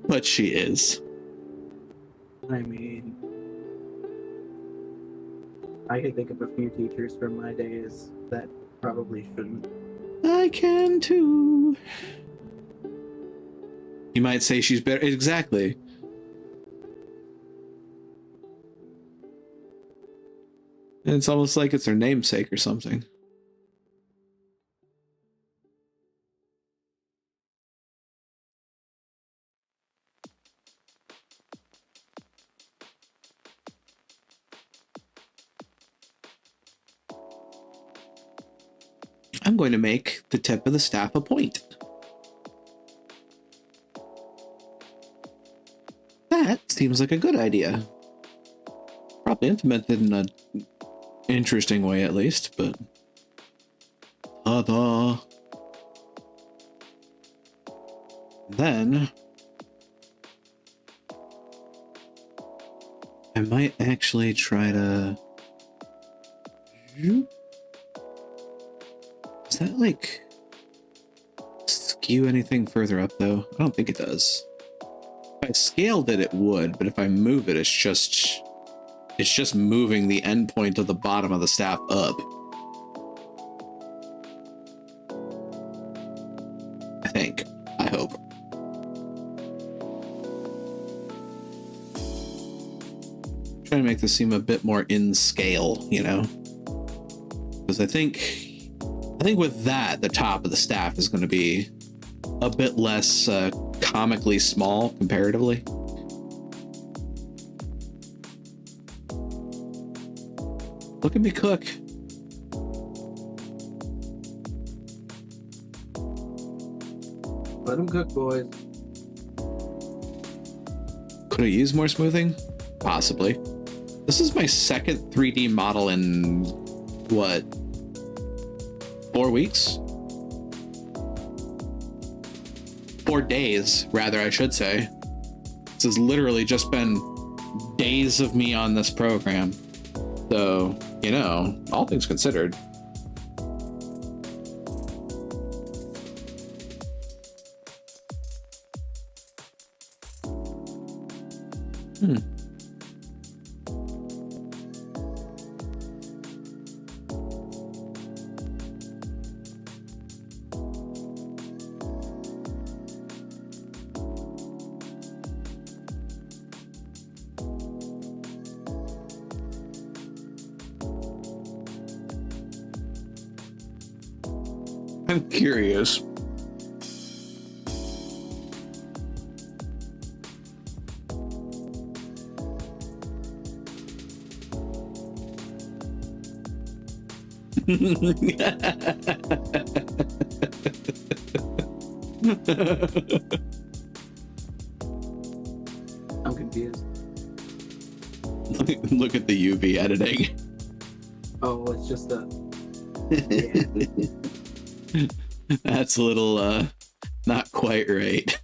Speaker 1: but she is.
Speaker 2: I mean, I can think of a few teachers from my days that probably shouldn't.
Speaker 1: I can too. You might say she's better. Exactly. It's almost like it's her namesake or something. I'm going to make the tip of the staff a point. That seems like a good idea. Probably implemented in an interesting way, at least, but... Ta-da! Then... I might actually try to... Does that, like, skew anything further up, though? I don't think it does. If I scaled it, it would, but if I move it, it's just moving the endpoint of the bottom of the staff up. I think. I hope. Trying to make this seem a bit more in scale, you know? Because I think with that, the top of the staff is going to be a bit less comically small comparatively. Look at me cook.
Speaker 2: Let them cook, boys.
Speaker 1: Could I use more smoothing? Possibly. This is my second 3D model in, what, 4 weeks? 4 days, rather, I should say. This has literally just been days of me on this program. So, you know, all things considered. I'm curious.
Speaker 2: I'm confused.
Speaker 1: Look at the UV editing.
Speaker 2: Oh, it's just a.
Speaker 1: That's a little not quite right.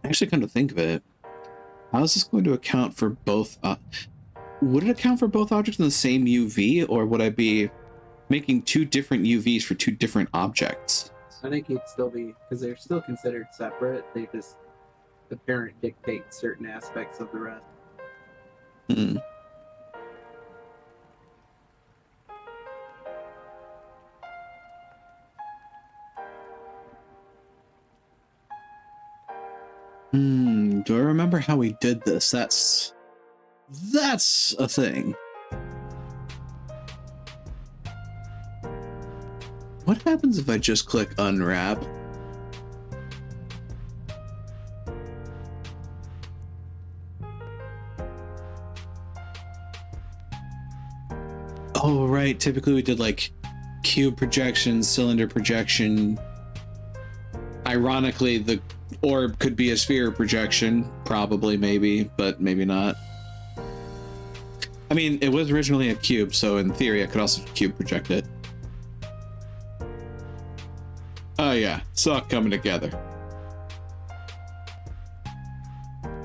Speaker 1: Actually, come to think of it, how is this going to account for both? Would it account for both objects in the same UV, or would I be making 2 different UVs for 2 different objects?
Speaker 2: I think it'd still be, because they're still considered separate. They just, the parent dictates certain aspects of the rest.
Speaker 1: Hmm. Do I remember how we did this? That's a thing. What happens if I just click unwrap? Oh, right. Typically we did like cube projection, cylinder projection. Ironically, the orb could be a sphere projection, probably, maybe, but maybe not. I mean, it was originally a cube, so in theory I could also cube project it. Oh yeah, it's all coming together.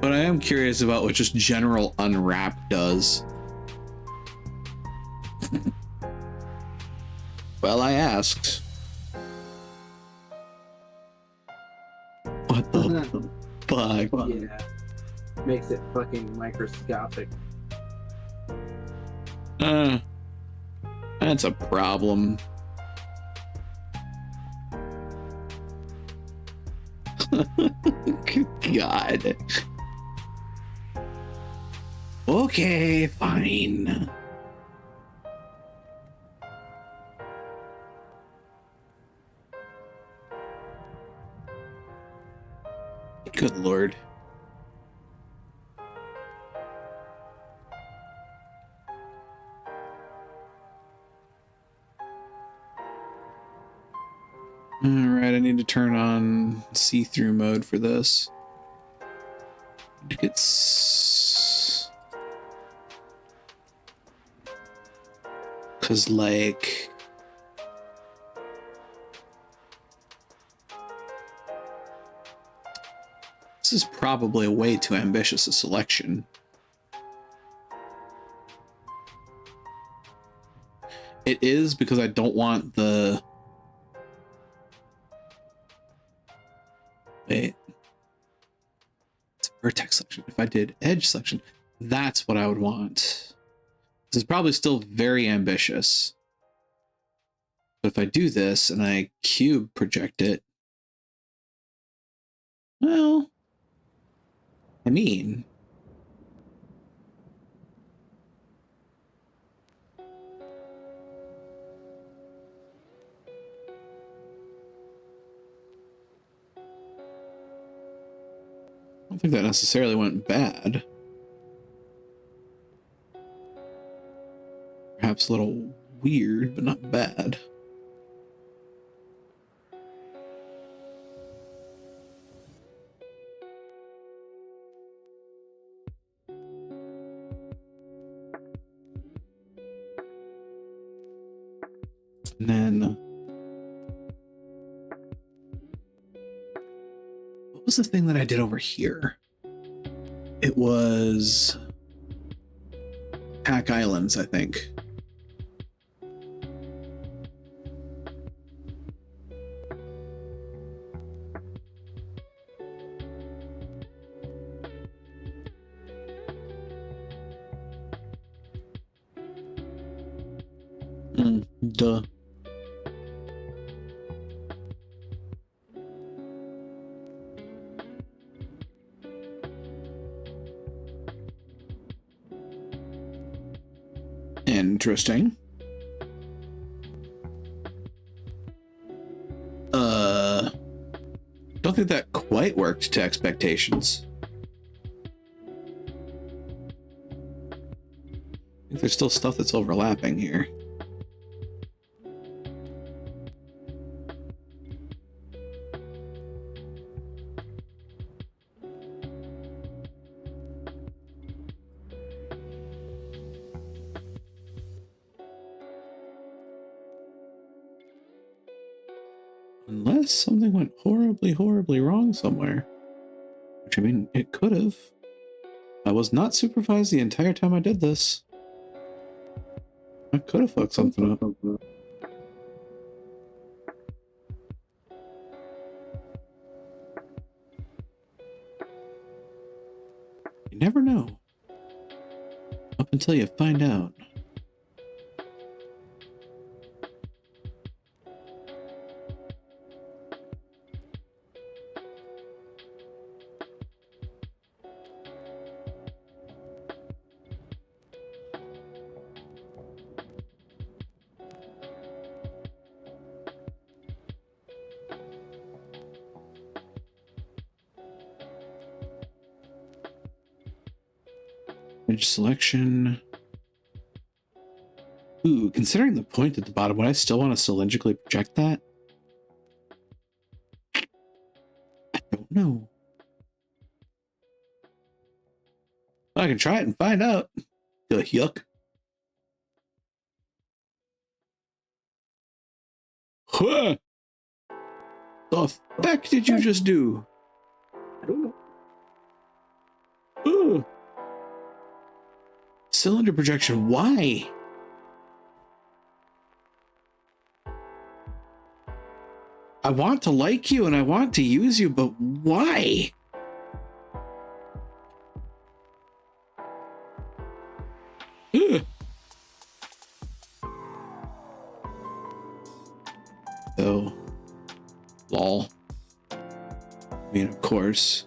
Speaker 1: But I am curious about what just general unwrap does. Well, I asked. What the fuck?
Speaker 2: Yeah. Makes it fucking microscopic.
Speaker 1: That's a problem. God. Okay, fine. Good Lord. All right, I need to turn on see-through mode for this. It's because, like, this is probably way too ambitious a selection. It is, because I don't want the... Wait. It's vertex selection. If I did edge selection, that's what I would want. This is probably still very ambitious. But if I do this and I cube project it, well, I mean, don't think that necessarily went bad. Perhaps a little weird, but not bad. And then, what was the thing that I did over here? It was Pack Islands, I think. Duh. Interesting. Don't think that quite worked to expectations. I think there's still stuff that's overlapping here. Unless something went horribly, horribly wrong somewhere. Which, I mean, it could have. I was not supervised the entire time I did this. I could have fucked something up. You never know. Up until you find out. Image selection. Ooh, considering the point at the bottom, would I still want to cylindrically project that? I don't know. I can try it and find out. Yuck. Huh. The fuck did you just do?
Speaker 2: I don't know.
Speaker 1: Ooh. Cylinder projection, why? I want to like you and I want to use you, but why? Ugh. So, lol. I mean, of course.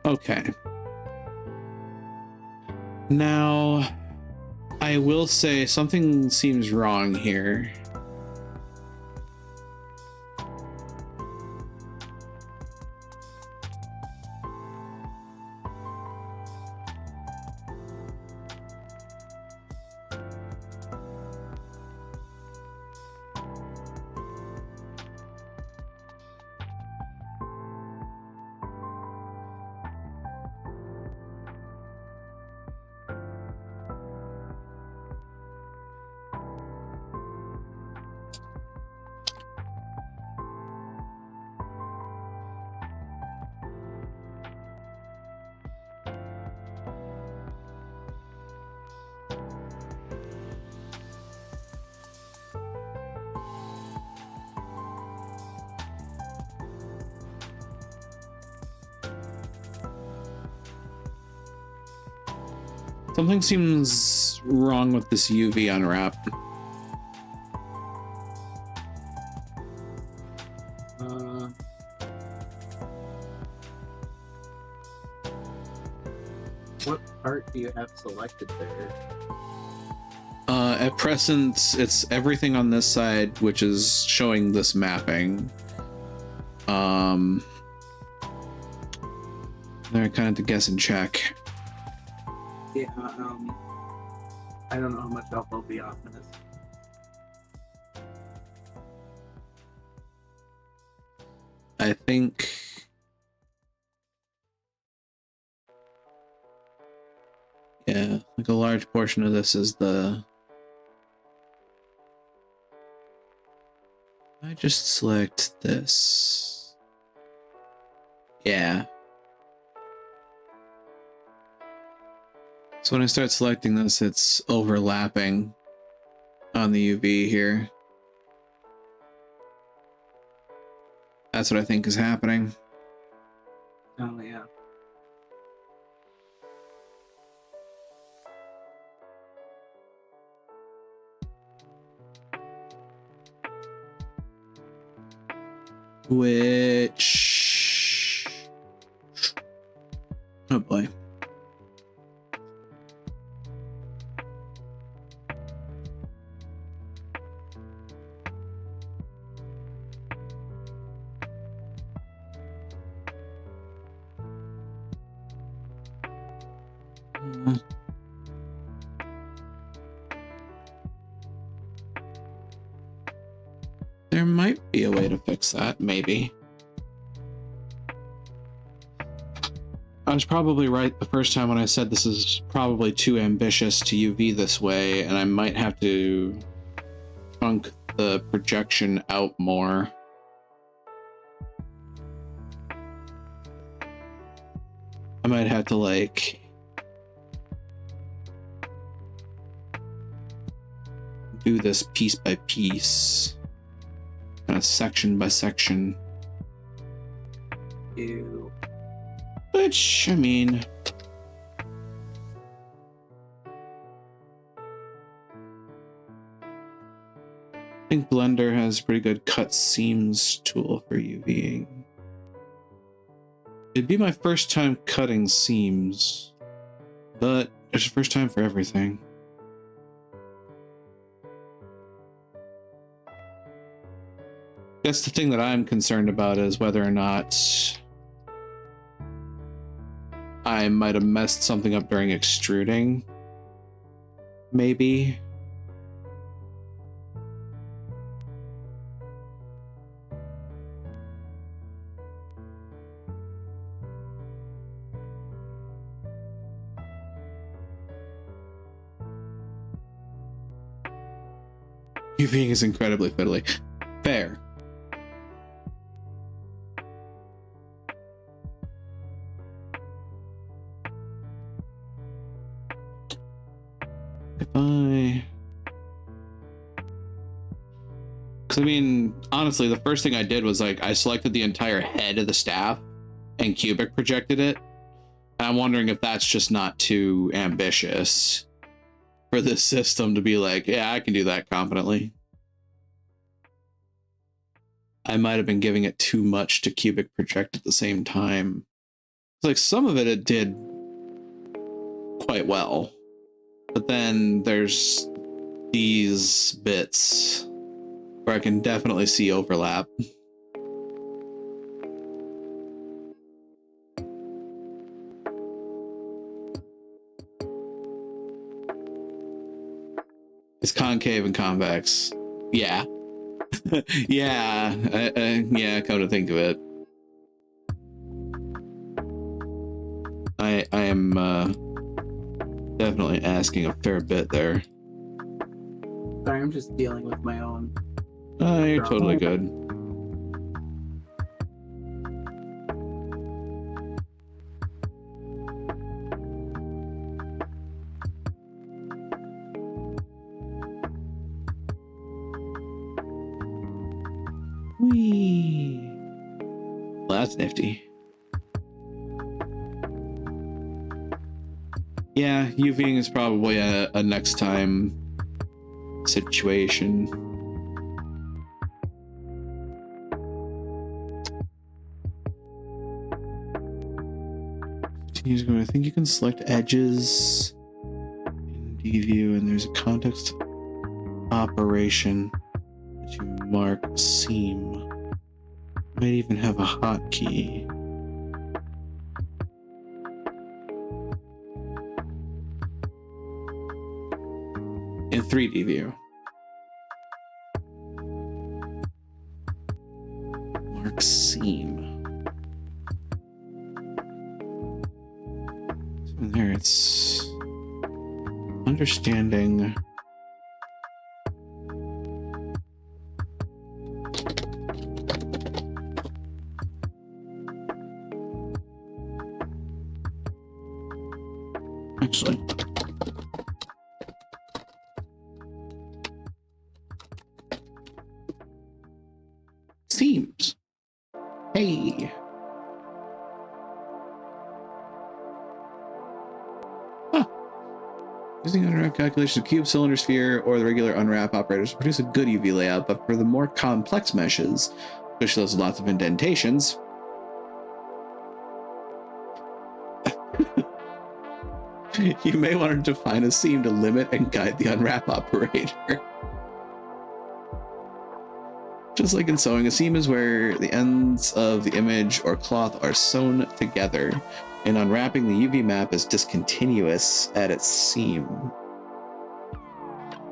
Speaker 1: Okay. Now, I will say something seems wrong here. Something seems wrong with this UV unwrap.
Speaker 2: What part do you have selected there?
Speaker 1: At present, it's everything on this side, which is showing this mapping. They're kind of to guess and check.
Speaker 2: Yeah, I don't know how much help I'll be off in this.
Speaker 1: I think... Yeah, like a large portion of this is the... I just select this. Yeah. So when I start selecting this, it's overlapping on the UV here. That's what I think is happening.
Speaker 2: Oh, yeah.
Speaker 1: Which... Oh boy. There might be a way to fix that, maybe. I was probably right the first time when I said this is probably too ambitious to UV this way, and I might have to chunk the projection out more. I might have to, like, do this piece by piece, kind of section by section.
Speaker 2: Ew.
Speaker 1: Which, I mean... I think Blender has a pretty good cut seams tool for UVing. It'd be my first time cutting seams, but there's a first time for everything. I guess the thing that I'm concerned about is whether or not I might have messed something up during extruding. Maybe. UVing is incredibly fiddly. Fair. If I... Because, I mean, honestly, the first thing I did was, like, I selected the entire head of the staff and Cubic projected it. And I'm wondering if that's just not too ambitious for this system to be like, yeah, I can do that competently. I might have been giving it too much to Cubic project at the same time. Like, some of it did quite well. But then there's these bits where I can definitely see overlap. It's concave and convex. Yeah. Yeah. Yeah, come to think of it. I am definitely asking a fair bit there.
Speaker 2: Sorry, I'm just dealing with my own.
Speaker 1: You're totally good. Whee! Well, that's nifty. Yeah, UVing is probably a next time situation. I think you can select edges in DView, and there's a context operation that you mark seam. Might even have a hotkey. In 3D view. Mark seam. So there, it's understanding. Actually, seams. Hey. Huh. Using unwrap calculations of cube, cylinder, sphere, or the regular unwrap operators produce a good UV layout, but for the more complex meshes, especially those with lots of indentations, you may want to define a seam to limit and guide the unwrap operator. Just like in sewing, a seam is where the ends of the image or cloth are sewn together. In unwrapping, the UV map is discontinuous at its seam.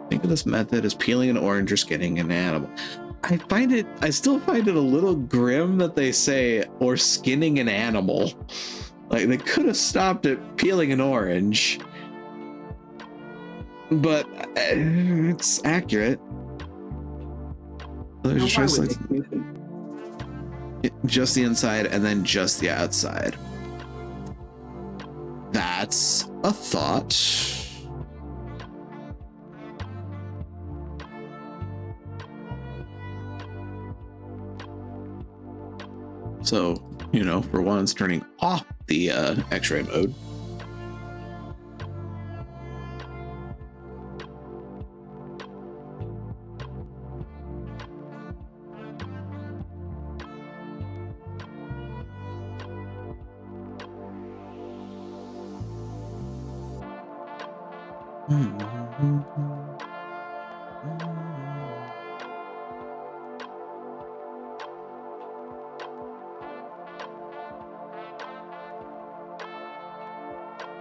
Speaker 1: Think of this method as peeling an orange or skinning an animal. I still find it a little grim that they say, or skinning an animal. Like, they could have stopped at peeling an orange. But it's accurate. Just the inside and then just the outside. That's a thought. So, you know, for once, turning off the X-ray mode.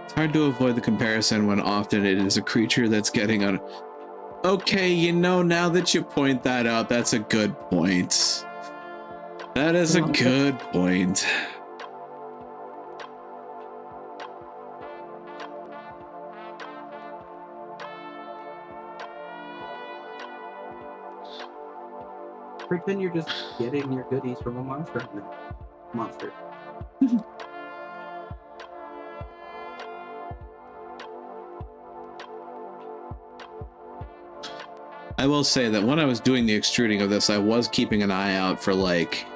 Speaker 1: It's hard to avoid the comparison when often it is a creature that's getting on. Okay, you know, now that you point that out, that's a good point. That is a good point.
Speaker 2: Pretend you're just getting your goodies from a monster.
Speaker 1: I will say that when I was doing the extruding of this, I was keeping an eye out for like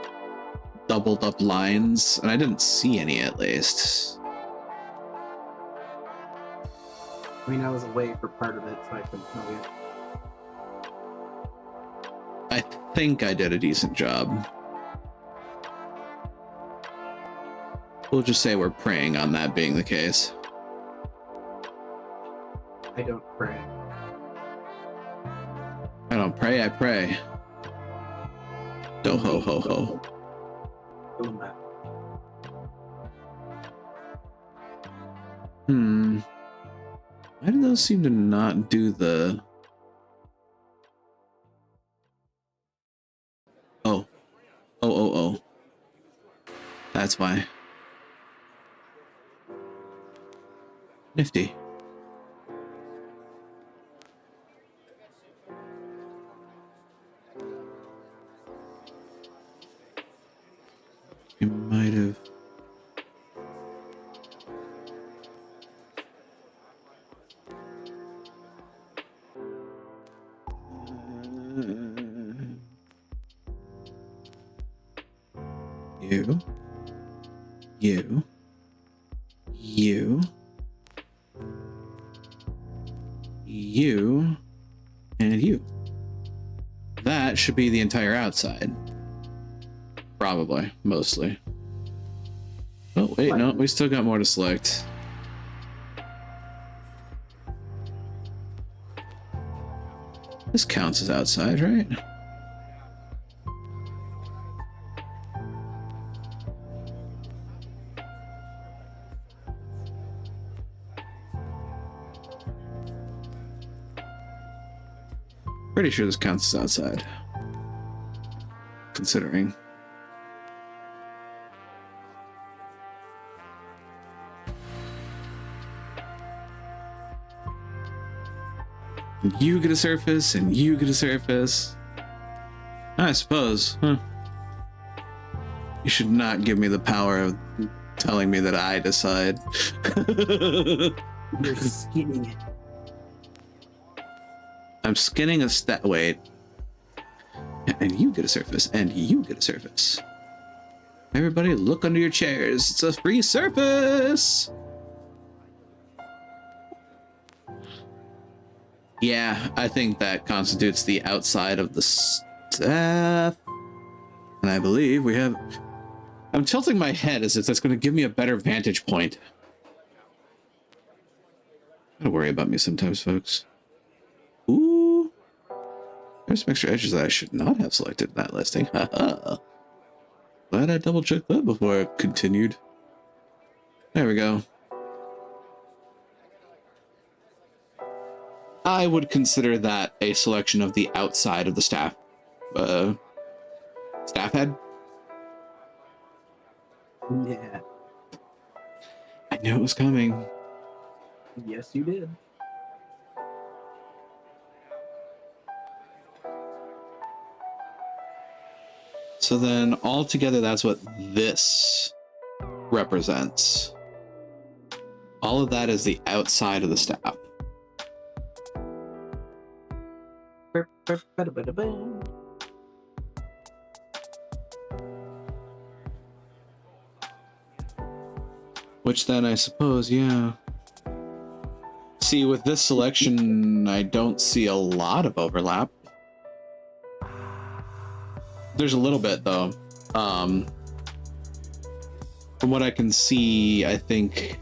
Speaker 1: doubled up lines, and I didn't see any, at least.
Speaker 2: I mean, I was away for part of it, so I couldn't tell you.
Speaker 1: I think I did a decent job. We'll just say we're praying on that being the case.
Speaker 2: I don't pray.
Speaker 1: I don't pray, I pray. Do ho ho ho. Why do those seem to not do the... Oh. That's why. Nifty. You might have... You. you, and you. That should be the entire outside. Probably, mostly. Oh, wait, no, we still got more to select. This counts as outside, right? Pretty sure this counts as outside. Considering. And you get a surface, and you get a surface. I suppose, huh? You should not give me the power of telling me that I decide.
Speaker 2: You're skinning it.
Speaker 1: I'm skinning a stat. Wait. And you get a surface, and you get a surface. Everybody look under your chairs. It's a free surface. Yeah, I think that constitutes the outside of the staff. And I believe we have... I'm tilting my head as if that's going to give me a better vantage point. Don't worry about me sometimes, folks. Ooh. There's some extra edges that I should not have selected in that listing. Haha. Glad I double checked that before I continued. There we go. I would consider that a selection of the outside of the staff head.
Speaker 2: Yeah.
Speaker 1: I knew it was coming.
Speaker 2: Yes, you did.
Speaker 1: So then altogether, that's what this represents. All of that is the outside of the staff. Which then I suppose, yeah. See, with this selection, I don't see a lot of overlap. There's a little bit, though. From what I can see, I think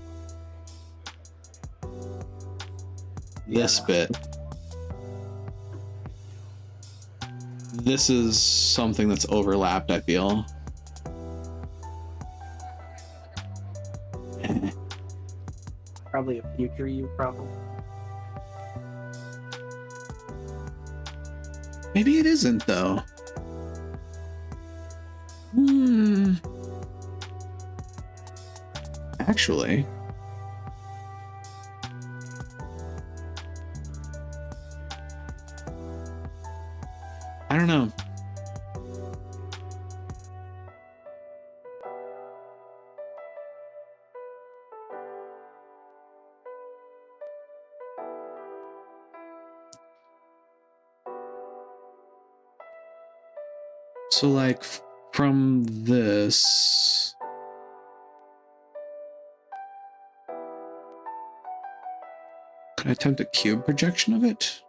Speaker 1: this bit. This is something that's overlapped, I feel.
Speaker 2: Probably a future you problem.
Speaker 1: Maybe it isn't, though. Actually. I don't know. So, like, from this... Could I attempt a cube projection of it?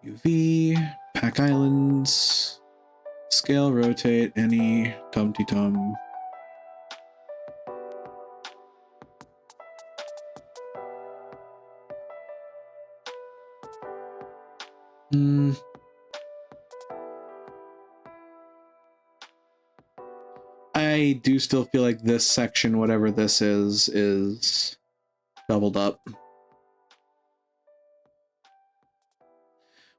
Speaker 1: UV, pack islands, scale, rotate, any, tum-ti-tum. I do still feel like this section, whatever this is doubled up.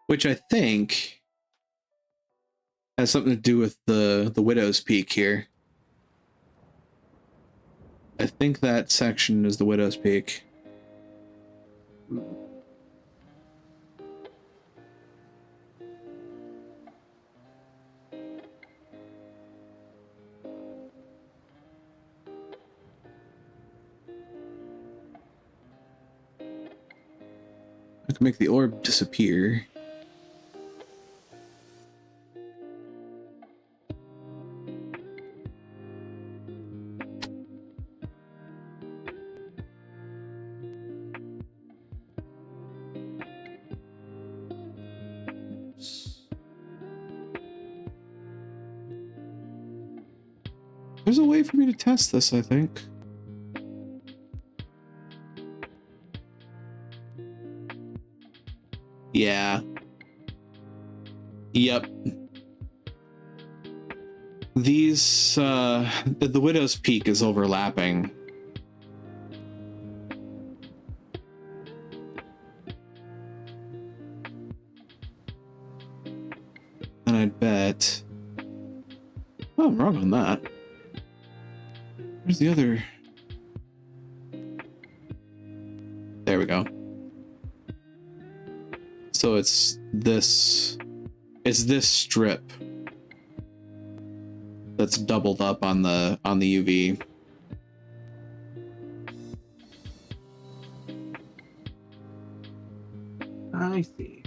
Speaker 1: Which I think has something to do with the Widow's Peak here. I think that section is the Widow's Peak. I can make the orb disappear. There's a way for me to test this, I think. Yeah. Yep. These, the Widow's Peak is overlapping. And I'd bet... Oh, I'm wrong on that. Where's the other? There we go. So it's this strip that's doubled up on the UV.
Speaker 2: I see.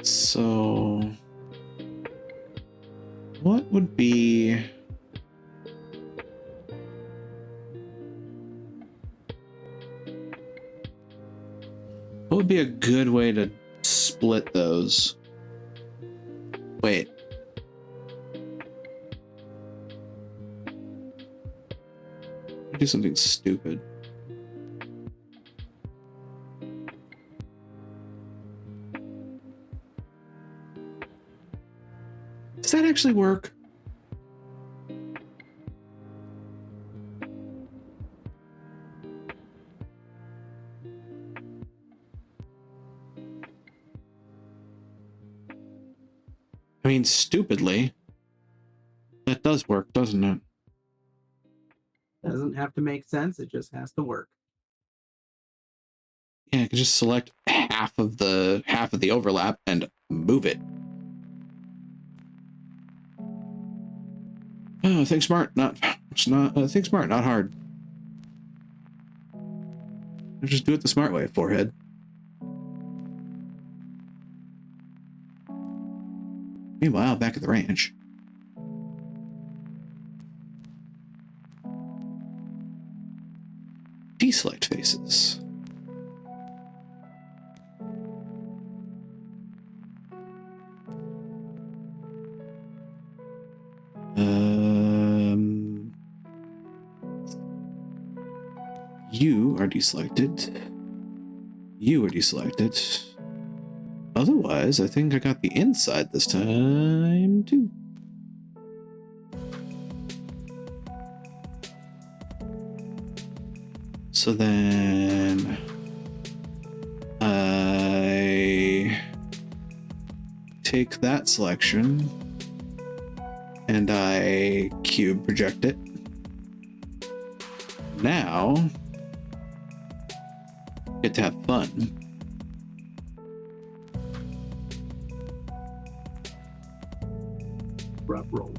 Speaker 1: So what would be... What would be a good way to split those? Wait. Do something stupid. Does that actually work? I mean, stupidly, that does work, doesn't it?
Speaker 2: Doesn't have to make sense. It just has to work.
Speaker 1: Yeah, I can just select half of the overlap and move it. Oh, think smart, think smart, not hard. Just do it the smart way, forehead. Meanwhile, back at the ranch. Deselect faces. You are deselected. You are deselected. Otherwise, I think I got the inside this time, too. So then... I... take that selection, and I cube project it. Now... get to have fun.
Speaker 2: Rough roll.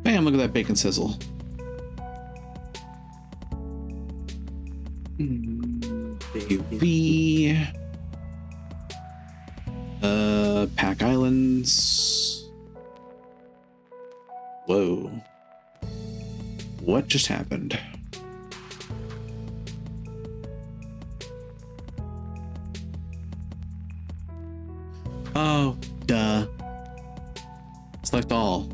Speaker 1: Bam, look at that bacon sizzle. UV. Pack Islands. Whoa. What just happened? Oh, duh. Select all.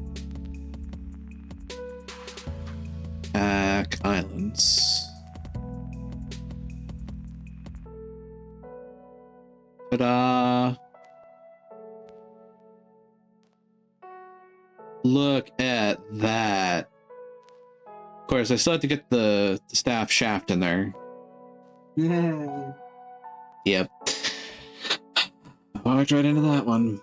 Speaker 1: Pack Islands. Ta-da! Look at that. Of course, I still have to get the staff shaft in there.
Speaker 2: Yeah.
Speaker 1: Yep. Walked right into that one.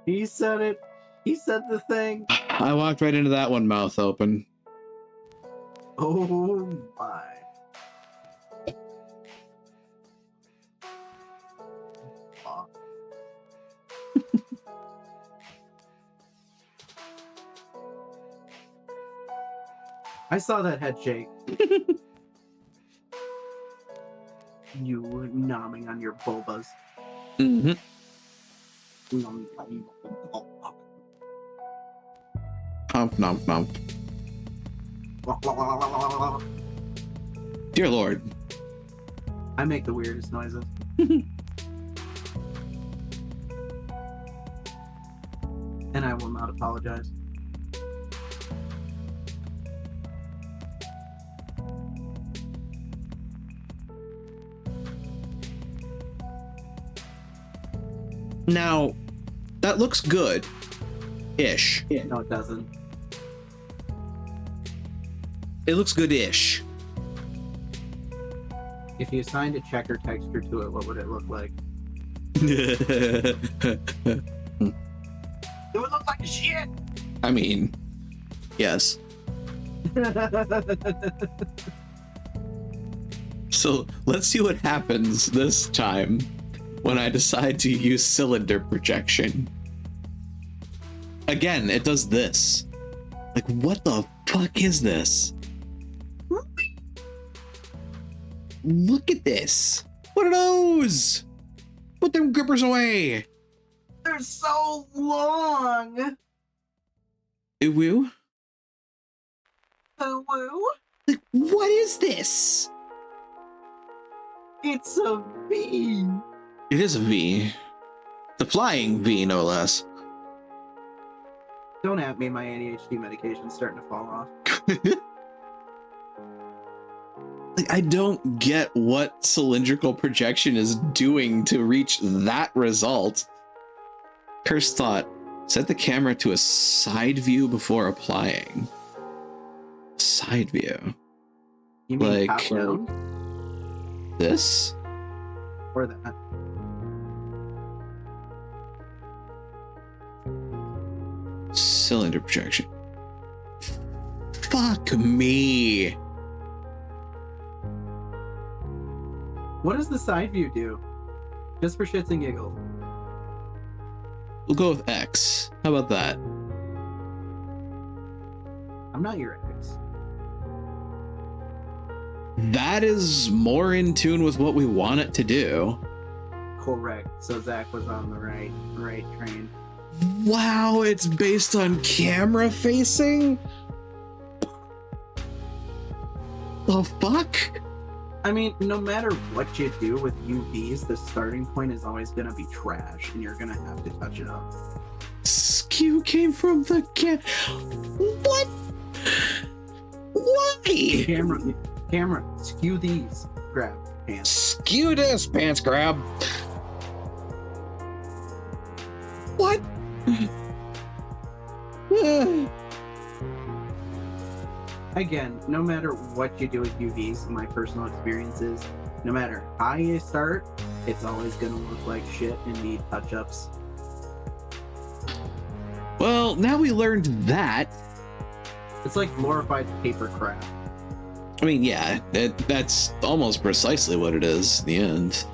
Speaker 2: He said it. He said the thing.
Speaker 1: I walked right into that one, mouth open.
Speaker 2: Oh my. Fuck. I saw that head shake. You nomming on your bulbas.
Speaker 1: Mm-hmm. Hump, nump, nump. Dear Lord.
Speaker 2: I make the weirdest noises. And I will not apologize.
Speaker 1: Now, that looks good. Ish.
Speaker 2: No, it doesn't.
Speaker 1: It looks good-ish.
Speaker 2: If you assigned a checker texture to it, what would it look like?
Speaker 1: It
Speaker 2: would look like shit!
Speaker 1: I mean, yes. So let's see what happens this time when I decide to use cylinder projection. Again, it does this. Like, what the fuck is this? Look at this. What are those? Put them grippers away.
Speaker 2: They're so long!
Speaker 1: Ew.
Speaker 2: Hello?
Speaker 1: Like, what is this?
Speaker 2: It's a V!
Speaker 1: It is a V. The flying V, no less.
Speaker 2: Don't at me, my ADHD medication's starting to fall off.
Speaker 1: Like, I don't get what cylindrical projection is doing to reach that result. Cursed thought. Set the camera to a side view before applying. Side view.
Speaker 2: You mean
Speaker 1: Like,
Speaker 2: top down?
Speaker 1: This?
Speaker 2: Or that?
Speaker 1: Cylinder projection. Fuck me.
Speaker 2: What does the side view do? Just for shits and giggles.
Speaker 1: We'll go with X. How about that?
Speaker 2: I'm not your ex.
Speaker 1: That is more in tune with what we want it to do.
Speaker 2: Correct. So Zach was on the right train.
Speaker 1: Wow, it's based on camera facing? The fuck?
Speaker 2: I mean, no matter what you do with UVs, the starting point is always going to be trash, and you're going to have to touch it up.
Speaker 1: Skew came from the What? Why?
Speaker 2: Camera, skew these. Grab pants.
Speaker 1: Skew this, pants grab. What?
Speaker 2: Again, no matter what you do with UVs, my personal experience is, no matter how you start, it's always going to look like shit and need touch-ups.
Speaker 1: Well, now we learned that.
Speaker 2: It's like glorified paper craft.
Speaker 1: I mean, yeah, that's almost precisely what it is in the end.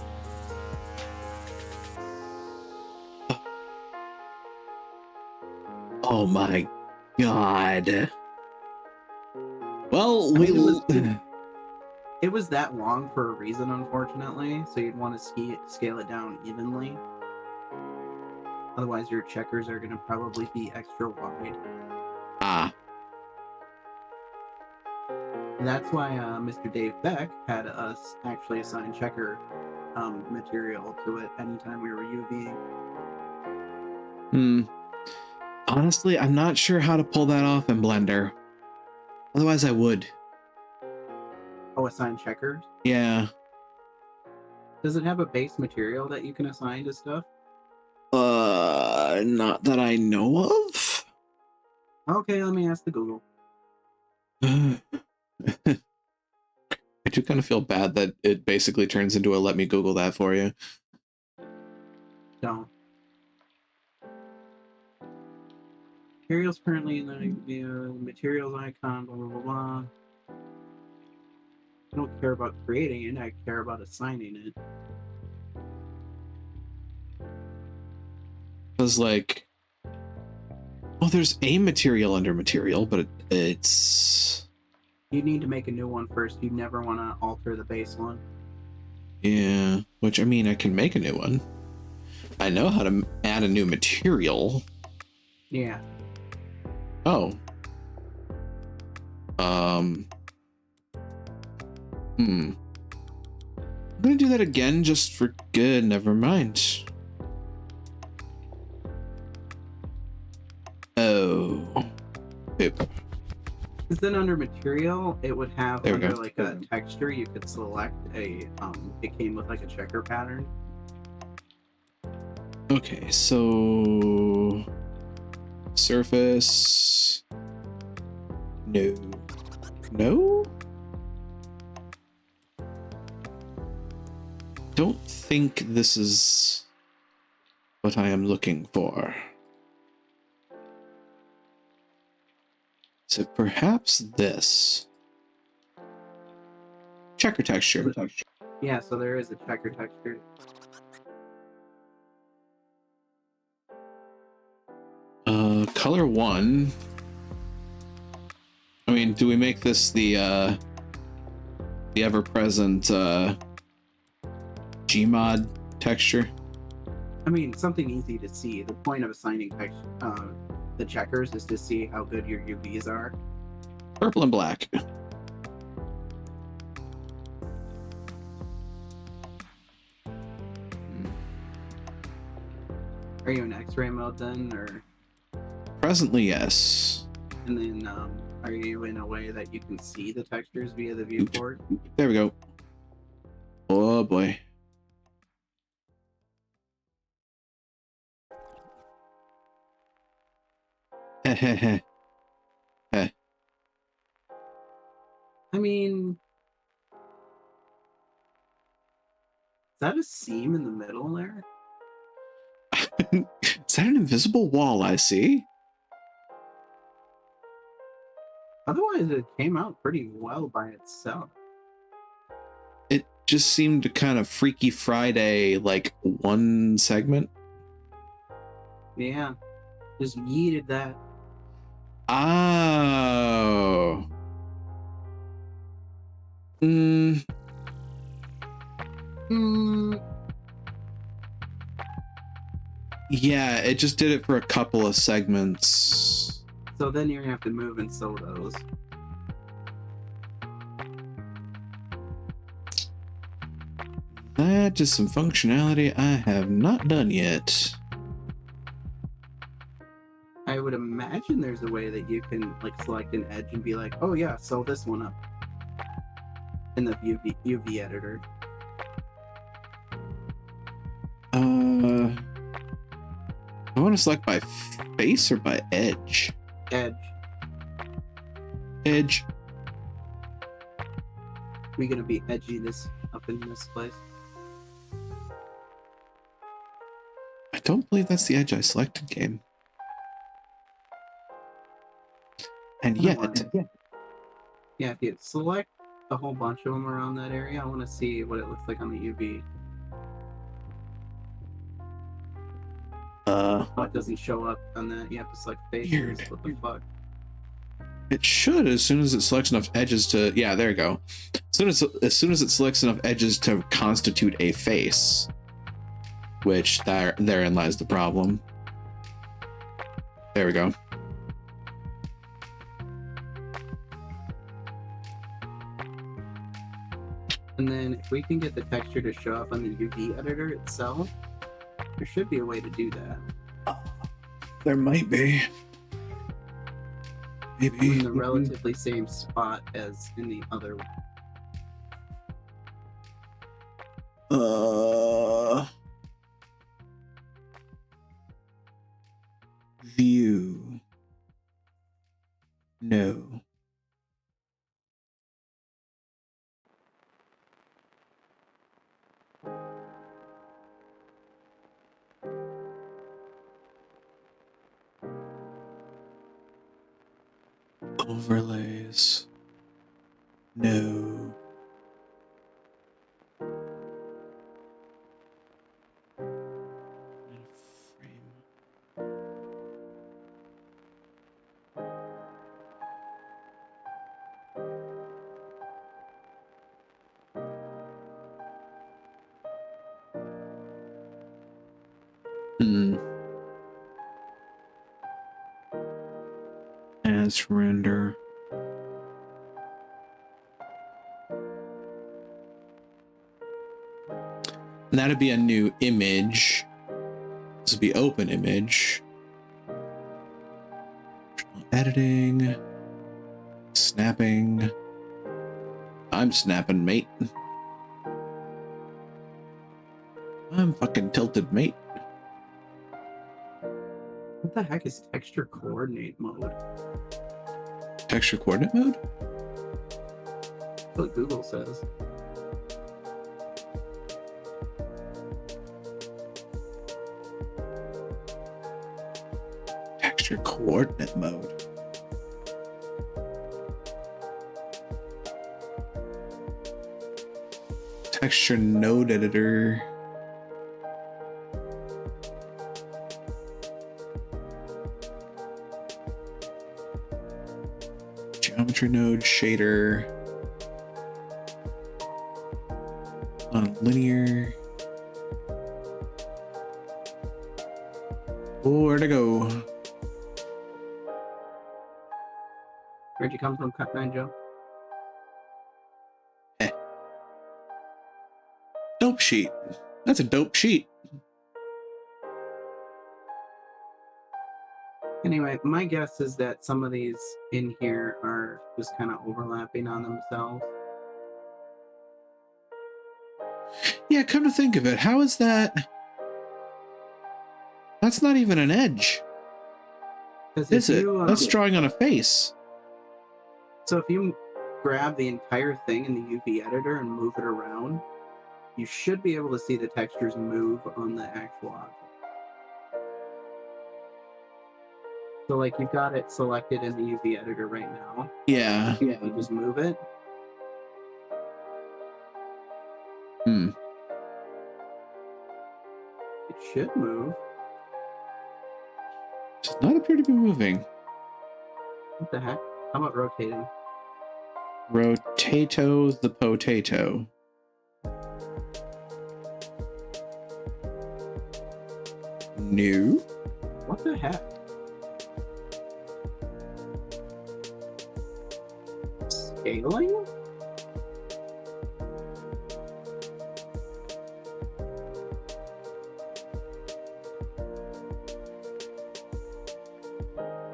Speaker 1: Oh my god. Well,
Speaker 2: it was that long for a reason, unfortunately, so you'd want to scale it down evenly. Otherwise, your checkers are going to probably be extra wide.
Speaker 1: Ah.
Speaker 2: And that's why Mr. Dave Beck had us actually assign checker material to it anytime we were UVing.
Speaker 1: Honestly, I'm not sure how to pull that off in Blender. Otherwise, I would.
Speaker 2: Oh, assign checkers?
Speaker 1: Yeah.
Speaker 2: Does it have a base material that you can assign to stuff?
Speaker 1: Not that I know of.
Speaker 2: Okay, let me ask the Google.
Speaker 1: I do kind of feel bad that it basically turns into a let me Google that for you.
Speaker 2: Don't. materials currently in the materials icon, blah, blah, blah, blah. I don't care about creating it, I care about assigning it.
Speaker 1: Because, like, well, there's a material under material, but it's...
Speaker 2: You need to make a new one first. You never want to alter the base one.
Speaker 1: Yeah, which, I mean, I can make a new one. I know how to add a new material.
Speaker 2: Yeah.
Speaker 1: Oh. I'm gonna do that again just for good. Never mind. Oh. Oop.
Speaker 2: Because then under material, it would have
Speaker 1: There we
Speaker 2: under
Speaker 1: go.
Speaker 2: like a texture, you could select a, it came with like a checker pattern.
Speaker 1: Okay, so surface. No. No? Don't think this is what I am looking for. So perhaps this. Checker texture.
Speaker 2: Yeah, so there is a checker texture.
Speaker 1: Color 1. I mean, do we make this the ever-present Gmod texture?
Speaker 2: I mean, something easy to see. The point of assigning the checkers is to see how good your UVs are.
Speaker 1: Purple and black.
Speaker 2: Are you in X-ray mode then, or?
Speaker 1: Presently, yes.
Speaker 2: And then, are you in a way that you can see the textures via the viewport?
Speaker 1: There we go. Oh boy. Heh.
Speaker 2: I mean, is that a seam in the middle there?
Speaker 1: Is that an invisible wall I see?
Speaker 2: Otherwise, it came out pretty well by itself.
Speaker 1: It just seemed kind of Freaky Friday, like one segment.
Speaker 2: Yeah, just yeeted that.
Speaker 1: Oh. Yeah, it just did it for a couple of segments.
Speaker 2: So then you're gonna have to move and sew those.
Speaker 1: That is some functionality I have not done yet.
Speaker 2: I would imagine there's a way that you can like select an edge and be like, oh yeah, sew this one up in the UV editor.
Speaker 1: I want to select by face or by edge?
Speaker 2: Edge.
Speaker 1: Edge.
Speaker 2: We gonna be edgy this up in this place.
Speaker 1: I don't believe that's the edge I selected, game. And yet,
Speaker 2: yeah, if you select a whole bunch of them around that area, I want to see what it looks like on the UV. What doesn't show up on that? You have to select faces.
Speaker 1: Weird.
Speaker 2: What the fuck?
Speaker 1: It should, as soon as it selects enough edges to, yeah, there you go. As soon as it selects enough edges to constitute a face, which therein lies the problem. There we go.
Speaker 2: And then if we can get the texture to show up on the UV editor itself, there should be a way to do that.
Speaker 1: There might be. Maybe.
Speaker 2: In the relatively same spot as in the other one.
Speaker 1: View. No. Overlays. No. Hmm. As render. And that'd be a new image. This would be open image. Editing. Snapping. I'm snapping, mate. I'm fucking tilted, mate.
Speaker 2: What the heck is texture coordinate mode?
Speaker 1: Texture coordinate mode?
Speaker 2: That's what Google says.
Speaker 1: Texture coordinate mode. Texture node editor. Geometry node shader. On linear. Where'd it go?
Speaker 2: Where'd you come from, Cut 9 Joe?
Speaker 1: Dope sheet. That's a dope sheet.
Speaker 2: Anyway, my guess is that some of these in here are just kind of overlapping on themselves.
Speaker 1: Yeah, come to think of it, how is that? That's not even an edge. Is it? That's drawing on a face.
Speaker 2: So if you grab the entire thing in the UV editor and move it around, you should be able to see the textures move on the actual object. So like you've got it selected in the UV editor right now.
Speaker 1: Yeah.
Speaker 2: Yeah. You just move it.
Speaker 1: Hmm.
Speaker 2: It should move.
Speaker 1: Does not appear to be moving.
Speaker 2: What the heck? How about rotating?
Speaker 1: Rotato the potato. No.
Speaker 2: What the heck? Scaling?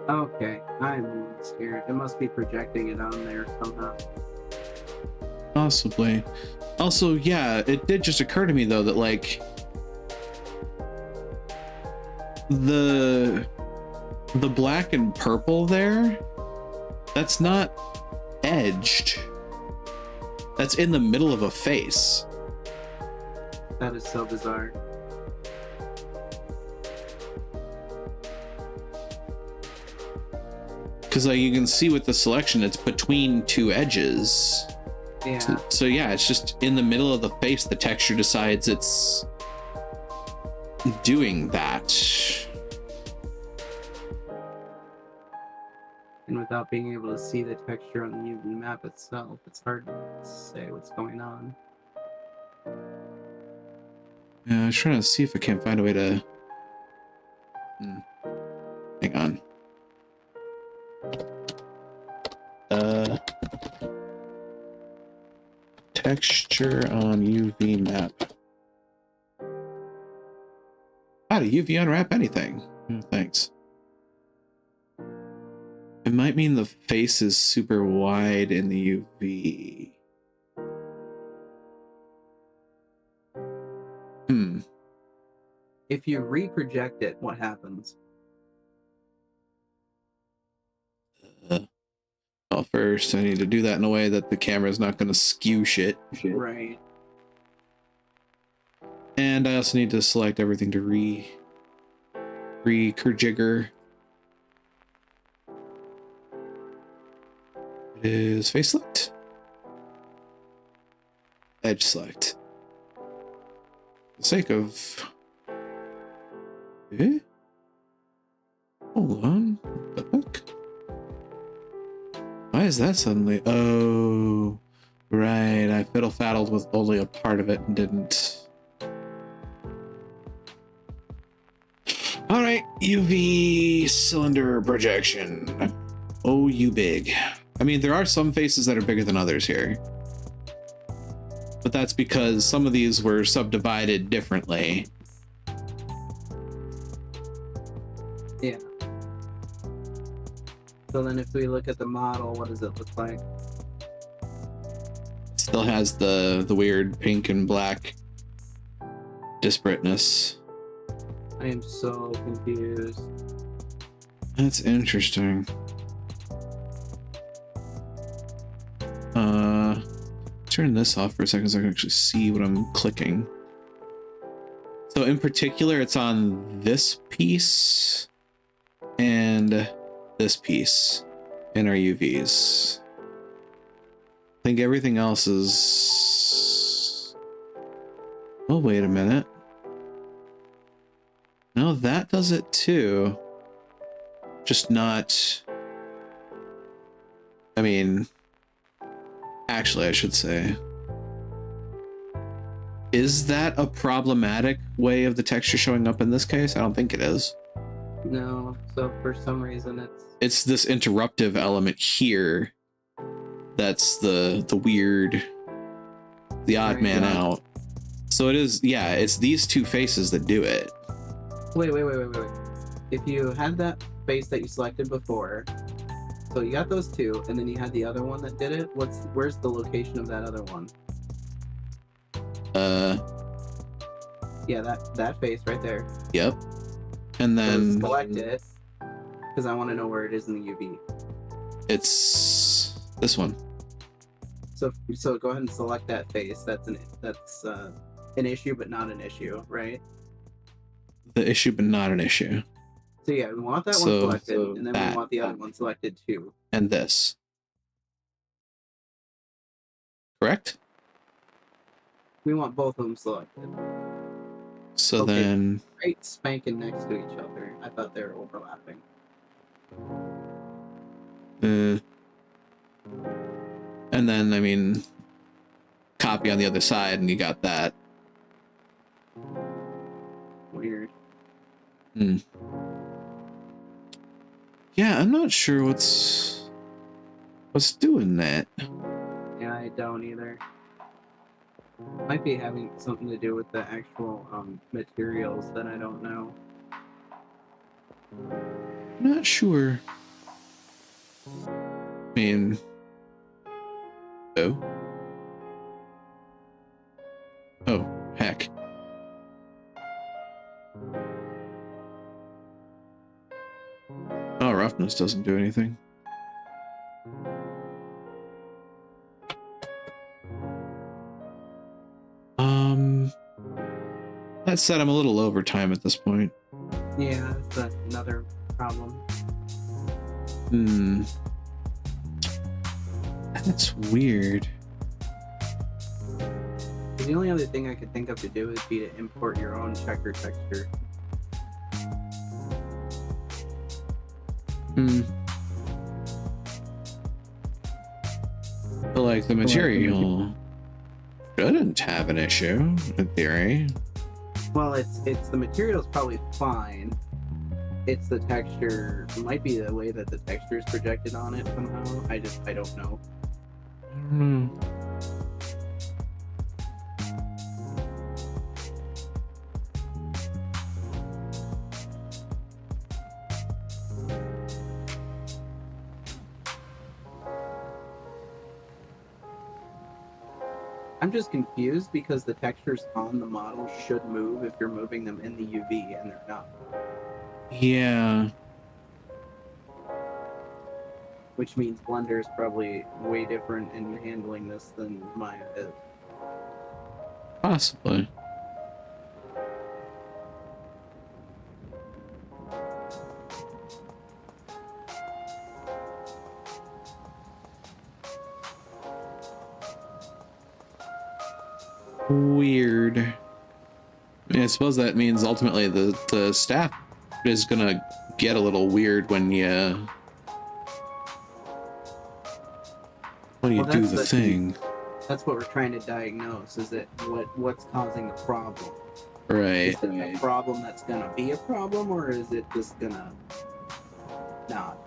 Speaker 2: Okay, I'm scared. It must be projecting it on there somehow.
Speaker 1: Possibly. Also, yeah, it did just occur to me though that like the black and purple there, that's not edged. That's in the middle of a face.
Speaker 2: That is so bizarre.
Speaker 1: Because like you can see with the selection, it's between two edges.
Speaker 2: Yeah.
Speaker 1: So yeah, it's just in the middle of the face. The texture decides it's doing that.
Speaker 2: And without being able to see the texture on the UV map itself, it's hard to say what's going on.
Speaker 1: Yeah, I was trying to see if I can't find a way to. Hang on. Texture on UV map. How do UV unwrap anything? Oh, thanks. It might mean the face is super wide in the UV.
Speaker 2: If you reproject it, what happens?
Speaker 1: Well, first I need to do that in a way that the camera is not going to skew shit.
Speaker 2: Right.
Speaker 1: And I also need to select everything to re-kerjigger. It is face select. Edge select. For the sake of... Eh? Hold on. What the heck? Why is that suddenly? Oh, right. I fiddle faddled with only a part of it and didn't. All right, UV cylinder projection. Oh, you big. I mean, there are some faces that are bigger than others here, but that's because some of these were subdivided differently.
Speaker 2: Yeah. So then if we look at the model, what does it look like?
Speaker 1: It still has the weird pink and black disparateness.
Speaker 2: I am so confused.
Speaker 1: That's interesting. Turn this off for a second so I can actually see what I'm clicking. So in particular, it's on this piece and this piece in our UVs. I think everything else is... Oh, wait a minute. No, that does it too. Just not... I mean... Actually, I should say... Is that a problematic way of the texture showing up in this case? I don't think it is.
Speaker 2: No, so for some reason
Speaker 1: It's this interruptive element here that's the weird, the odd man out. So it is, yeah, it's these two faces that do it.
Speaker 2: Wait. If you had that face that you selected before, so you got those two, and then you had the other one that did it, where's the location of that other one? Yeah, that face right there.
Speaker 1: Yep. And then
Speaker 2: so select it, because I want to know where it is in the UV.
Speaker 1: It's this one.
Speaker 2: So go ahead and select that face. That's an issue, but not an issue, right?
Speaker 1: The issue, but not an issue.
Speaker 2: So yeah, we want that one selected, and then we want the other one selected too.
Speaker 1: And this. Correct?
Speaker 2: We want both of them selected.
Speaker 1: So okay. Then...
Speaker 2: Right spanking next to each other. I thought they were overlapping.
Speaker 1: And then, I mean, copy on the other side, and you got that.
Speaker 2: Weird.
Speaker 1: Yeah, I'm not sure what's doing that.
Speaker 2: Yeah, I don't either. Might be having something to do with the actual materials that I don't know.
Speaker 1: I'm not sure. I mean... Oh, heck. Oh, roughness doesn't do anything. That said, I'm a little over time at this point.
Speaker 2: Yeah, that's another problem.
Speaker 1: That's weird.
Speaker 2: The only other thing I could think of to do would be to import your own checker texture.
Speaker 1: But like the material shouldn't have an issue in theory.
Speaker 2: Well, it's the material's probably fine. It's the texture. It might be the way that the texture is projected on it somehow. I don't know. I'm just confused because the textures on the model should move if you're moving them in the UV, and they're not.
Speaker 1: Yeah.
Speaker 2: Which means Blender is probably way different in handling this than Maya is.
Speaker 1: Possibly. Weird. I mean, I suppose that means ultimately the staff is gonna get a little weird when you
Speaker 2: Well,
Speaker 1: do the thing.
Speaker 2: That's what we're trying to diagnose. Is it what's causing the problem?
Speaker 1: Right.
Speaker 2: Is it a problem that's gonna be a problem, or is it just gonna not?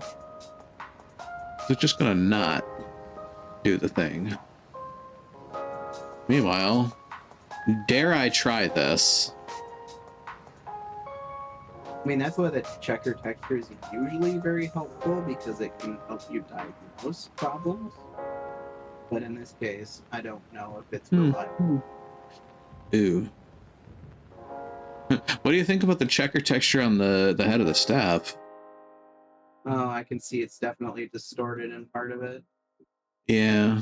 Speaker 1: They're just gonna not do the thing. Meanwhile, dare I try this?
Speaker 2: I mean, that's why the checker texture is usually very helpful, because it can help you diagnose problems. But in this case, I don't know if it's reliable.
Speaker 1: Ooh. What do you think about the checker texture on the head of the staff?
Speaker 2: Oh, I can see it's definitely distorted in part of it.
Speaker 1: Yeah.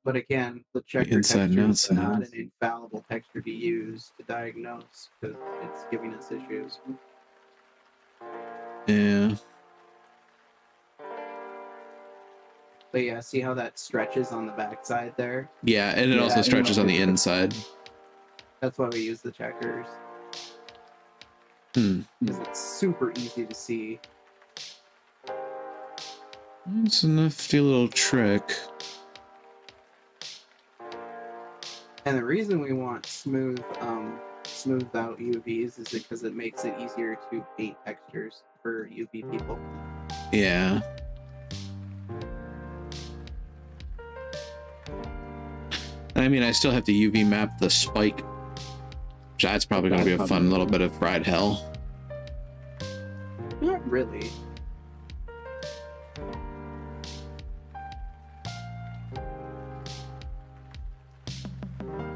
Speaker 2: But again, the checker
Speaker 1: Inside and
Speaker 2: texture is not
Speaker 1: outside.
Speaker 2: an infallible texture to use to diagnose, because it's giving us issues.
Speaker 1: Yeah.
Speaker 2: But yeah, see how that stretches on the backside there?
Speaker 1: Yeah, and it also stretches on the inside.
Speaker 2: That's why we use the checkers. Because it's super easy to see.
Speaker 1: It's a nifty little trick.
Speaker 2: And the reason we want smoothed out UVs is because it makes it easier to paint textures for UV people.
Speaker 1: Yeah. I mean, I still have to UV map the spike. That's probably going to be a fun little bit of ride hell.
Speaker 2: Not really.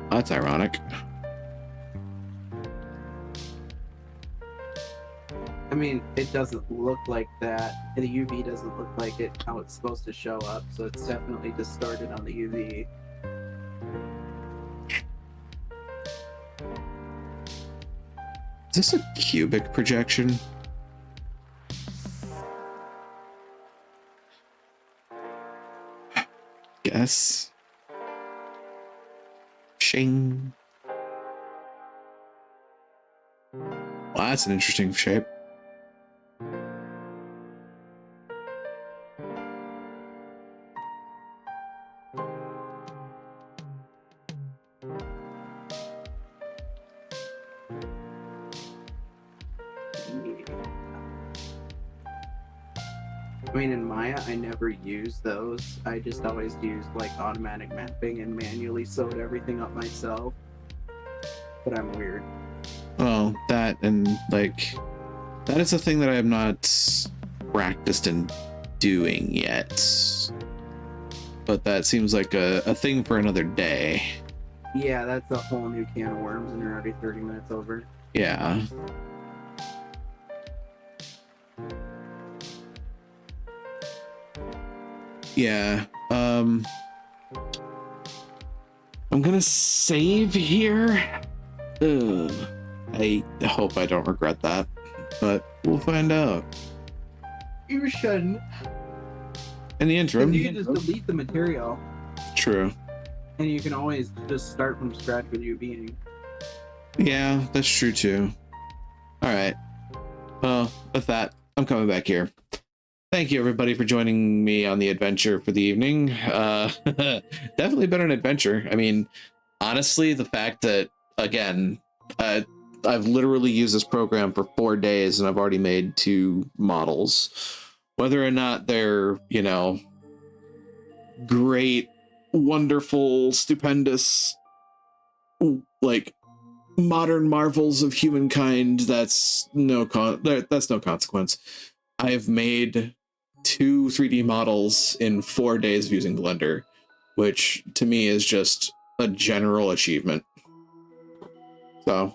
Speaker 1: That's ironic.
Speaker 2: I mean, it doesn't look like that. The UV doesn't look like it how it's supposed to show up, so it's definitely distorted on the UV.
Speaker 1: Is this a cubic projection? Guess. Shing. Well, that's an interesting shape.
Speaker 2: I mean, in Maya, I never use those. I just always used like automatic mapping and manually sewed everything up myself. But I'm weird.
Speaker 1: Well, that and like, that is a thing that I have not practiced in doing yet. But that seems like a thing for another day.
Speaker 2: Yeah, that's a whole new can of worms, and you're already 30 minutes over.
Speaker 1: Yeah. Yeah. I'm gonna save here. Ugh. I hope I don't regret that, but we'll find out.
Speaker 2: You shouldn't.
Speaker 1: In the interim,
Speaker 2: You can just delete the material.
Speaker 1: True.
Speaker 2: And you can always just start from scratch with UVing.
Speaker 1: Yeah, that's true too. All right. Well, with that, I'm coming back here. Thank you, everybody, for joining me on the adventure for the evening. Definitely been an adventure. I mean, honestly, the fact that, again, I've literally used this program for 4 days and I've already made 2 models. Whether or not they're, you know, great, wonderful, stupendous, like, modern marvels of humankind, that's no consequence. I've made 2 3D models in 4 days of using Blender, which to me is just a general achievement. So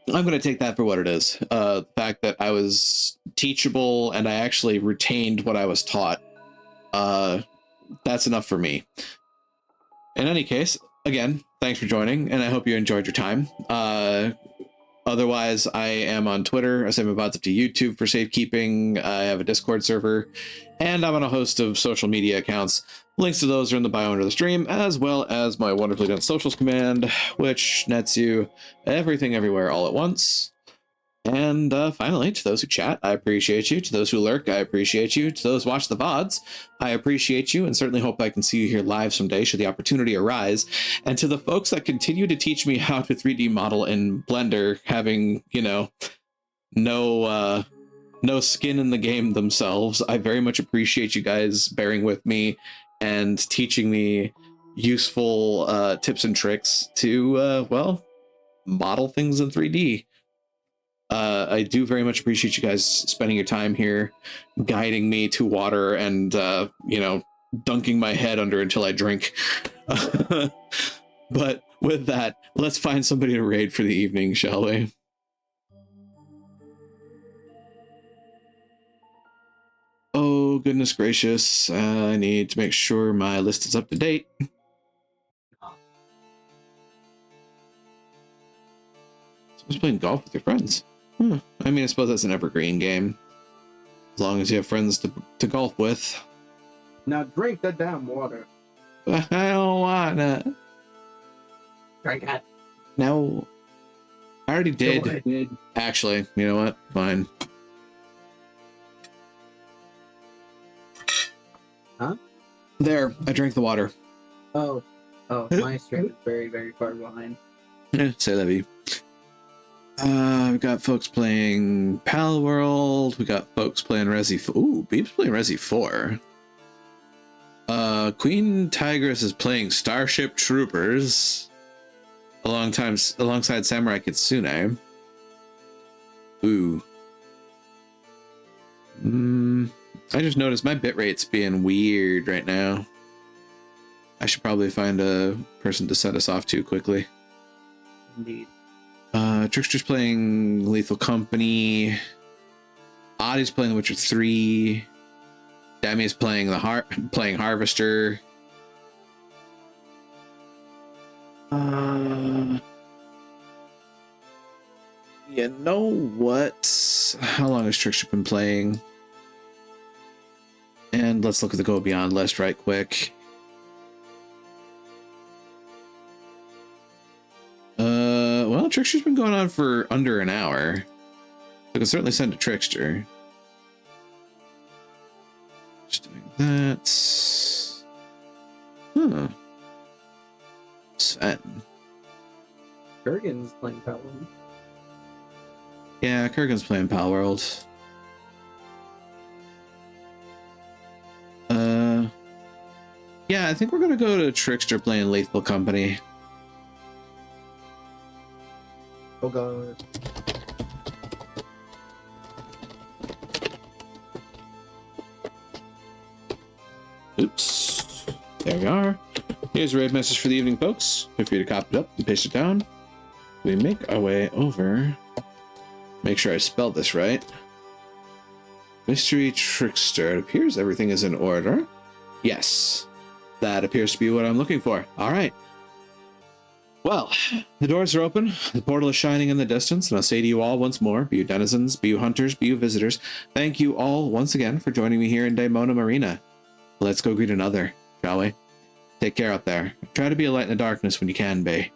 Speaker 1: I'm going to take that for what it is. The fact that I was teachable and I actually retained what I was taught. That's enough for me. In any case, again, thanks for joining, and I hope you enjoyed your time. Otherwise, I am on Twitter. I send my VODs up to YouTube for safekeeping. I have a Discord server, and I'm on a host of social media accounts. Links to those are in the bio under the stream, as well as my wonderfully done socials command, which nets you everything everywhere all at once. And finally, to those who chat, I appreciate you. To those who lurk, I appreciate you. To those who watch the VODs, I appreciate you and certainly hope I can see you here live someday should the opportunity arise. And to the folks that continue to teach me how to 3D model in Blender, having, you know, no skin in the game themselves, I very much appreciate you guys bearing with me and teaching me useful tips and tricks to, well, model things in 3D. I do very much appreciate you guys spending your time here, guiding me to water and, you know, dunking my head under until I drink. But with that, let's find somebody to raid for the evening, shall we? Oh, goodness gracious. I need to make sure my list is up to date. Someone's playing golf with your friends. I mean, I suppose that's an evergreen game. As long as you have friends to golf with.
Speaker 2: Now drink the damn water.
Speaker 1: I don't wanna.
Speaker 2: Drink it.
Speaker 1: No. I already did.
Speaker 2: I did.
Speaker 1: Actually, you know what? Fine.
Speaker 2: Huh?
Speaker 1: There, I drank the water.
Speaker 2: Oh, my stream is very, very far behind.
Speaker 1: Say that, V. We've got folks playing Pal World. We got folks playing Resi 4. Ooh, Beep's playing Resi 4. Queen Tigress is playing Starship Troopers alongside Samurai Kitsune. Ooh. I just noticed my bitrate's being weird right now. I should probably find a person to set us off to quickly.
Speaker 2: Indeed.
Speaker 1: Trickster's playing Lethal Company. Adi's playing The Witcher 3. Demi's playing playing Harvester. You know what? How long has Trickster been playing? And let's look at the Go Beyond list right quick. Well, Trickster's been going on for under an hour. I can certainly send a Trickster. Just doing that. Huh. Sven.
Speaker 2: Kurgan's playing Paladin.
Speaker 1: Yeah, Kurgan's playing Pal World. Yeah, I think we're gonna go to Trickster playing Lethal Company.
Speaker 2: Oh god.
Speaker 1: Oops. There we are. Here's a raid message for the evening, folks. Feel free to copy it up and paste it down. We make our way over. Make sure I spelled this right. Mystery Trickster. It appears everything is in order. Yes. That appears to be what I'm looking for. All right. Well, the doors are open. The portal is shining in the distance. And I'll say to you all once more, be you denizens, be you hunters, be you visitors, thank you all once again for joining me here in Daemona Marina. Let's go greet another, shall we? Take care out there. Try to be a light in the darkness when you can be.